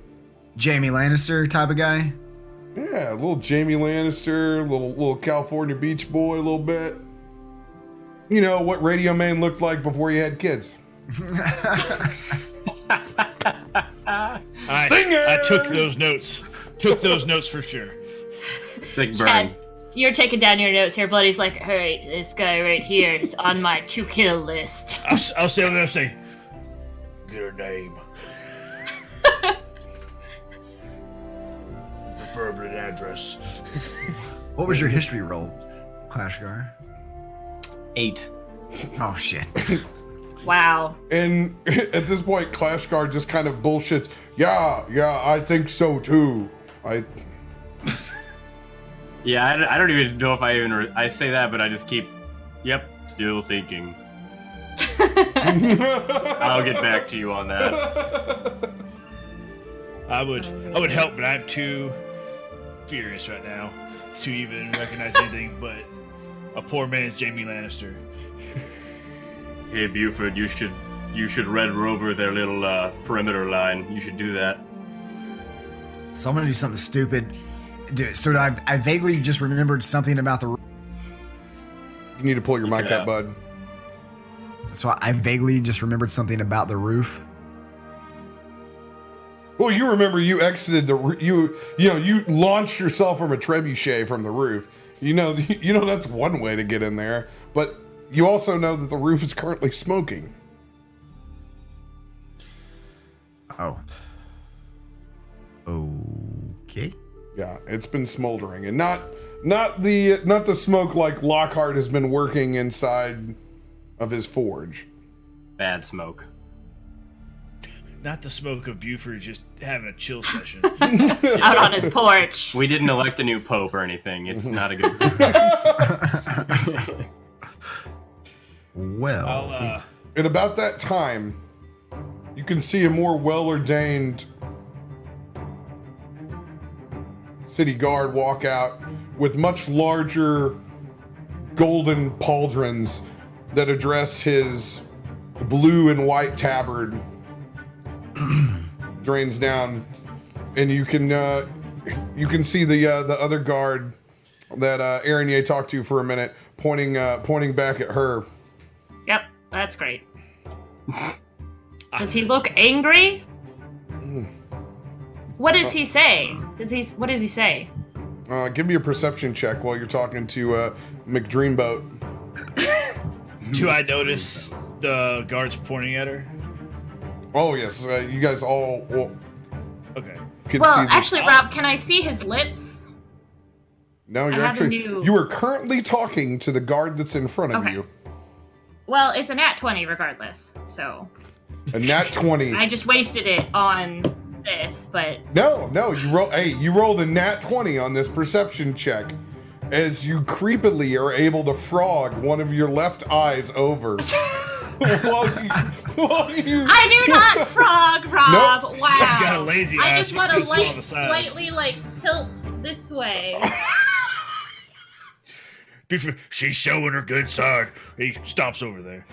Jamie Lannister type of guy? Yeah, a little Jamie Lannister, little California beach boy, a little bit. You know what Radio Man looked like before he had kids. I took those notes. Took those notes for sure. Sick burn. Chad, you're taking down your notes here. Bloody's like, hey, this guy right here is on my to-kill list. I'll say what I say. Get her name. Preferably an address. What was your history roll, Clashgar? 8. Oh, shit. Wow. And at this point, Clashguard just kind of bullshits. Yeah, I think so too. Yeah, I don't even know if I say that, but I just keep Yep, still thinking. I'll get back to you on that. I would help, but I'm too furious right now to even recognize anything but a poor man's Jamie Lannister. Hey Buford, you should red rover their little perimeter line. You should do that. So I'm gonna do something stupid. So I vaguely just remembered something about the. You need to pull your mic out, bud. So I vaguely just remembered something about the roof. Well, you remember you exited you launched yourself from a trebuchet from the roof. You know that's one way to get in there, but you also know that the roof is currently smoking. Oh. Okay. Yeah, it's been smoldering, and not the smoke like Lockhart has been working inside of his forge. Bad smoke. Not the smoke of Buford just having a chill session. Out on his porch. We didn't elect a new pope or anything. It's not a good. Well. At about that time, you can see a more well-ordained city guard walk out with much larger golden pauldrons that address his blue and white tabard. Drains down, and you can see the other guard that Aranier talked to for a minute, pointing back at her. Yep, that's great. Does he look angry? What does he say? What does he say? Give me a perception check while you're talking to McDreamboat. Do I notice the guards pointing at her? Oh yes, you guys all Okay. can Well, see this. actually, Rob, can I see his lips? No, you're I have a actually new- you are currently talking to the guard that's in front of Okay. you. Well, it's a nat 20 regardless, so A nat 20. I just wasted it on this, but No, you rolled a nat 20 on this perception check as you creepily are able to frog one of your left eyes over. while you I do not frog, Rob. Nope. Wow. She's got a lazy I eye. just She want to sits on the side. slightly tilt this way. Buford, she's showing her good side. He stops over there.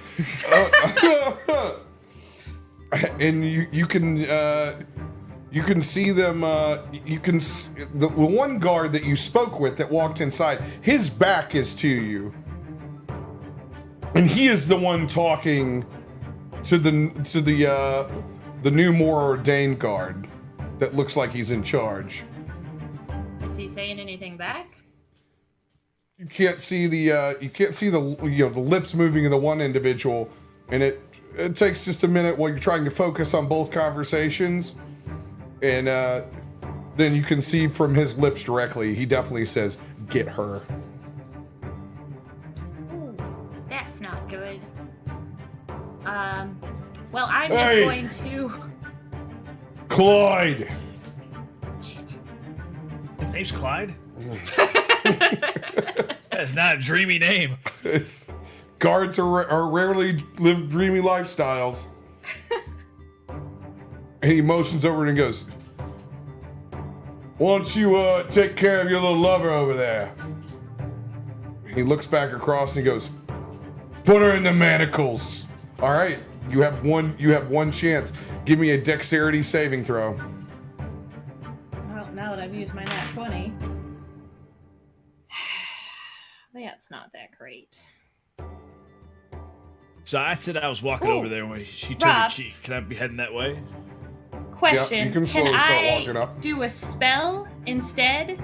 and you can see them. The one guard that you spoke with that walked inside. His back is to you, and he is the one talking to the new more ordained guard that looks like he's in charge. Is he saying anything back? You can't see the the lips moving of the one individual, and it takes just a minute while you're trying to focus on both conversations, and then you can see from his lips directly, he definitely says, "Get her." Ooh, that's not good. Well, I'm Hey. just going to. Clyde. Shit. His name's Clyde? That's not a dreamy name. Guards are rarely live dreamy lifestyles. And he motions over and goes, "Why don't you take care of your little lover over there?" He looks back across and he goes, "Put her in the manacles." All right, you have one chance. Give me a dexterity saving throw. Well, now that I've used my nat 20, that's not that great. So I said I was walking Ooh. over there when she turned her Rob. cheek. Can I be heading that way? Question: Yeah, you can slowly start walking I up. do a spell instead?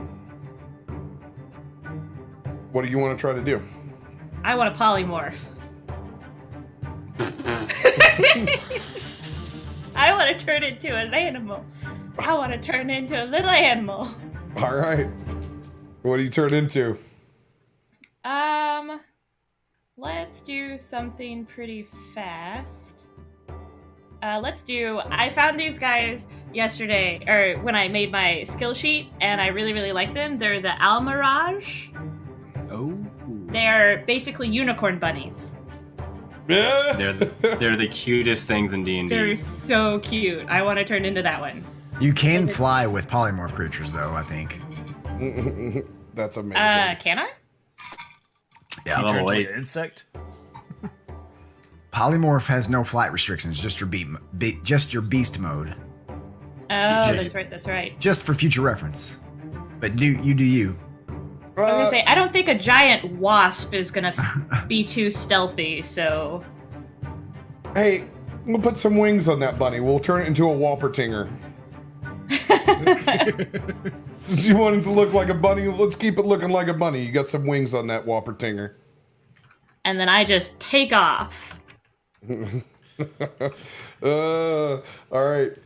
What do you want to try to do? I want to polymorph. I want to turn into an animal. I want to turn into a little animal. All right. What do you turn into? Let's do something pretty fast. I found these guys yesterday, or when I made my skill sheet, and I really, really like them. They're the Almirage. Oh. They're basically unicorn bunnies. They're the cutest things in D&D. They're so cute. I want to turn into that one. You can fly with polymorph creatures, though, I think. That's amazing. Can I? Yeah. You turn Level into 8. an insect. Polymorph has no flight restrictions, just your beast mode. Oh, Just- that's right. Just for future reference. But do you. I was gonna say, I don't think a giant wasp is gonna be too stealthy, so... Hey, we'll put some wings on that bunny. We'll turn it into a Whoppertinger. Since you want it to look like a bunny, let's keep it looking like a bunny. You got some wings on that Whoppertinger. And then I just take off. All right.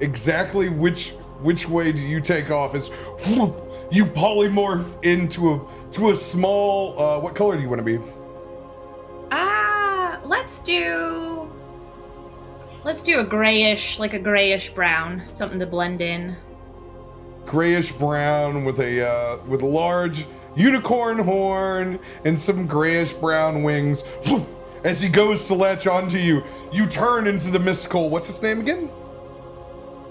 Exactly which way do you take off? Is you polymorph into a small. What color do you want to be? Let's do a grayish brown, something to blend in. Grayish brown with a large unicorn horn and some grayish brown wings. As he goes to latch onto you, you turn into the mystical. What's his name again?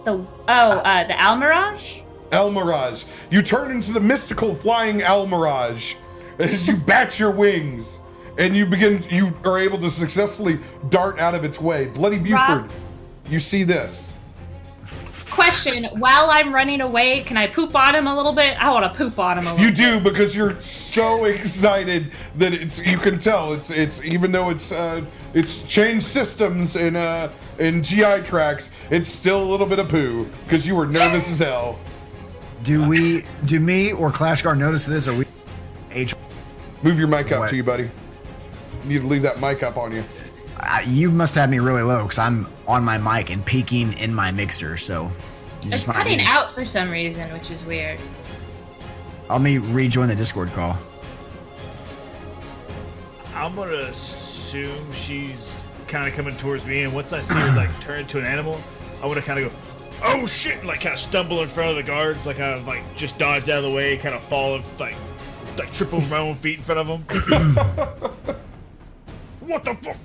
The Almirage? Almirage. You turn into the mystical flying Almirage as you bat your wings, and you are able to successfully dart out of its way. Bloody Buford, Rob? you see this. Question, while I'm running away, can I poop on him a little bit? I want to poop on him a little You bit. do, because you're so excited that you can tell it's even though it's changed systems in GI tracks, it's still a little bit of poo because you were nervous as hell. Do me or Clashguard notice this? Or we Move your mic up What? to you, buddy. You need to leave that mic up on you. you must have me really low because I'm on my mic and peeking in my mixer, so you It's just might cutting be- out for some reason, which is weird. Let me rejoin the Discord call. I'm gonna assume she's kind of coming towards me, and once I see her like turn into an animal, I want to kind of go, "Oh shit!" and, like kind of stumble in front of the guards, like I like just dodge out of the way, kind of fall, like trip over my own feet in front of them. What the fuck?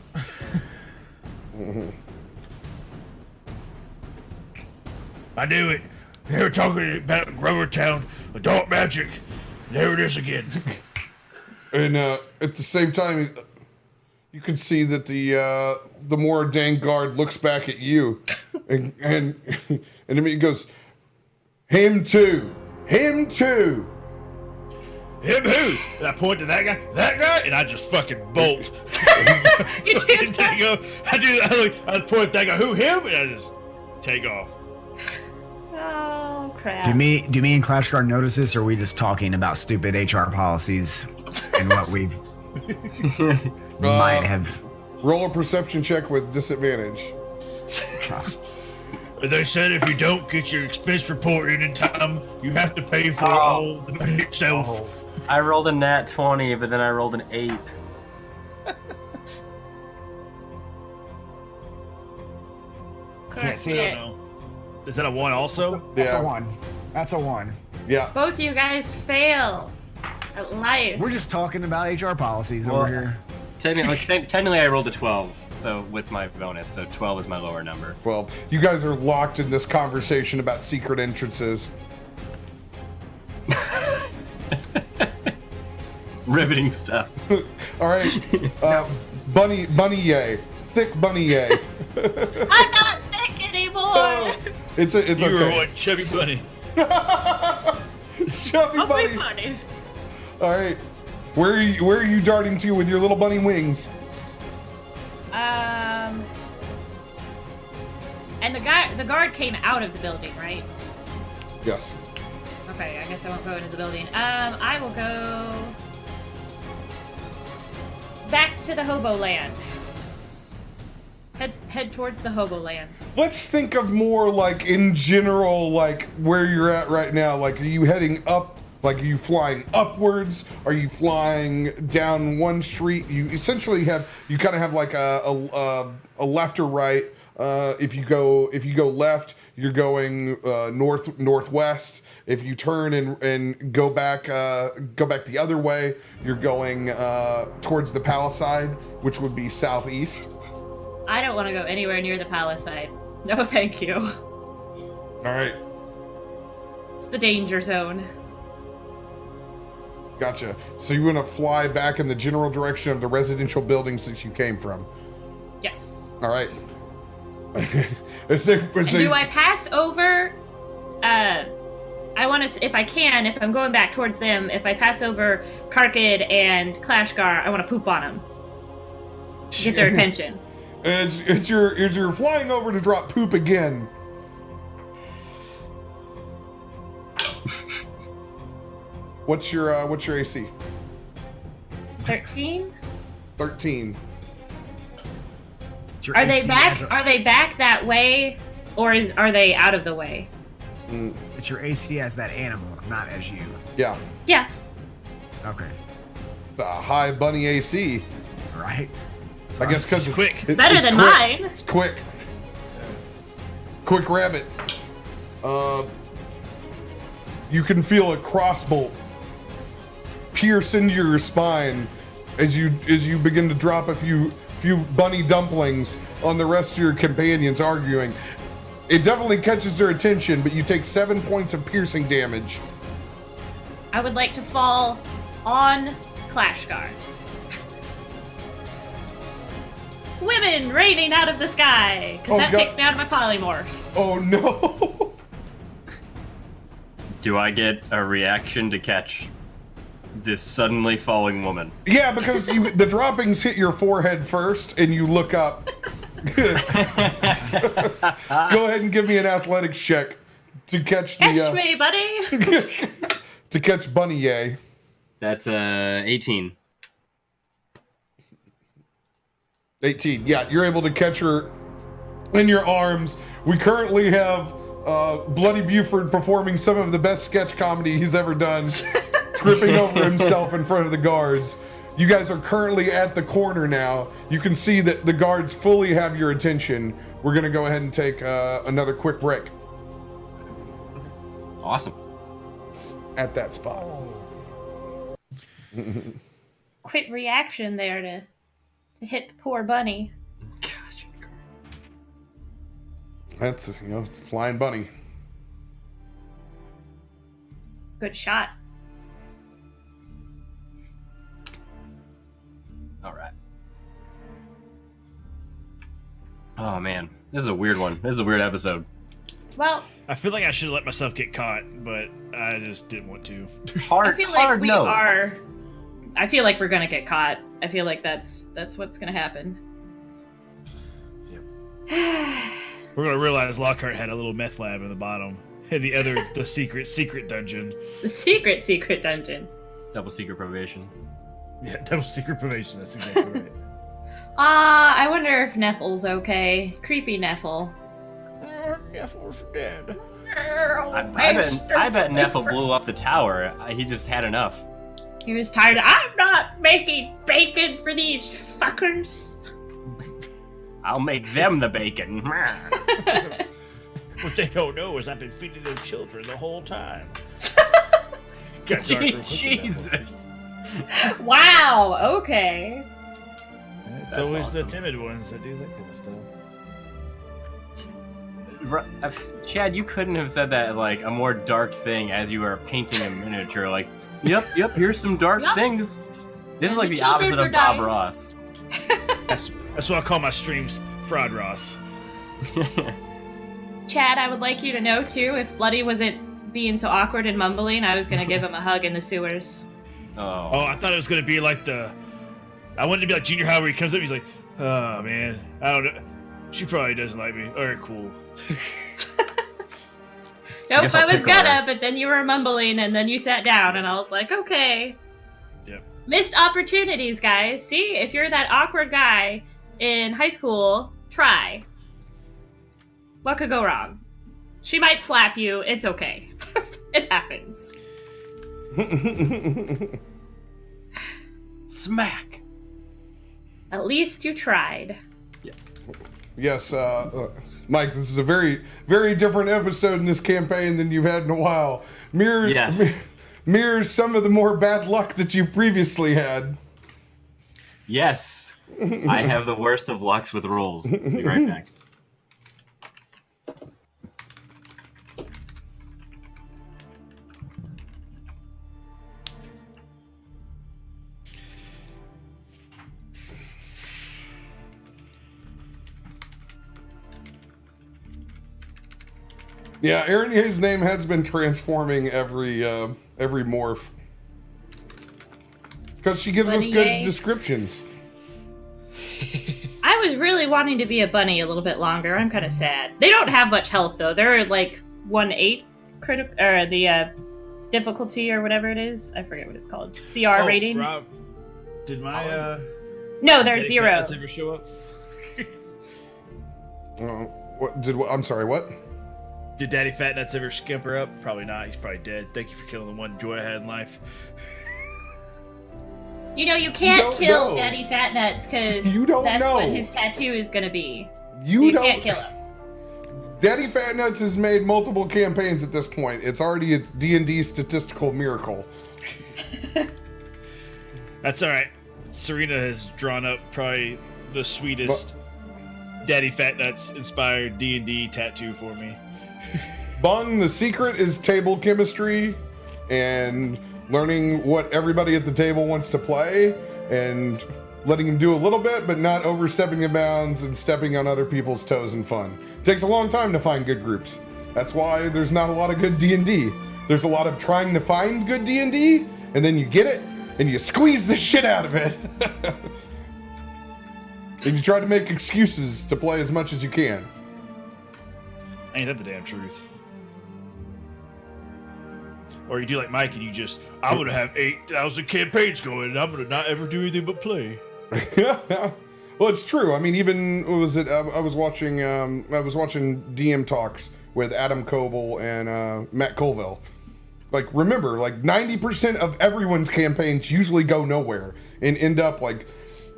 I knew it. They were talking about Grover Town, adult magic. There it is again. And at the same time, you can see that the more ordained guard looks back at you, and then he goes, "Him too, him too." Him who? And I point to that guy, and I just fucking bolt. You do And take off. I point at that guy, who, him? And I just take off. Oh crap! Do me and Clashguard notice this, or are we just talking about stupid HR policies and what we might have? Roll a perception check with disadvantage. They said if you don't get your expense report in time, you have to pay for all the money itself. Oh, I rolled a nat 20, but then I rolled an 8. Can't see it. Is that a 1 also? That's Yeah. a 1. That's a 1. Yeah. Both you guys fail at life. We're just talking about HR policies Well, over here. Technically, I rolled a 12, so with my bonus, so 12 is my lower number. Well, you guys are locked in this conversation about secret entrances. Riveting stuff. All right, bunny yay, thick bunny yay. I'm not thick anymore. It's You okay. were one chubby bunny. Chubby I'll bunny. be funny. All right, where are you darting to with your little bunny wings? And the guard came out of the building, right? Yes. Okay, I guess I won't go into the building. I will go back to the hobo land. Head towards the hobo land. Let's think of more like in general, like where you're at right now. Like, are you heading up? Like, are you flying upwards? Are you flying down one street? You essentially you kind of have like a left or right, If you go left, you're going northwest. If you turn and go back the other way, you're going towards the palisade, which would be southeast. I don't want to go anywhere near the palisade. No, thank you. All right. It's the danger zone. Gotcha. So you want to fly back in the general direction of the residential buildings that you came from. Yes. All right. Do I pass over? I want to, if I can, if I'm going back towards them, if I pass over Karkid and Clashgar, I want to poop on them. Get their attention. As you're flying over to drop poop again. What's your AC? 13? 13. Your Are they AC back? as a- Are they back that way, or are they out of the way? It's your AC as that animal, not as you. Yeah. Yeah. Okay. It's a high bunny AC. Right. I guess because it's quick. It's better than quick. mine. It's quick. Quick rabbit. You can feel a crossbolt pierce into your spine as you begin to drop a few bunny dumplings on the rest of your companions arguing. It definitely catches their attention, but you take 7 points of piercing damage. I would like to fall on Clashgar. Women raining out of the sky, because Oh, that God. takes me out of my polymorph. Oh no! Do I get a reaction to catch this suddenly falling woman? Yeah, because the droppings hit your forehead first, and you look up. Go ahead and give me an athletics check to catch the Catch me, buddy! to catch Bunny Yay. That's 18. 18. Yeah, you're able to catch her in your arms. We currently have Bloody Buford performing some of the best sketch comedy he's ever done, tripping over himself in front of the guards. You guys are currently at the corner now. You can see that the guards fully have your attention. We're going to go ahead and take another quick break Awesome. at that spot. Quick reaction there to hit the poor bunny. Gosh. That's, it's Flying Bunny. Good shot. All right. Oh man, this is a weird one. This is a weird episode. Well, I feel like I should have let myself get caught, but I just didn't want to. Hard. I feel like hard we no. are. I feel like we're gonna get caught. I feel like that's what's gonna happen. We're gonna realize Lockhart had a little meth lab in the bottom, and the secret dungeon. The secret dungeon. Double secret probation. Yeah, double secret probation. That's exactly right. I wonder if Neffle's okay. Creepy Neffle. Neffle's dead. I bet Neffel blew up the tower. He just had enough. He was tired. I'm not making bacon for these fuckers. I'll make them the bacon. What they don't know is I've been feeding their children the whole time. Got dark real quick with Jesus. Wow. Okay. that one. It's That's always the awesome. timid ones that do that kind of stuff. Chad, you couldn't have said that like a more dark thing as you were painting a miniature. Like, yep, here's some dark Yep. things. This is And like the the children opposite were of Bob dying. Ross. That's what I call my streams, Fraud Ross. Chad, I would like you to know too, if Bloody wasn't being so awkward and mumbling, I was gonna give him a hug in the sewers. Oh, Oh, I thought it was gonna be like I wanted to be like Junior High where he comes up, he's like, oh man, I don't know. She probably doesn't like me. Alright, cool. Nope, guess I I'll was pick gonna, her. but then you were mumbling and then you sat down and I was like, okay. Yep. Missed opportunities, guys. See, if you're that awkward guy in high school, try. What could go wrong? She might slap you. It's okay. It happens. smack. At least you tried. Yes, Mike, this is a very, very different episode in this campaign than you've had in a while. Mirrors some of the more bad luck that you've previously had. Yes, I have the worst of lucks with rolls. I'll be right back. Yeah, Aaron, his name has been transforming every morph. It's because she gives us good descriptions. I was really wanting to be a bunny a little bit longer. I'm kind of sad. They don't have much health though. They're like 1/8 critical or the difficulty or whatever it is. I forget what it's called. CR rating. Rob, did my No, they're 0. ever show up? I'm sorry, what? Did Daddy Fat Nuts ever scamper up? Probably not. He's probably dead. Thank you for killing the one joy I had in life. You know, you can't kill know. Daddy Fat Nuts because that's what his tattoo is going to be. You can't kill him. Daddy Fat Nuts has made multiple campaigns at this point. It's already a D&D statistical miracle. That's all right. Serena has drawn up probably the sweetest Daddy Fat Nuts inspired D&D tattoo for me. Bung, the secret is table chemistry and learning what everybody at the table wants to play and letting them do a little bit, but not overstepping the bounds and stepping on other people's toes in fun. It takes a long time to find good groups. That's why there's not a lot of good D&D. There's a lot of trying to find good D&D, and then you get it, and you squeeze the shit out of it. And you try to make excuses to play as much as you can. Ain't that the damn truth? Or you do like Mike and you just, I'm gonna have 8,000 campaigns going and I'm gonna not ever do anything but play. Well, it's true. I mean, even I was watching DM talks with Adam Coble and Matt Colville. Like, remember, like 90% of everyone's campaigns usually go nowhere and end up like,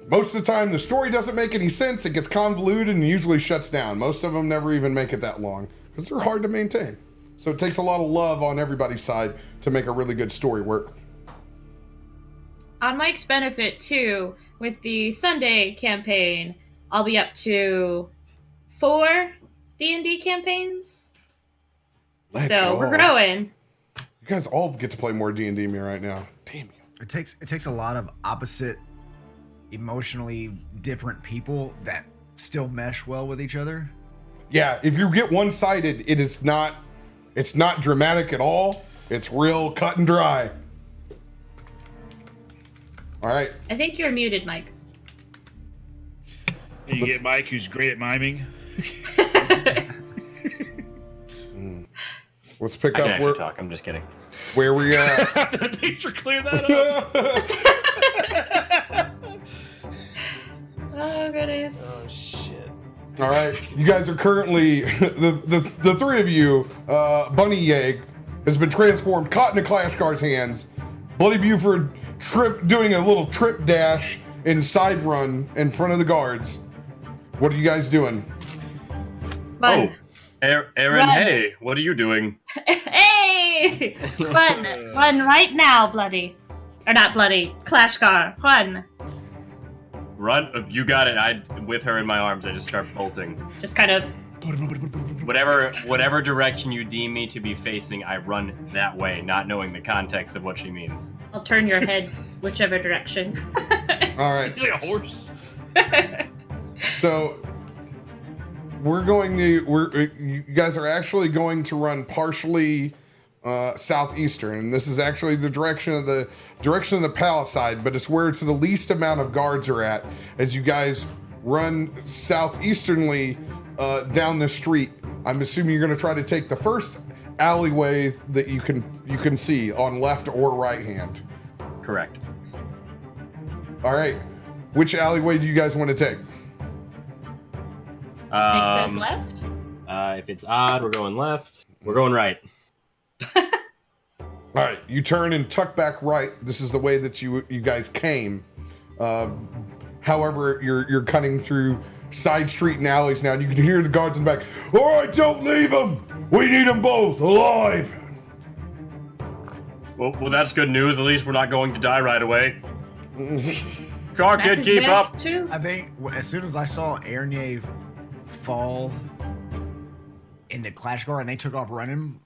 most of the time the story doesn't make any sense. It gets convoluted and usually shuts down. Most of them never even make it that long because they're hard to maintain. So it takes a lot of love on everybody's side to make a really good story work. On Mike's benefit, too, with the Sunday campaign, I'll be up to 4 D&D campains. Let's go. We're growing. You guys all get to play more D&D me right now. Damn you. It takes a lot of opposite, emotionally different people that still mesh well with each other. Yeah, if you get one-sided, it's not dramatic at all. It's real cut and dry. All right. I think you're muted, Mike. And you get Mike, who's great at miming. Let's pick I can up actually talk. I'm just kidding. Where we at. Thanks for clearing that up. Oh, goodness. Oh, shit. All right, you guys are currently the three of you. Bunny Yeg has been transformed, caught in a Clash Guard's hands. Bloody Buford doing a little trip dash and side run in front of the guards. What are you guys doing? Fun. Oh, Aaron, Run. hey, what are you doing? Hey! Run right now, Bloody. Or not Bloody, Clash Guard. Run. Run, you got it. With her in my arms, I just start bolting. Just kind of. Whatever direction you deem me to be facing, I run that way, not knowing the context of what she means. I'll turn your head whichever direction. All right. He's like a horse. So you guys are actually going to run partially southeastern, and this is actually the direction of the palisade, but it's where the least amount of guards are at as you guys run southeasternly down the street. I'm assuming you're going to try to take the first alleyway that you can see on left or right hand. Correct. All right. Which alleyway do you guys want to take? Snake says left. If it's odd, we're going left. We're going right. All right, you turn and tuck back right. This is the way that you guys came. However, you're cutting through side street and alleys now, and you can hear the guards in the back. All right, don't leave them. We need them both alive. Well, that's good news. At least we're not going to die right away. Car That's kid, his keep best, up. Too. I think as soon as I saw Ernie fall into Clashgar and they took off running,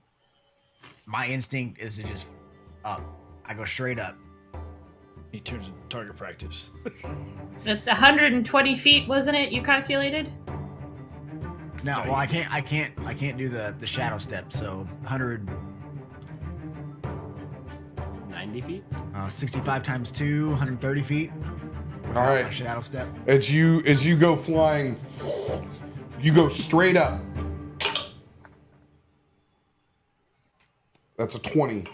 my instinct is to just up. I go straight up. He turns into target practice. It's 120 feet, wasn't it? You calculated? No, well, I can't do the shadow step. So 90 feet? 65 times 2, 130 feet. All right. My shadow step. As you go flying, you go straight up. That's a 20.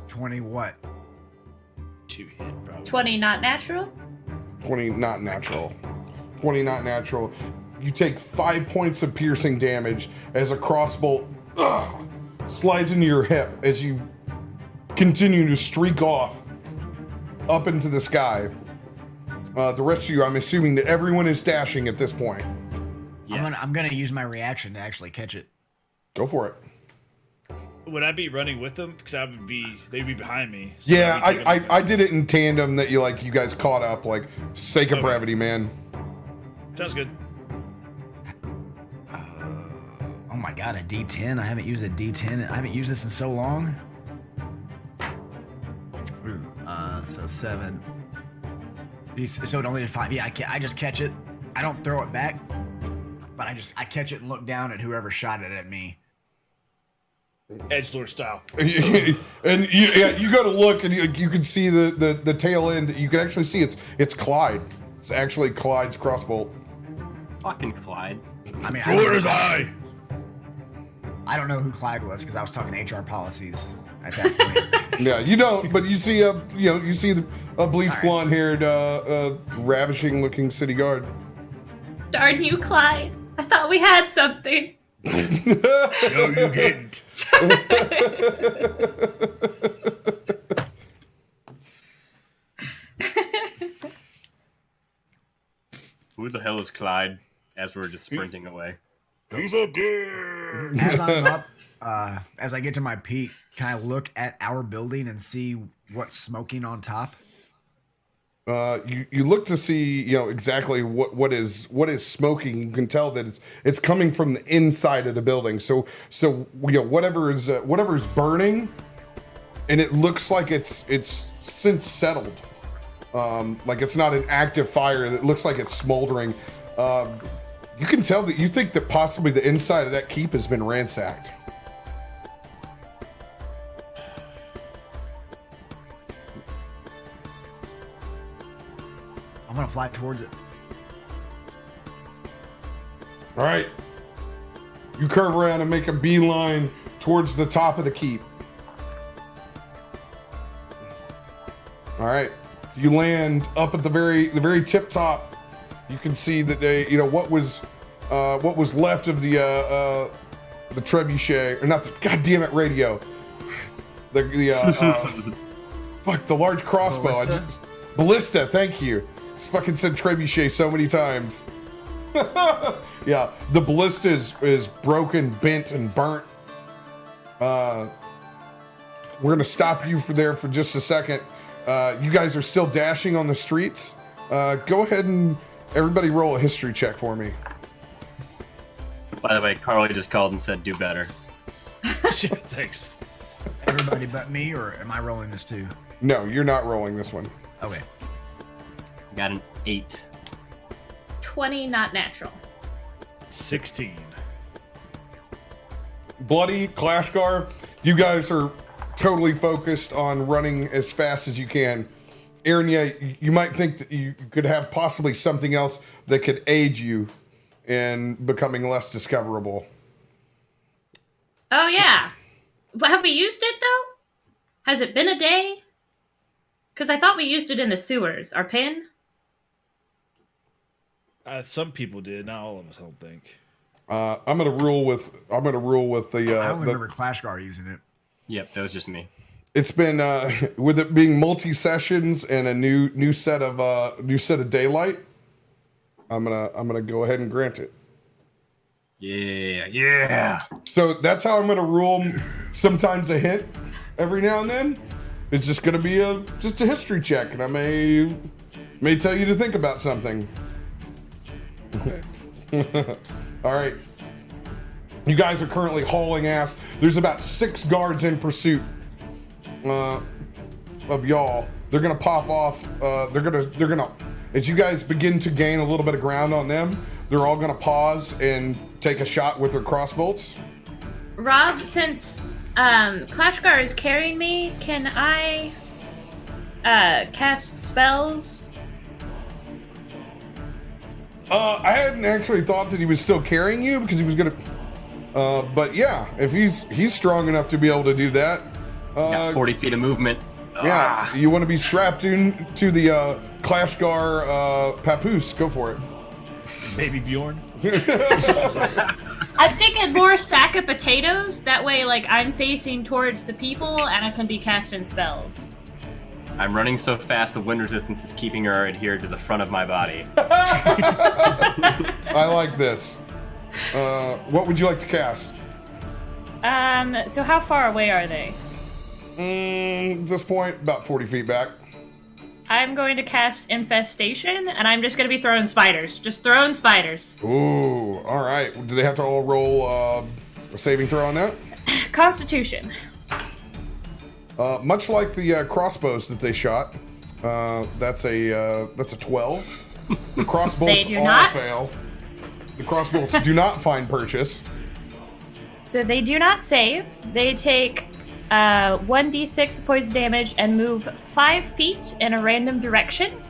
20 what? 2 hit, probably. 20 not natural? 20 not natural. 20 not natural. You take 5 points of piercing damage as a crossbow slides into your hip as you continue to streak off up into the sky. The rest of you, I'm assuming that everyone is dashing at this point. Yes. I'm gonna use my reaction to actually catch it. Go for it. Would I be running with them? Because they'd be behind me. So Yeah, I'd be taking them. I did it in tandem that you guys caught up, like, sake of Okay. brevity, man. Sounds good. Oh my god, a D10. I haven't used a D10. I haven't used this in so long. Ooh, so 7. So it only did 5. Yeah, I just catch it. I don't throw it back, but I catch it and look down at whoever shot it at me. Edgelord style. And you go to look and you can see the tail end. You can actually see it's Clyde. It's actually Clyde's crossbow. Fucking Clyde. I mean, Where's I? I don't know who Clyde was because I was talking HR policies at that point. Yeah, you don't, but you see a bleach blonde haired, ravishing looking city guard. Darn you, Clyde. I thought we had something. No, you didn't. Who the hell is Clyde? As we're just sprinting away. He's a deer. As I'm up, as I get to my peak, can I look at our building and see what's smoking on top? You look to see exactly what is smoking. You can tell that it's coming from the inside of the building. So whatever is burning, and it looks like it's since settled. Like it's not an active fire. That looks like it's smoldering. You can tell that you think that possibly the inside of that keep has been ransacked. I'm gonna fly towards it. All right. You curve around and make a beeline towards the top of the keep. All right. You land up at the very tip top. You can see that what was left of the trebuchet, or not the goddamn radio. Fuck, the large crossbow. Ballista? Ballista, thank you. Just fucking said trebuchet so many times. Yeah, the ballista is broken, bent, and burnt. We're gonna stop you for just a second. You guys are still dashing on the streets. Go ahead and everybody roll a history check for me. By the way, Carly just called and said, "Do better." Shit, thanks. Everybody but me, or am I rolling this too? No, you're not rolling this one. Okay. Got an 8. 20 not natural. 16. Bloody, Clashgar, you guys are totally focused on running as fast as you can. Aaron, you might think that you could have possibly something else that could aid you in becoming less discoverable. Oh, yeah. But have we used it, though? Has it been a day? Because I thought we used it in the sewers. Our pin? Some people did, not all of us. I don't think. I'm gonna rule with the. I only remember Clashgar using it. Yep, that was just me. it's been with it being multi sessions and a new set of daylight. I'm gonna go ahead and grant it. Yeah. So that's how I'm gonna rule. Sometimes a hint every now and then. It's just gonna be just a history check, and I may tell you to think about something. All right. You guys are currently hauling ass. There's about 6 guards in pursuit of y'all. They're gonna pop off. They're gonna as you guys begin to gain a little bit of ground on them, they're all gonna pause and take a shot with their crossbolts. Rob, since Klashgar is carrying me, can I cast spells? I hadn't actually thought that he was still carrying you because he was gonna. But yeah, if he's strong enough to be able to do that. Got 40 feet of movement. Yeah, you want to be strapped in to the Klashgar papoose. Go for it. Baby Bjorn. I'm thinking more sack of potatoes. That way, like, I'm facing towards the people and I can be casting spells. I'm running so fast the wind resistance is keeping her adhered to the front of my body. I like this. What would you like to cast? So how far away are they? At this point, about 40 feet back. I'm going to cast Infestation, and I'm just going to be throwing spiders. Just throwing spiders. Ooh, all right. Do they have to all roll a saving throw on that? Constitution. Much like the crossbows that they shot, that's a 12. The crossbolts They do all not. fail. The crossbolts do not find purchase. So they do not save. They take 1d6 poison damage and move 5 feet in a random direction.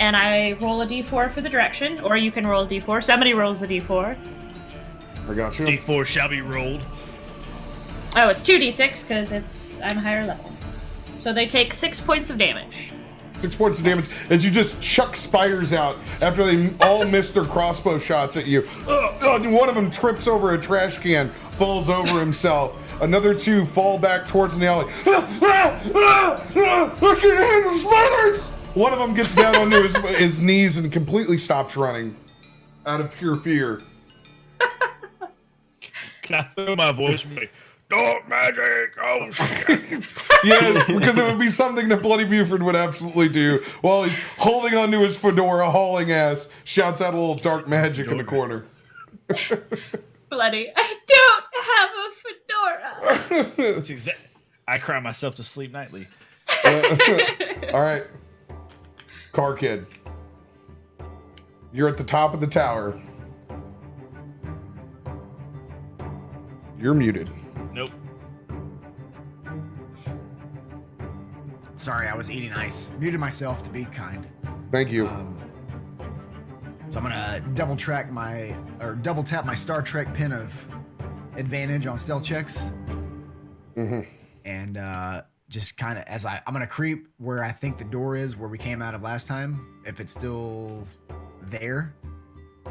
And I roll a d4 for the direction, or you can roll a d4. Somebody rolls a d4. I got you. D4 shall be rolled. Oh, it's 2d6 because I'm higher level. So they take 6 points of damage. 6 points of damage as you just chuck spiders out after they all miss their crossbow shots at you. One of them trips over a trash can, falls over himself. Another 2 fall back towards the alley. I can't handle spiders! One of them gets down onto his knees and completely stops running out of pure fear. Can I throw my voice away? Dark magic! Oh shit! Yes, because it would be something that Bloody Buford would absolutely do while he's holding onto his fedora, hauling ass, shouts out a little dark magic in the corner. Bloody, I don't have a fedora. That's exact. I cry myself to sleep nightly. All right. Car Kid. You're at the top of the tower. You're muted. Nope. Sorry, I was eating ice. Muted myself to be kind. Thank you. So I'm gonna double tap my Star Trek pin of advantage on stealth checks. Mm-hmm. And just kind of I'm gonna creep where I think the door is, where we came out of last time. If it's still there.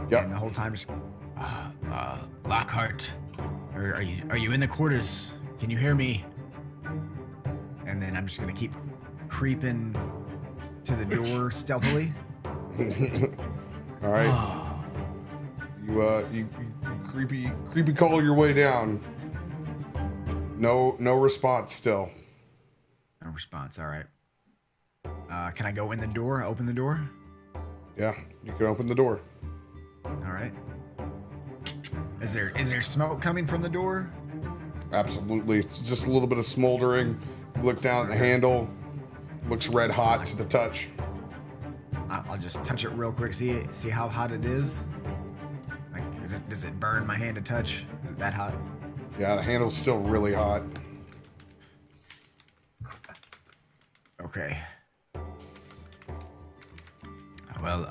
Yep. And the whole time just, Lockhart, are you in the quarters? Can you hear me? And then I'm just gonna keep creeping to the door stealthily. All right. You creepy call your way down. No response still. No response. All right. Can I go in the door? Open the door? Yeah, you can open the door. All right. Is there smoke coming from the door? Absolutely. It's just a little bit of smoldering. You look down at the handle. Looks red hot to the touch. I'll just touch it real quick. See how hot it is. Like, does it burn my hand to touch? Is it that hot? Yeah, the handle's still really hot. Okay. Well,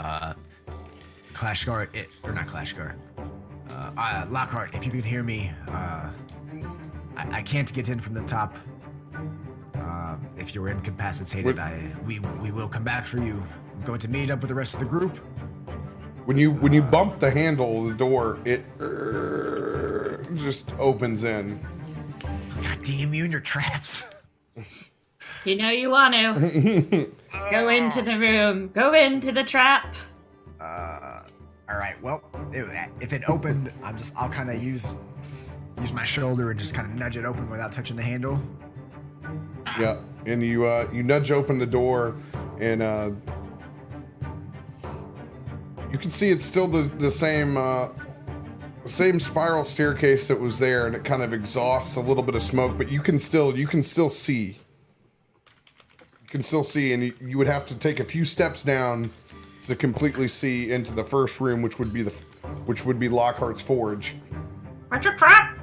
Klashgar, not Klashgar. Lockhart, if you can hear me, I can't get in from the top. If you're incapacitated, we will come back for you. I'm going to meet up with the rest of the group. When you bump the handle of the door, it just opens in. God damn you and your traps. You know you want to. Go into the room. Go into the trap. All right. Well, if it opened, I'll kind of use my shoulder and just kind of nudge it open without touching the handle. Yeah, and you nudge open the door, and you can see it's still the same spiral staircase that was there, and it kind of exhausts a little bit of smoke, but you can still see. You can still see, and you would have to take a few steps down to completely see into the first room, which would be Lockhart's forge. What's your trap?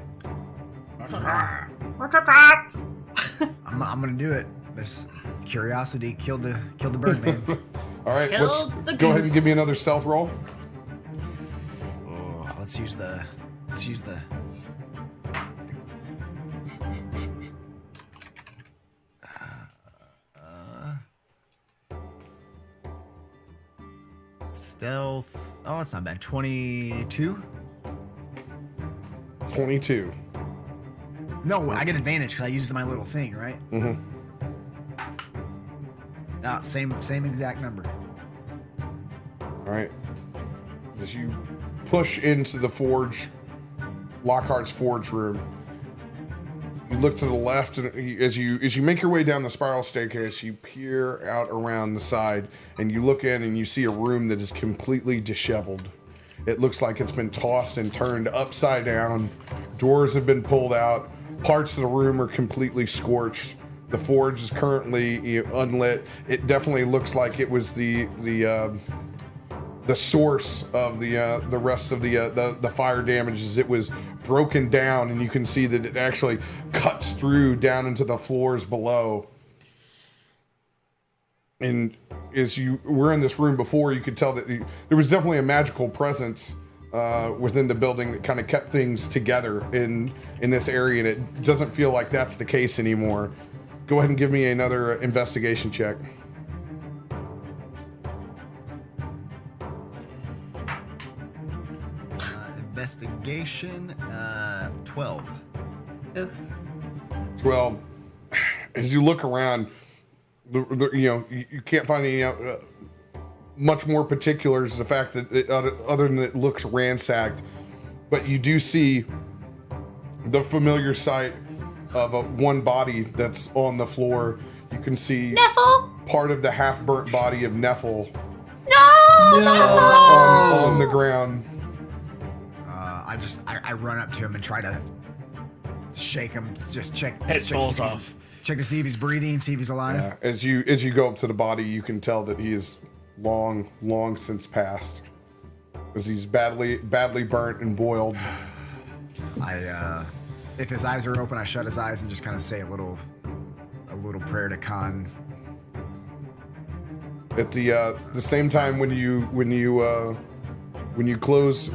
What's your trap? I'm gonna do it. This curiosity killed the Birdman. All right, Kill the go ahead and goose. give me another stealth roll. Oh, let's use the. Stealth. Oh, it's not bad. 22. 22. No, I get advantage because I used my little thing, right? Mm-hmm. No, same exact number. All right. As you push into the forge, Lockhart's forge room, you look to the left, and as you make your way down the spiral staircase, you peer out around the side, and you look in, and you see a room that is completely disheveled. It looks like it's been tossed and turned upside down. Doors have been pulled out. Parts of the room are completely scorched. The forge is currently unlit. It definitely looks like it was the source of the rest of the fire damages. It was broken down, and you can see that it actually cuts through down into the floors below. And as you were in this room before, you could tell that there was definitely a magical presence within the building that kind of kept things together in this area, and it doesn't feel like that's the case anymore. Go ahead and give me another investigation check. Investigation, 12. Oof. 12. As you look around, you can't find any much more particulars. The fact that other than it looks ransacked, but you do see the familiar sight of one body that's on the floor. You can see Neffel? part of the half-burnt body of Neffel No! on the ground. I run up to him and try to shake him, just check. Head check falls to see if off. he's- Check to see if he's breathing, see if he's alive. Yeah, as you go up to the body, you can tell that he is long since passed, as he's badly burnt and boiled. If his eyes are open, I shut his eyes and just kind of say a little prayer to Khan. At the same time, when you close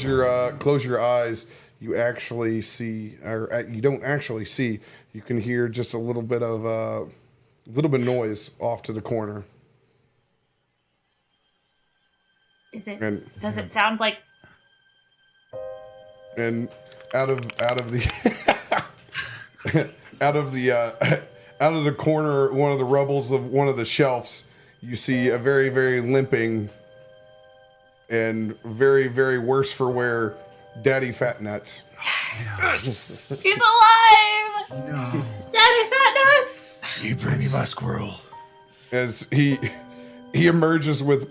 your eyes, you actually see, or you don't actually see. You can hear just a little bit of noise off to the corner. Is it? And Does it sound like? and out of the out of the corner, one of the rubbles of one of the shelves, you see a very, very limping and very, very worse for wear Daddy Fat Nuts. He's alive! No. Daddy Fat Nuts! You bring me my squirrel. As he emerges with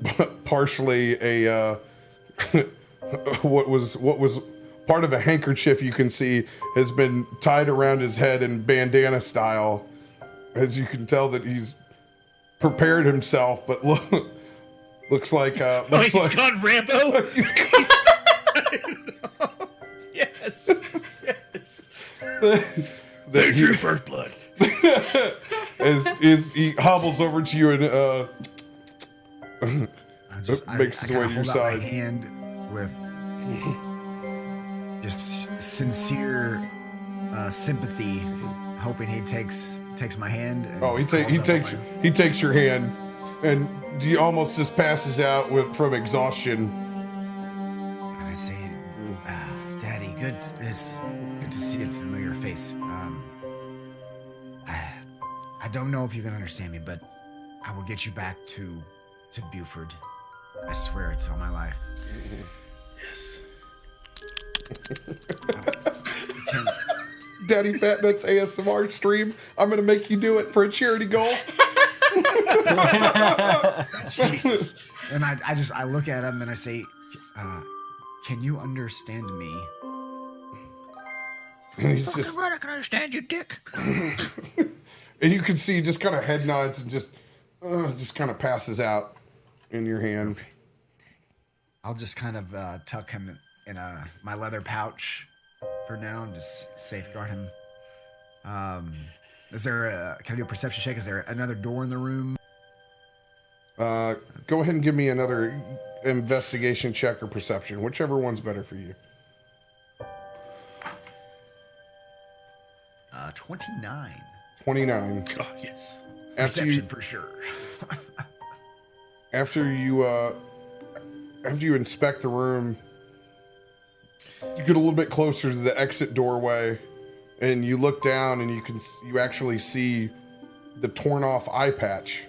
partially a what was part of a handkerchief, you can see has been tied around his head in bandana style, as you can tell that he's prepared himself, but looks like He's gone Rambo. he's gone. Yes. Yes. that True he, first blood. as he hobbles over to you and makes his way to your hold out side. my hand with just sincere sympathy, hoping he takes my hand. And Oh, he calls out takes your hand, and he almost just passes out from exhaustion. And I say, Daddy, good to see a familiar face. I I don't know if you can understand me, but I will get you back to Buford. I swear it's all my life. Daddy Fat Nuts ASMR stream. I'm gonna make you do it for a charity goal. Jesus. And I look at him and I say, can you understand me? And he's just Right, I can understand you, dick. and you can see just kind of head nods and just kind of passes out in your hand. I'll just kind of tuck him in my leather pouch for now and just safeguard him. Can I do a perception check? Is there another door in the room? Go ahead and give me another investigation check or perception, whichever one's better for you. 29. 29. Oh, yes. Perception for sure. After you inspect the room, you get a little bit closer to the exit doorway, and you look down, and you actually see the torn off eye patch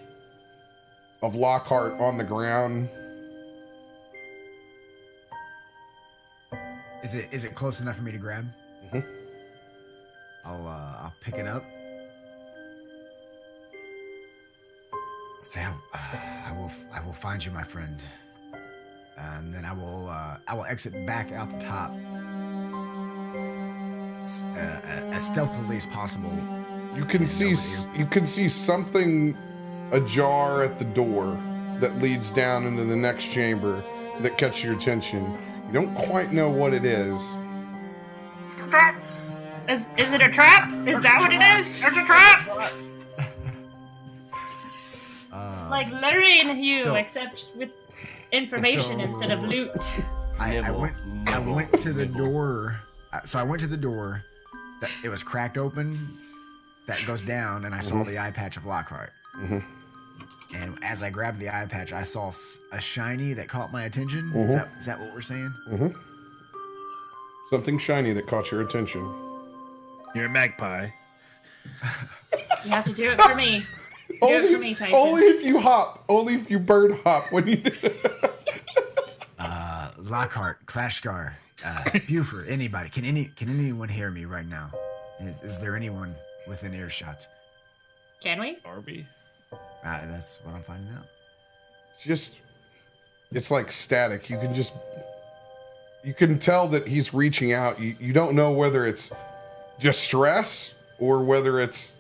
of Lockhart on the ground. Is it close enough for me to grab? Mm-hmm. I'll pick it up. Say, I will find you, my friend, and then I will exit back out the top as stealthily as possible. You can see something ajar at the door that leads down into the next chamber that catches your attention. You don't quite know what it is. Is it a trap? Is that what it is? It's a trap! Like luring you, except with information instead of loot. I went to the door. So I went to the door. It was cracked open. That goes down, and I saw the eye patch of Lockhart. Mm-hmm. And as I grabbed the eye patch, I saw a shiny that caught my attention. Mm-hmm. Is that what we're saying? Mm-hmm. Something shiny that caught your attention. You're a magpie. You have to do it for me. Do it for me, Tyson. Only if you hop. Only if you bird hop when you do it. Lockhart, Clashgar, Buford, anybody. Can anyone hear me right now? Is there anyone within earshot? Can we? Barbie? That's what I'm finding out. It's like static. You can tell that he's reaching out. You don't know whether it's just stress or whether it's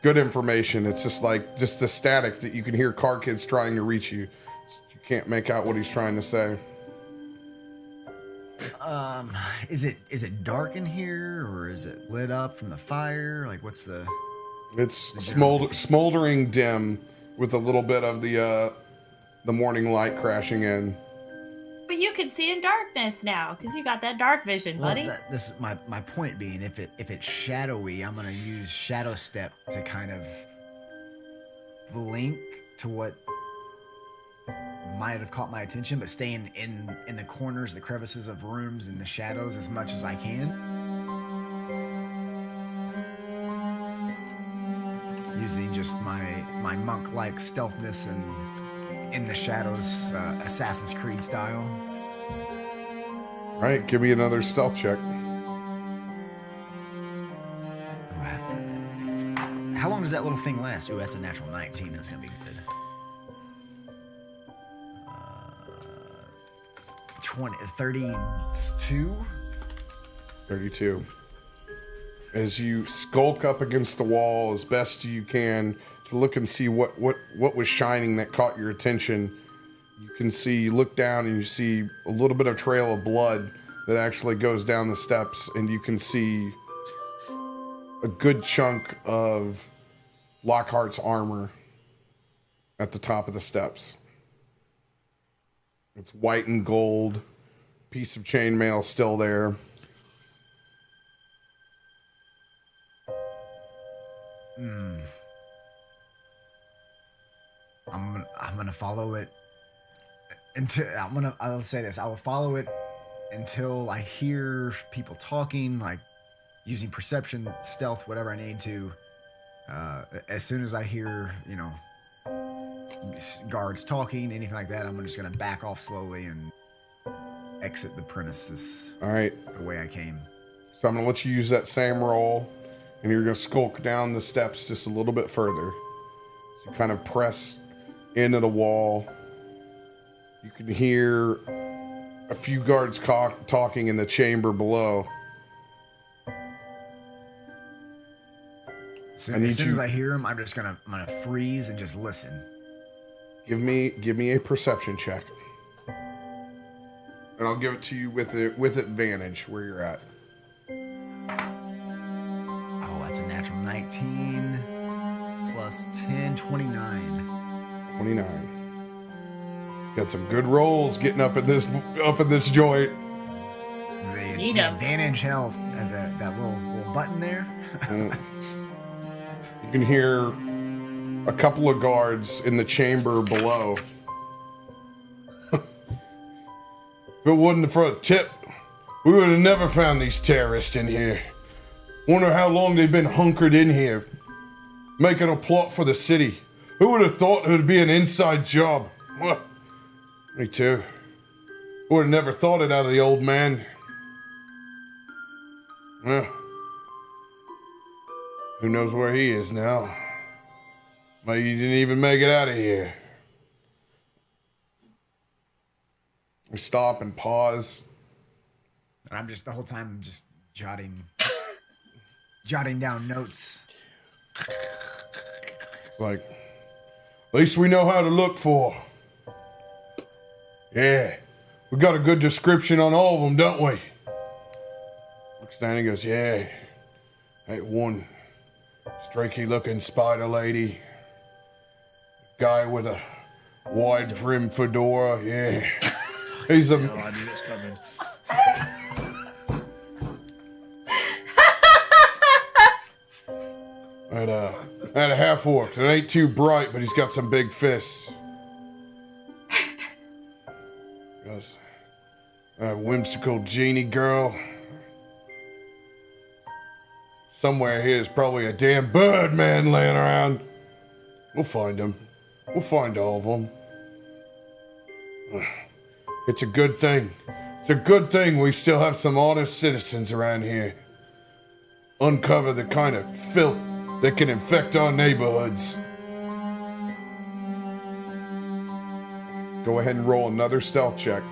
good information. It's just the static that you can hear car kids trying to reach you. You can't make out what he's trying to say. Is it dark in here, or is it lit up from the fire? Like, what's the? It's smoldering dim with a little bit of the morning light crashing in. But you can see in darkness now because you got that dark vision, buddy. This is my point being, if it's shadowy, I'm gonna use shadow step to kind of blink to what might have caught my attention, but staying in the corners, the crevices of rooms, and the shadows as much as I can. Using just my monk-like stealthness and in the shadows, Assassin's Creed style. All right, give me another stealth check. How long does that little thing last? Ooh, that's a natural 19. That's gonna be good. 32. 32. As you skulk up against the wall as best you can to look and see what was shining that caught your attention, you look down and you see a little bit of trail of blood that actually goes down the steps, and you can see a good chunk of Lockhart's armor at the top of the steps. It's white and gold, piece of chainmail still there. I'm gonna follow it I'll say this. I will follow it until I hear people talking, like using perception, stealth, whatever I need to, As soon as I hear, guards talking, anything like that, I'm just gonna back off slowly and exit the premises. All right. The way I came. So I'm gonna let you use that same roll, and you're gonna skulk down the steps just a little bit further. So you kind of press into the wall. You can hear a few guards talking in the chamber below. So as soon as I hear them, I'm gonna freeze and just listen. Give me a perception check, and I'll give it to you with advantage where you're at. Oh, that's a natural 19 plus 10, 29. 29. Got some good rolls getting up in this joint. The advantage health, that little button there. You can hear a couple of guards in the chamber below. If it wasn't for a tip, we would have never found these terrorists in here. Wonder how long they've been hunkered in here, making a plot for the city. Who would have thought it would be an inside job? Well, me too. Would have never thought it out of the old man. Well, who knows where he is now? Maybe he didn't even make it out of here. We stop and pause. And I'm just the whole time just jotting down notes. It's like, at least we know how to look for. Yeah, we got a good description on all of them, don't we? Looks down and goes, yeah. That one streaky-looking spider lady. Guy with a wide brim fedora, yeah. He's a... Oh, I knew it's coming. At a half-orc. It ain't too bright, but he's got some big fists. Goes, that whimsical genie girl. Somewhere here's probably a damn bird man laying around. We'll find him. We'll find all of them. It's a good thing. It's a good thing we still have some honest citizens around here. Uncover the kind of filth that can infect our neighborhoods. Go ahead and roll another stealth check.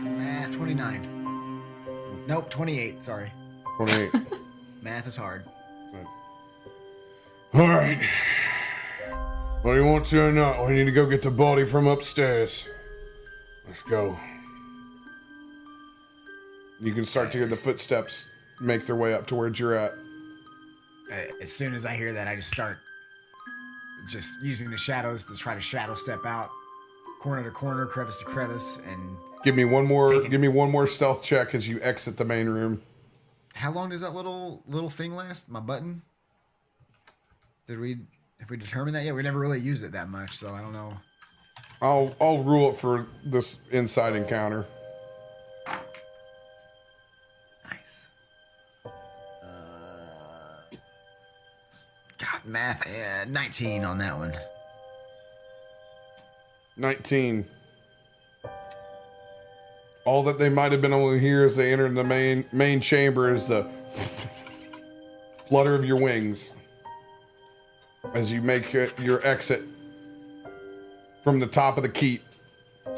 Math, 29. Nope, 28, sorry. 28. Math is hard. All right. What do you want to or not? We need to go get the body from upstairs. Let's go. You can start to hear the footsteps make their way up to where you're at. As soon as I hear that, I just start using the shadows to try to shadow step out, corner to corner, crevice to crevice, and give me one more stealth check as you exit the main room. How long does that little thing last? My button? Have we determined that yet? We never really used it that much, so I don't know. I'll rule it for this inside encounter. Nice. God, math. 19 on that one. 19. All that they might have been able to hear as they entered the main chamber is the flutter of your wings as you make your exit from the top of the keep.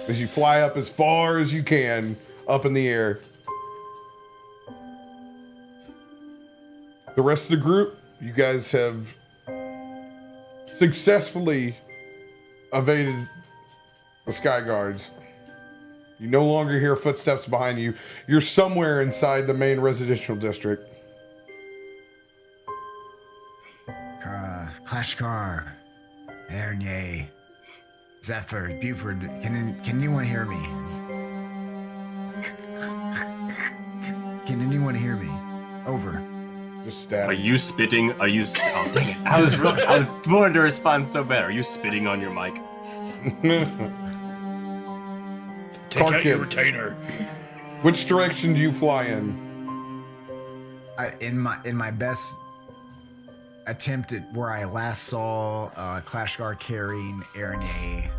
As you fly up as far as you can up in the air. The rest of the group, you guys have successfully evaded the Sky Guards. You no longer hear footsteps behind you. You're somewhere inside the main residential district. Klashkar, Ernye, Zephyr, Buford, can anyone hear me? Can anyone hear me? Over. Just stab. Are you spitting? Are you? Oh, dang it. I was wanting to respond so bad. Are you spitting on your mic? Take out your Karkin, retainer. which direction do you fly in? In my best attempt at where I last saw Klashgar carrying Erinye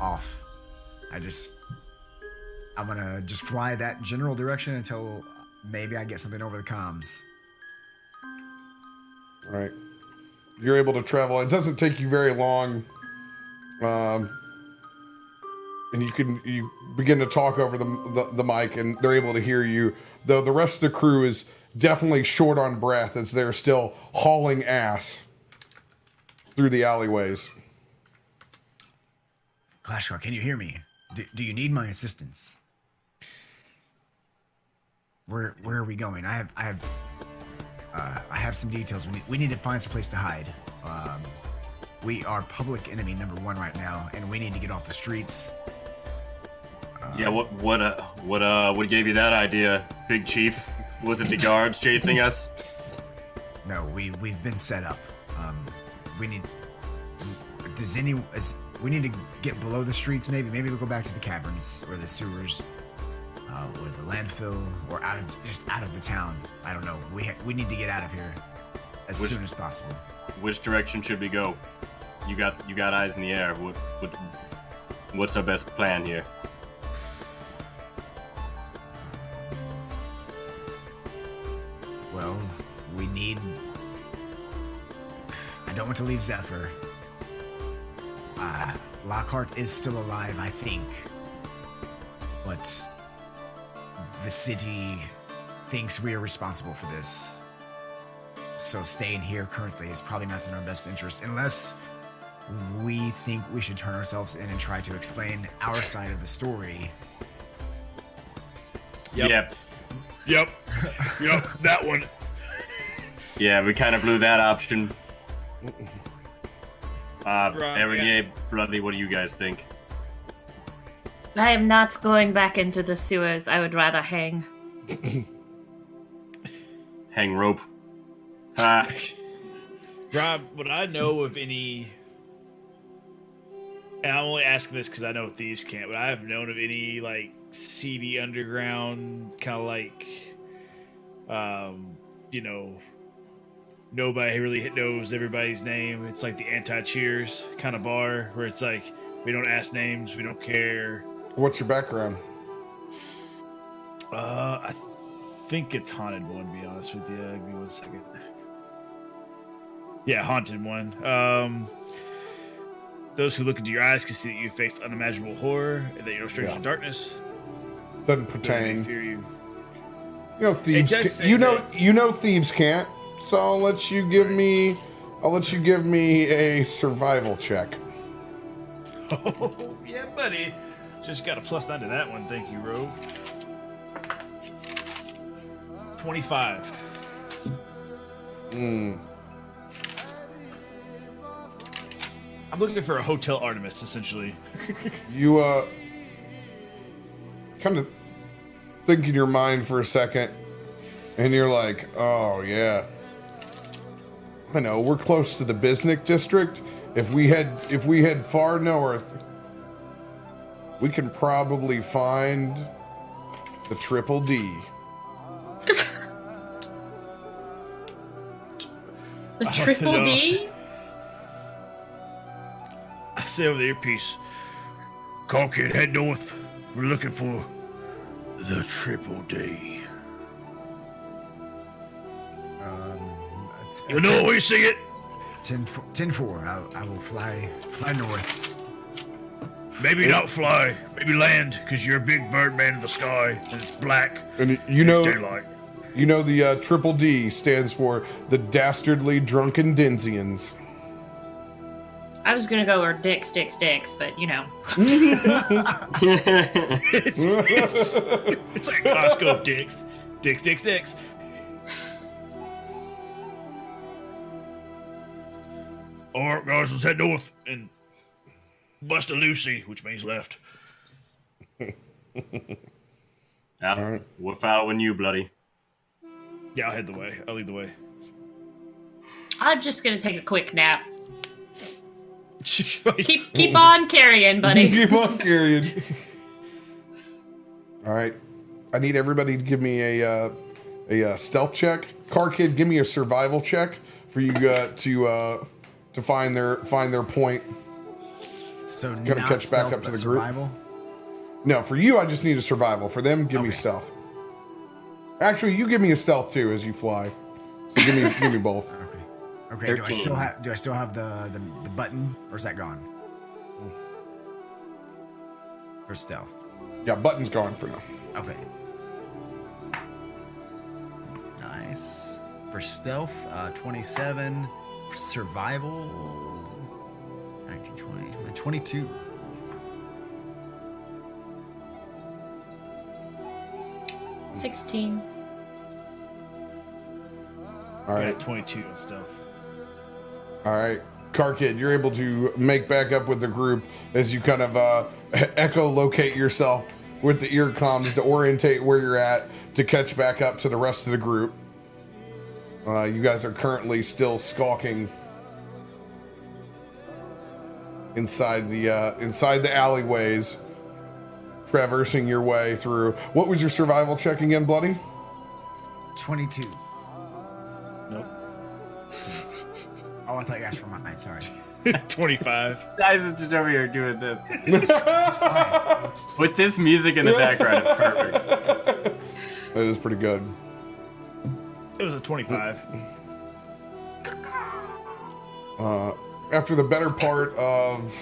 off, I'm gonna just fly that general direction until maybe I get something over the comms. All right. You're able to travel. It doesn't take you very long. And you begin to talk over the mic, and they're able to hear you. Though the rest of the crew is definitely short on breath as they're still hauling ass through the alleyways. Klashgar, can you hear me? Do you need my assistance? Where are we going? I have some details. We need to find some place to hide. We are public enemy number 1 right now, and we need to get off the streets. Yeah, what gave you that idea, Big Chief? Was it the guards chasing us? No, we've been set up. We need to get below the streets. Maybe we'll go back to the caverns or the sewers, or the landfill, or out of the town. I don't know. We need to get out of here as soon as possible. Which direction should we go? You got eyes in the air. What's our best plan here? Well, we need... I don't want to leave Zephyr. Lockhart is still alive, I think. But the city thinks we are responsible for this. So staying here currently is probably not in our best interest, unless we think we should turn ourselves in and try to explain our side of the story. Yep. Yep, that one. Yeah, we kind of blew that option. Erinye, Bloody, what do you guys think? I am not going back into the sewers. I would rather hang. Hang rope. Ha. Rob, would I know of any... And I'm only asking this because I know thieves can't, but I have known of any, like, seedy underground, kind of like, nobody really knows everybody's name. It's like the anti-cheers kind of bar where it's like, we don't ask names, we don't care. What's your background? I think it's haunted one, to be honest with you. Give me 1 second. Yeah, haunted one. Those who look into your eyes can see that you face unimaginable horror and that you're strange in darkness. Doesn't pertain. Fear you. You know thieves. You know thieves can't. So I'll let you give me a survival check. Oh yeah, buddy. Just got a +9 to that one. Thank you, Rogue. 25. I'm looking for a Hotel Artemis, essentially. You kind of think in your mind for a second, and you're like, oh yeah, I know, we're close to the Bisnick district. If we head far north, we can probably find the Triple D. The Triple D? I say over the earpiece, Karkin, head north. We're looking for the Triple D. You know where you see it? 10-4. I will fly north. Maybe not fly. Maybe land, because you're a big bird man in the sky, and it's black. And you know, daylight. You know the Triple D stands for the Dastardly Drunken Dinsians. I was gonna go with dicks, but you know. It's like Costco of dicks. Dicks. Alright, guys, let's head north and bust a Lucy, which means left. Yeah, we're following you, Bloody. Yeah, I'll lead the way. I'm just gonna take a quick nap. Keep on carrying, buddy. Keep on carrying. All right. I need everybody to give me a stealth check. Car Kid, give me a survival check for you to find their point. So Gonna not catch back stealth, up to but the group. survival? No, for you, I just need a survival. For them, give me stealth. Actually, you give me a stealth too as you fly. So give me both. Okay. Do I 13. still have the button, or is that gone? For stealth. Yeah, button's gone for now. Okay. Nice. For stealth, 27. Survival, 19, 20, 22. $16. All I right. got 22 and stuff. All right. Car Kid, you're able to make back up with the group as you kind of echolocate yourself with the ear comms to orientate where you're at to catch back up to the rest of the group. You guys are currently still skulking inside the alleyways, traversing your way through. What was your survival check again, Bloody? 22. Nope. Oh, I thought you asked for mine. Sorry. 25. Guys is just over here doing this. It's fine. With this music in the background, it's perfect. That is pretty good. It was a 25. After the better part of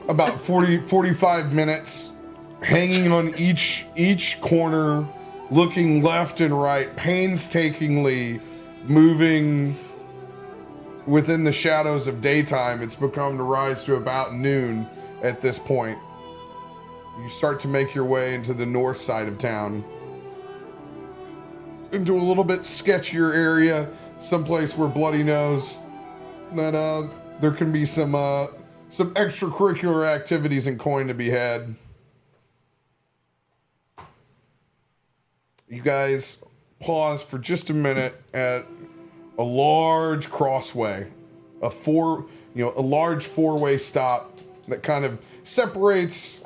about 45 minutes, hanging on each corner, looking left and right, painstakingly moving within the shadows of daytime, it's become to rise to about noon at this point. You start to make your way into the north side of town, into a little bit sketchier area, someplace where Bloody knows that there can be some extracurricular activities and coin to be had. You guys pause for just a minute at a large crossway, a large four-way stop that kind of separates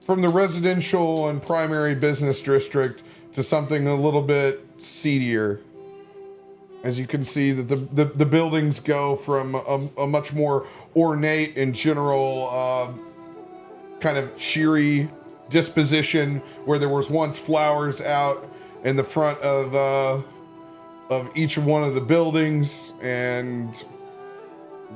from the residential and primary business district to something a little bit seedier. As you can see that the buildings go from a much more ornate and general kind of cheery disposition, where there was once flowers out in the front of each one of the buildings and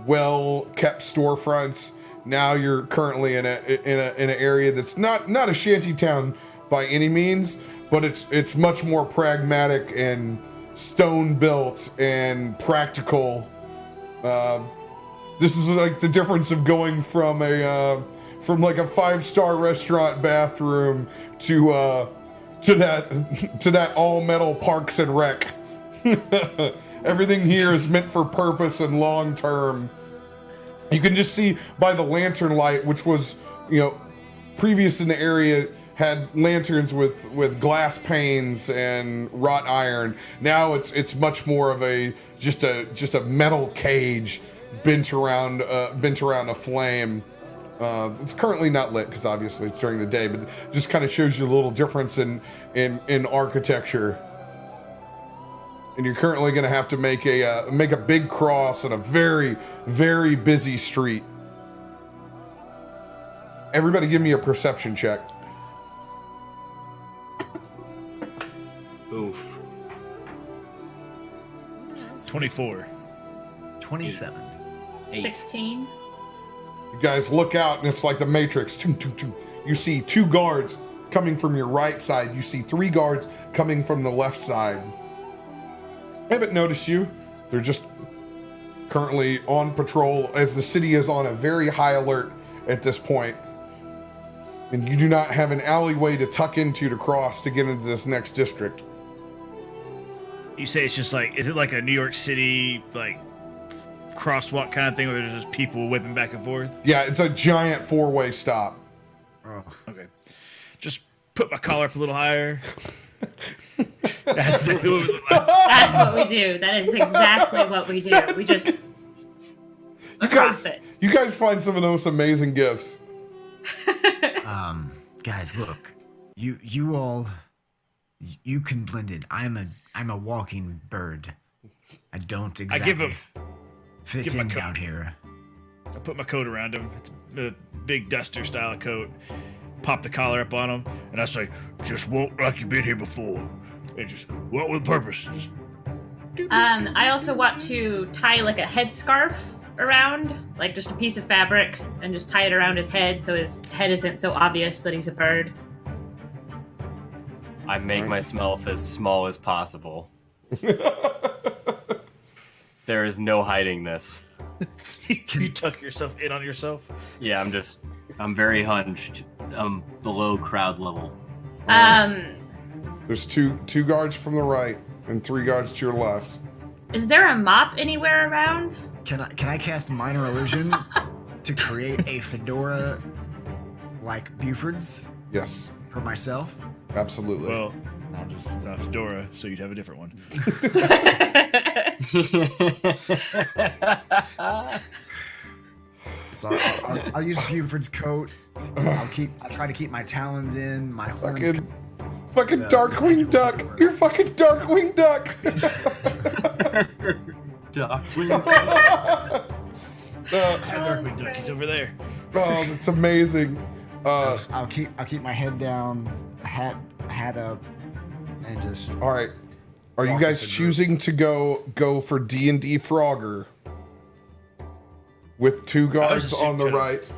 well-kept storefronts. Now you're currently in an area that's not a shanty town by any means, but it's much more pragmatic and stone built and practical. This is like the difference of going from like a 5-star restaurant bathroom to that all metal Parks and Rec. Everything here is meant for purpose and long term. You can just see by the lantern light, which was, previous in the area had lanterns with glass panes and wrought iron. Now it's much more of just a metal cage bent around a flame. It's currently not lit because obviously it's during the day, but just kind of shows you a little difference in architecture. And you're currently going to have to make a big cross on a very, very busy street. Everybody give me a perception check. Oof. 24. 27. 16. You guys look out and it's like the Matrix. Toom, toom, toom. You see 2 guards coming from your right side. You see 3 guards coming from the left side. I haven't noticed you. They're just currently on patrol as the city is on a very high alert at this point. And you do not have an alleyway to tuck into to cross to get into this next district. You say it's just like, is it like a New York City, like, crosswalk kind of thing where there's just people whipping back and forth? Yeah, it's a giant 4-way stop. Oh. Okay. Just put my collar up a little higher. That's exactly what we look like. That's what we do. That is exactly what we do. We just across it. You guys find some of the most amazing gifts. Guys, look. You all, you can blend in. I'm a walking bird. I don't exactly fit give him in a coat. down here. I put my coat around him. It's a big duster style coat. Pop the collar up on him, and I say, "Just walk like you've been here before, and just walk with purpose." Just... I also want to tie like a headscarf around, like just a piece of fabric, and just tie it around his head so his head isn't so obvious that he's a bird. I make myself as small as possible. There is no hiding this. you tuck yourself in on yourself. Yeah, I'm very hunched. I'm below crowd level. There's two guards from the right and 3 guards to your left. Is there a mop anywhere around? Can I cast minor illusion to create a fedora like Buford's Yes, for myself? absolutely. Well, I'll just it's not fedora, so you'd have a different one. so I'll use Buford's coat. I'll try to keep my talons in, my horns. Fucking Darkwing Duck. You're fucking Darkwing Duck. Darkwing. Darkwing Duck, he's over there. Oh, that's amazing. I'll keep my head down, hat up, and just. All right. Are you walk guys with the choosing to go for D&D Frogger with 2 guards on the right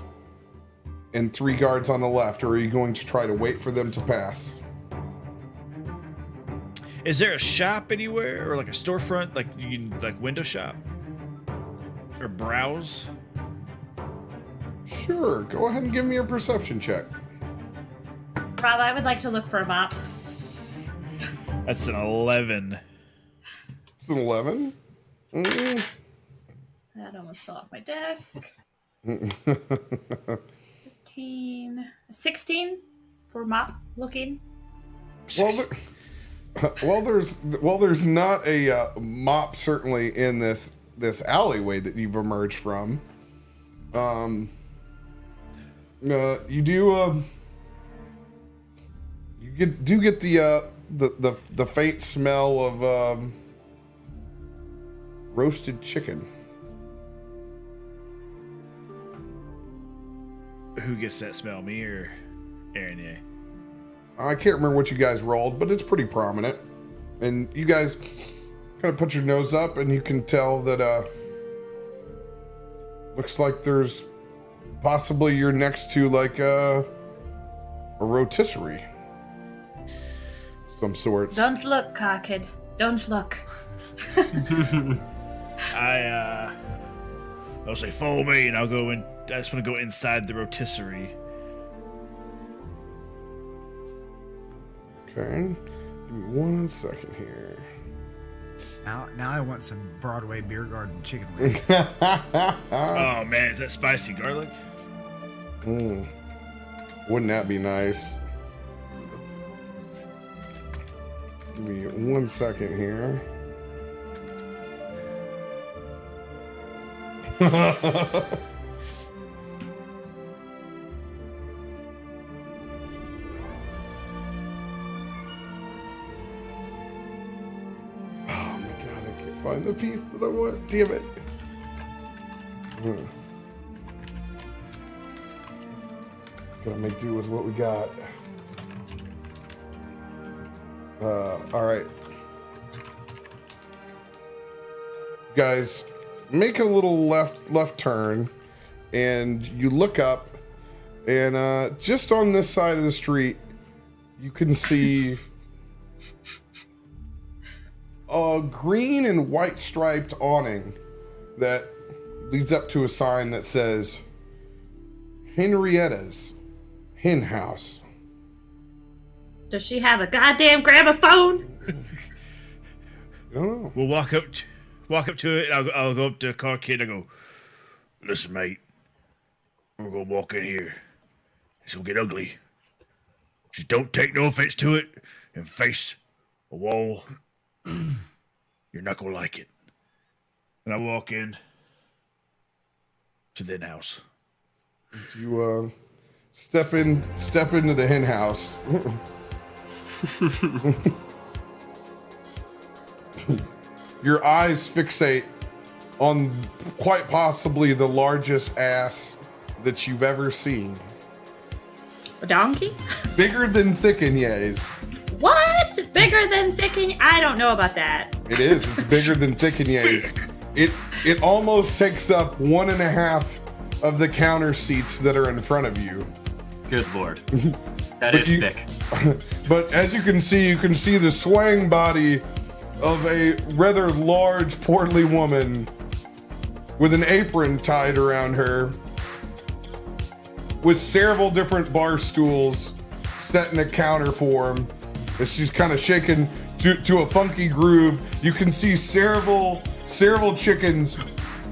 and 3 guards on the left, or are you going to try to wait for them to pass? Is there a shop anywhere, or like a storefront, like you can like window shop, or browse? Sure. Go ahead and give me your perception check. Rob, I would like to look for a mop. That's an 11. It's an 11. That almost fell off my desk. 15. 16 for mop looking. Well, there's not a mop certainly in this alleyway that you've emerged from. You do get the faint smell of roasted chicken. Who gets that smell, me or Aaron? Yeah. I can't remember what you guys rolled, but it's pretty prominent. And you guys kind of put your nose up, and you can tell that looks like there's possibly you're next to like a rotisserie, some sorts. Don't look, Carkid. Don't look. I'll say follow me, and I'll go in. I just want to go inside the rotisserie. Okay, give me 1 second here. Now I want some Broadway beer garden chicken wings. Oh man, is that spicy garlic? Wouldn't that be nice? Give me 1 second here. Find the piece that I want. Damn it. Gotta make do with what we got. All right. Guys, make a little left turn, and you look up, and just on this side of the street, you can see a green and white striped awning that leads up to a sign that says Henrietta's Hen House. Does she have a goddamn gramophone? I don't know. We'll walk up to it. And I'll go up to Car Kid and I go, listen, mate, we're gonna walk in here. It's gonna get ugly. Just don't take no offense to it and face a wall. You're not gonna like it. And I walk in to the house. As you step into the hen house. Your eyes fixate on quite possibly the largest ass that you've ever seen. A donkey? Bigger than Thickenyays. What? Bigger than Thickenyays? I don't know about that. It is. It's bigger than Thickenyays. It almost takes up 1.5 of the counter seats that are in front of you. Good lord. That is thick. But as you can see the swaying body of a rather large, portly woman with an apron tied around her, with several different bar stools set in a counter form. As she's kind of shaking to a funky groove, you can see several chickens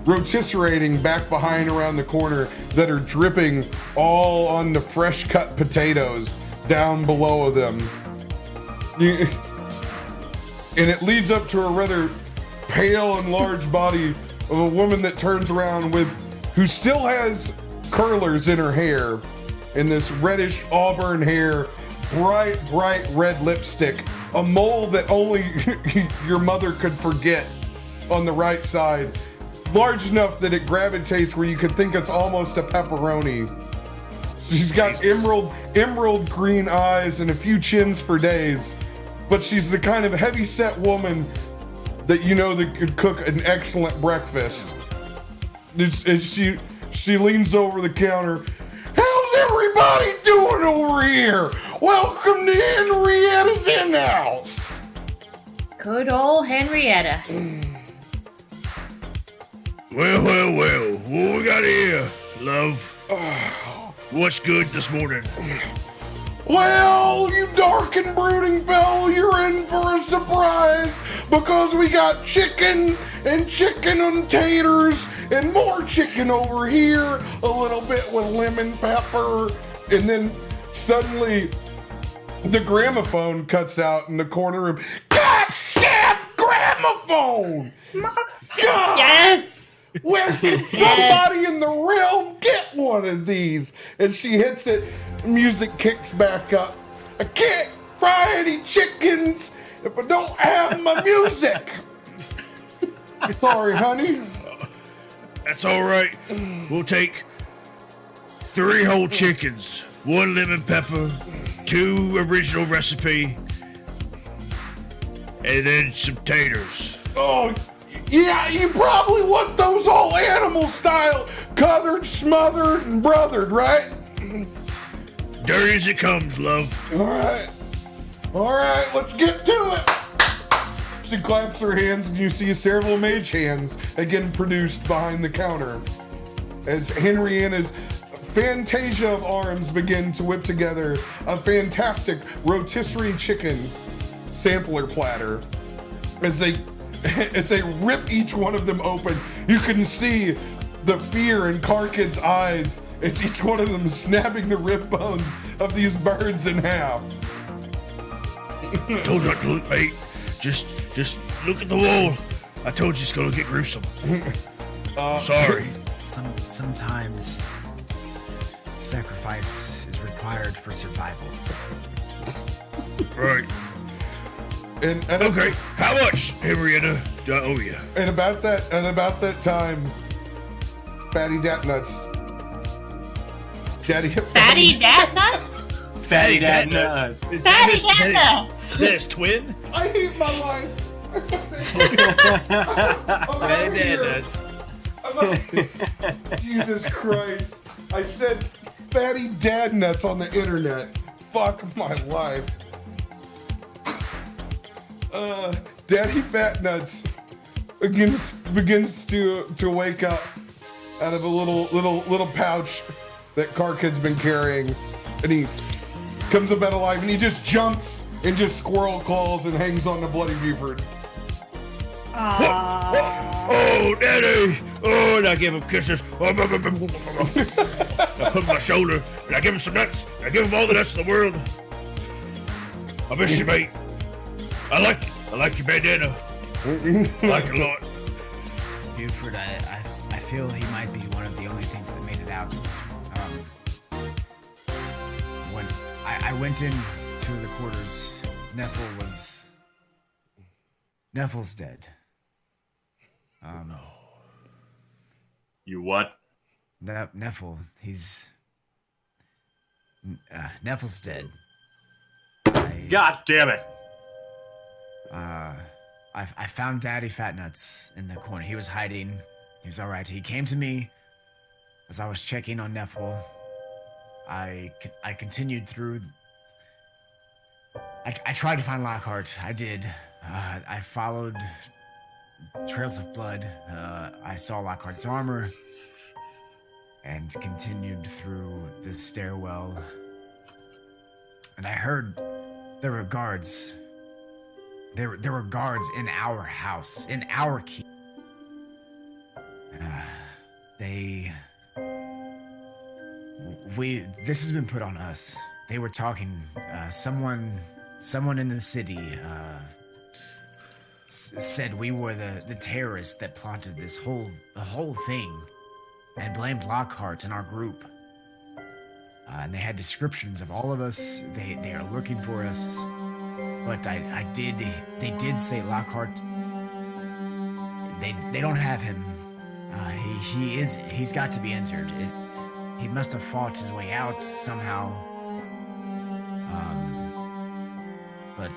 rotisserating back behind around the corner that are dripping all on the fresh cut potatoes down below them. And it leads up to a rather pale and large body of a woman that turns around who still has curlers in her hair, and this reddish auburn hair, bright red lipstick, a mole that only your mother could forget on the right side, large enough that it gravitates where you could think it's almost a pepperoni. She's got emerald green eyes and a few chins for days, but she's the kind of heavy-set woman that that could cook an excellent breakfast. And she leans over the counter. How's everybody doing over here? Welcome to Henrietta's in-house. Good old Henrietta. Well. What we got here, love? What's good this morning? Well, you dark and brooding fellow, you're in for a surprise because we got chicken and taters and more chicken over here, a little bit with lemon pepper, and then suddenly the gramophone cuts out in the corner room. Goddamn gramophone! God! Yes! Where can somebody in the realm get one of these? And she hits it, music kicks back up. I can't fry any chickens if I don't have my music. Sorry, honey. That's all right. We'll take 3 whole chickens, 1 lemon pepper, 2 original recipe, and then some taters. Oh, yeah, you probably want those all animal style, cothered, smothered, and brothered, right? Dirty as it comes, love. All right, let's get to it. She claps her hands and you see several mage hands again produced behind the counter as Henrietta's fantasia of arms begin to whip together a fantastic rotisserie chicken sampler platter. As they rip each one of them open, you can see the fear in Karkid's eyes as each one of them is snapping the rib bones of these birds in half. Told you not to look, mate. Just look at the wall. I told you it's gonna get gruesome. Sorry. Sometimes sacrifice is required for survival. Right. And Okay. How much, Henrietta? Do I owe you? And about that time, Fatty Dat Nuts. Fatty Dat Nuts? Fatty Dat Nuts. Fatty Dat Nuts! Is that his twin? I hate my life. Fatty Dad Nuts. Jesus Christ. I said Fatty Dad Nuts on the internet. Fuck my life. Daddy Fat Nuts begins to wake up out of a little pouch that Karkid's been carrying, and he comes up out alive and he just jumps and just squirrel claws and hangs on to Bloody Buford. Oh, Daddy! Oh, and I give him kisses. I put my shoulder, and I give him some nuts. I give him all the nuts in the world. I miss you, mate. I like your bandana. I like it a lot. Buford, I feel he might be one of the only things that made it out. I went into the quarters. Neffle's dead. You what? Neffle, Neffle's dead. God damn it! I found Daddy Fatnuts in the corner. He was hiding. He was all right. He came to me as I was checking on Neffle. I continued through. I tried to find Lockhart. I did. I followed trails of blood. I saw Lockhart's armor and continued through the stairwell. And I heard there were guards. There were guards in our house, in our key. This has been put on us. They were talking. Someone in the city said we were the terrorists that plotted the whole thing, and blamed Lockhart and our group. And they had descriptions of all of us. They are looking for us. But they did say Lockhart. They don't have him. He's got to be entered. He must have fought his way out somehow. But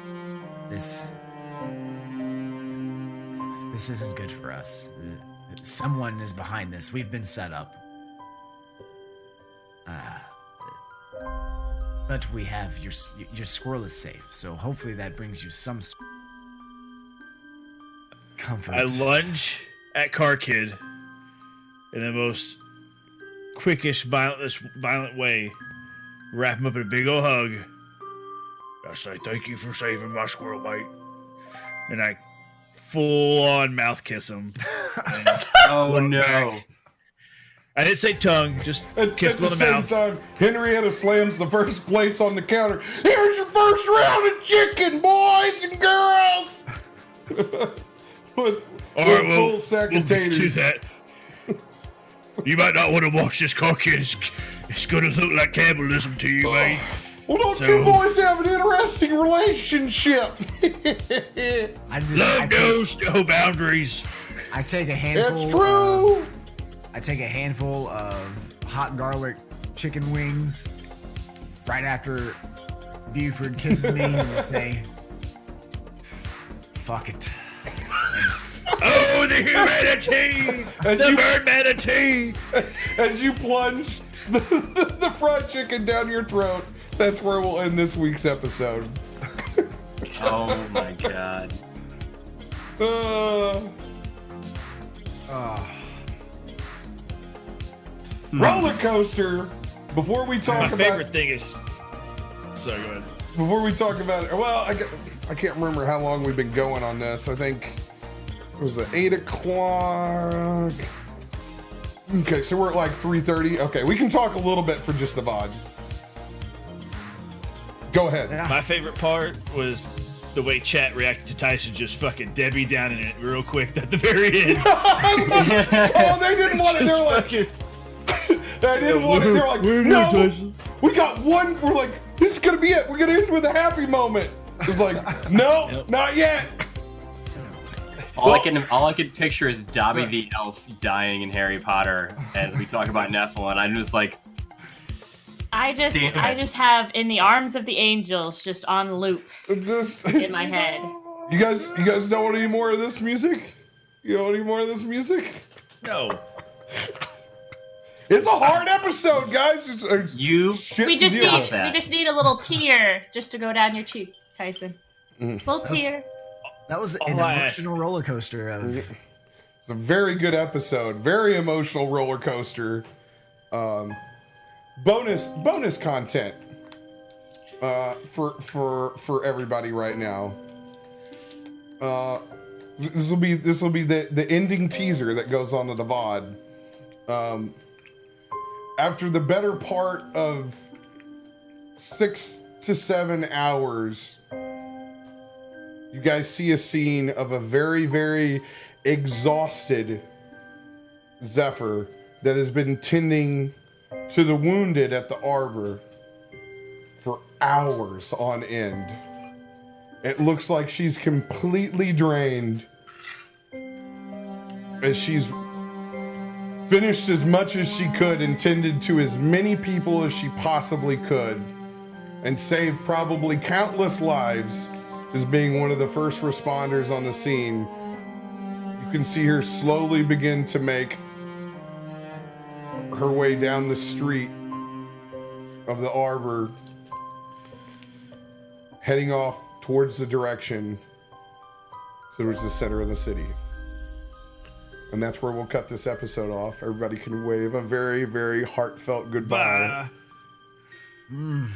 this isn't good for us. Someone is behind this. We've been set up. But we have your squirrel is safe, so hopefully that brings you some comfort. I lunge at Car Kid in the most quickest, violent way. Wrap him up in a big old hug. I say thank you for saving my squirrel, mate. And I full-on mouth kiss him. Oh no! Back. I didn't say tongue, just kiss him on the mouth. Time, Henrietta slams the first plates on the counter. Here's your first round of chicken, boys and girls. with full sack of taters. You might not want to watch this, Car Kid. It's going to look like cannibalism to you, mate. Well, don't you boys have an interesting relationship? Love knows no boundaries. I take a handful. It's true. I take a handful of hot garlic chicken wings right after Buford kisses me and just say, "Fuck it." Oh, the humanity! The birdmanity! As you plunge the fried chicken down your throat, that's where we'll end this week's episode. Oh my god. Roller coaster. Before we talk My about favorite thing is. Sorry, go ahead. Before we talk about it, well, I can't remember how long we've been going on this. I think it was at 8 o'clock. Okay, so we're at like 3:30. Okay, we can talk a little bit for just the VOD. Go ahead. My favorite part was the way chat reacted to Tyson just fucking Debbie down in it real quick at the very end. Oh, they didn't want it. They're like, they didn't want it. They're like, no, we got one. We're like, this is gonna be it. We're gonna end with a happy moment. It's like, no, not yet. All I can picture is Dobby the elf dying in Harry Potter as we talk about Neffel, and I'm just like, I just have "In the Arms of the Angels" just on loop Just in my head. You guys don't want any more of this music? You don't want any more of this music? No. It's a hard episode, guys. you. We just deal need with that. we just need a little tear just to go down your cheek, Tyson. Just a little tear. That was an emotional roller coaster. It's a very good episode. Very emotional roller coaster. Bonus content for everybody right now. This will be the ending teaser that goes on to the VOD. After the better part of 6 to 7 hours, you guys see a scene of a very, very exhausted Zephyr that has been tending to the wounded at the arbor for hours on end. It looks like she's completely drained as she's finished as much as she could and tended to as many people as she possibly could and saved probably countless lives as being one of the first responders on the scene. You can see her slowly begin to make her way down the street of the arbor, heading off towards the direction towards the center of the city. And that's where we'll cut this episode off. Everybody can wave a very, very heartfelt goodbye. Bye.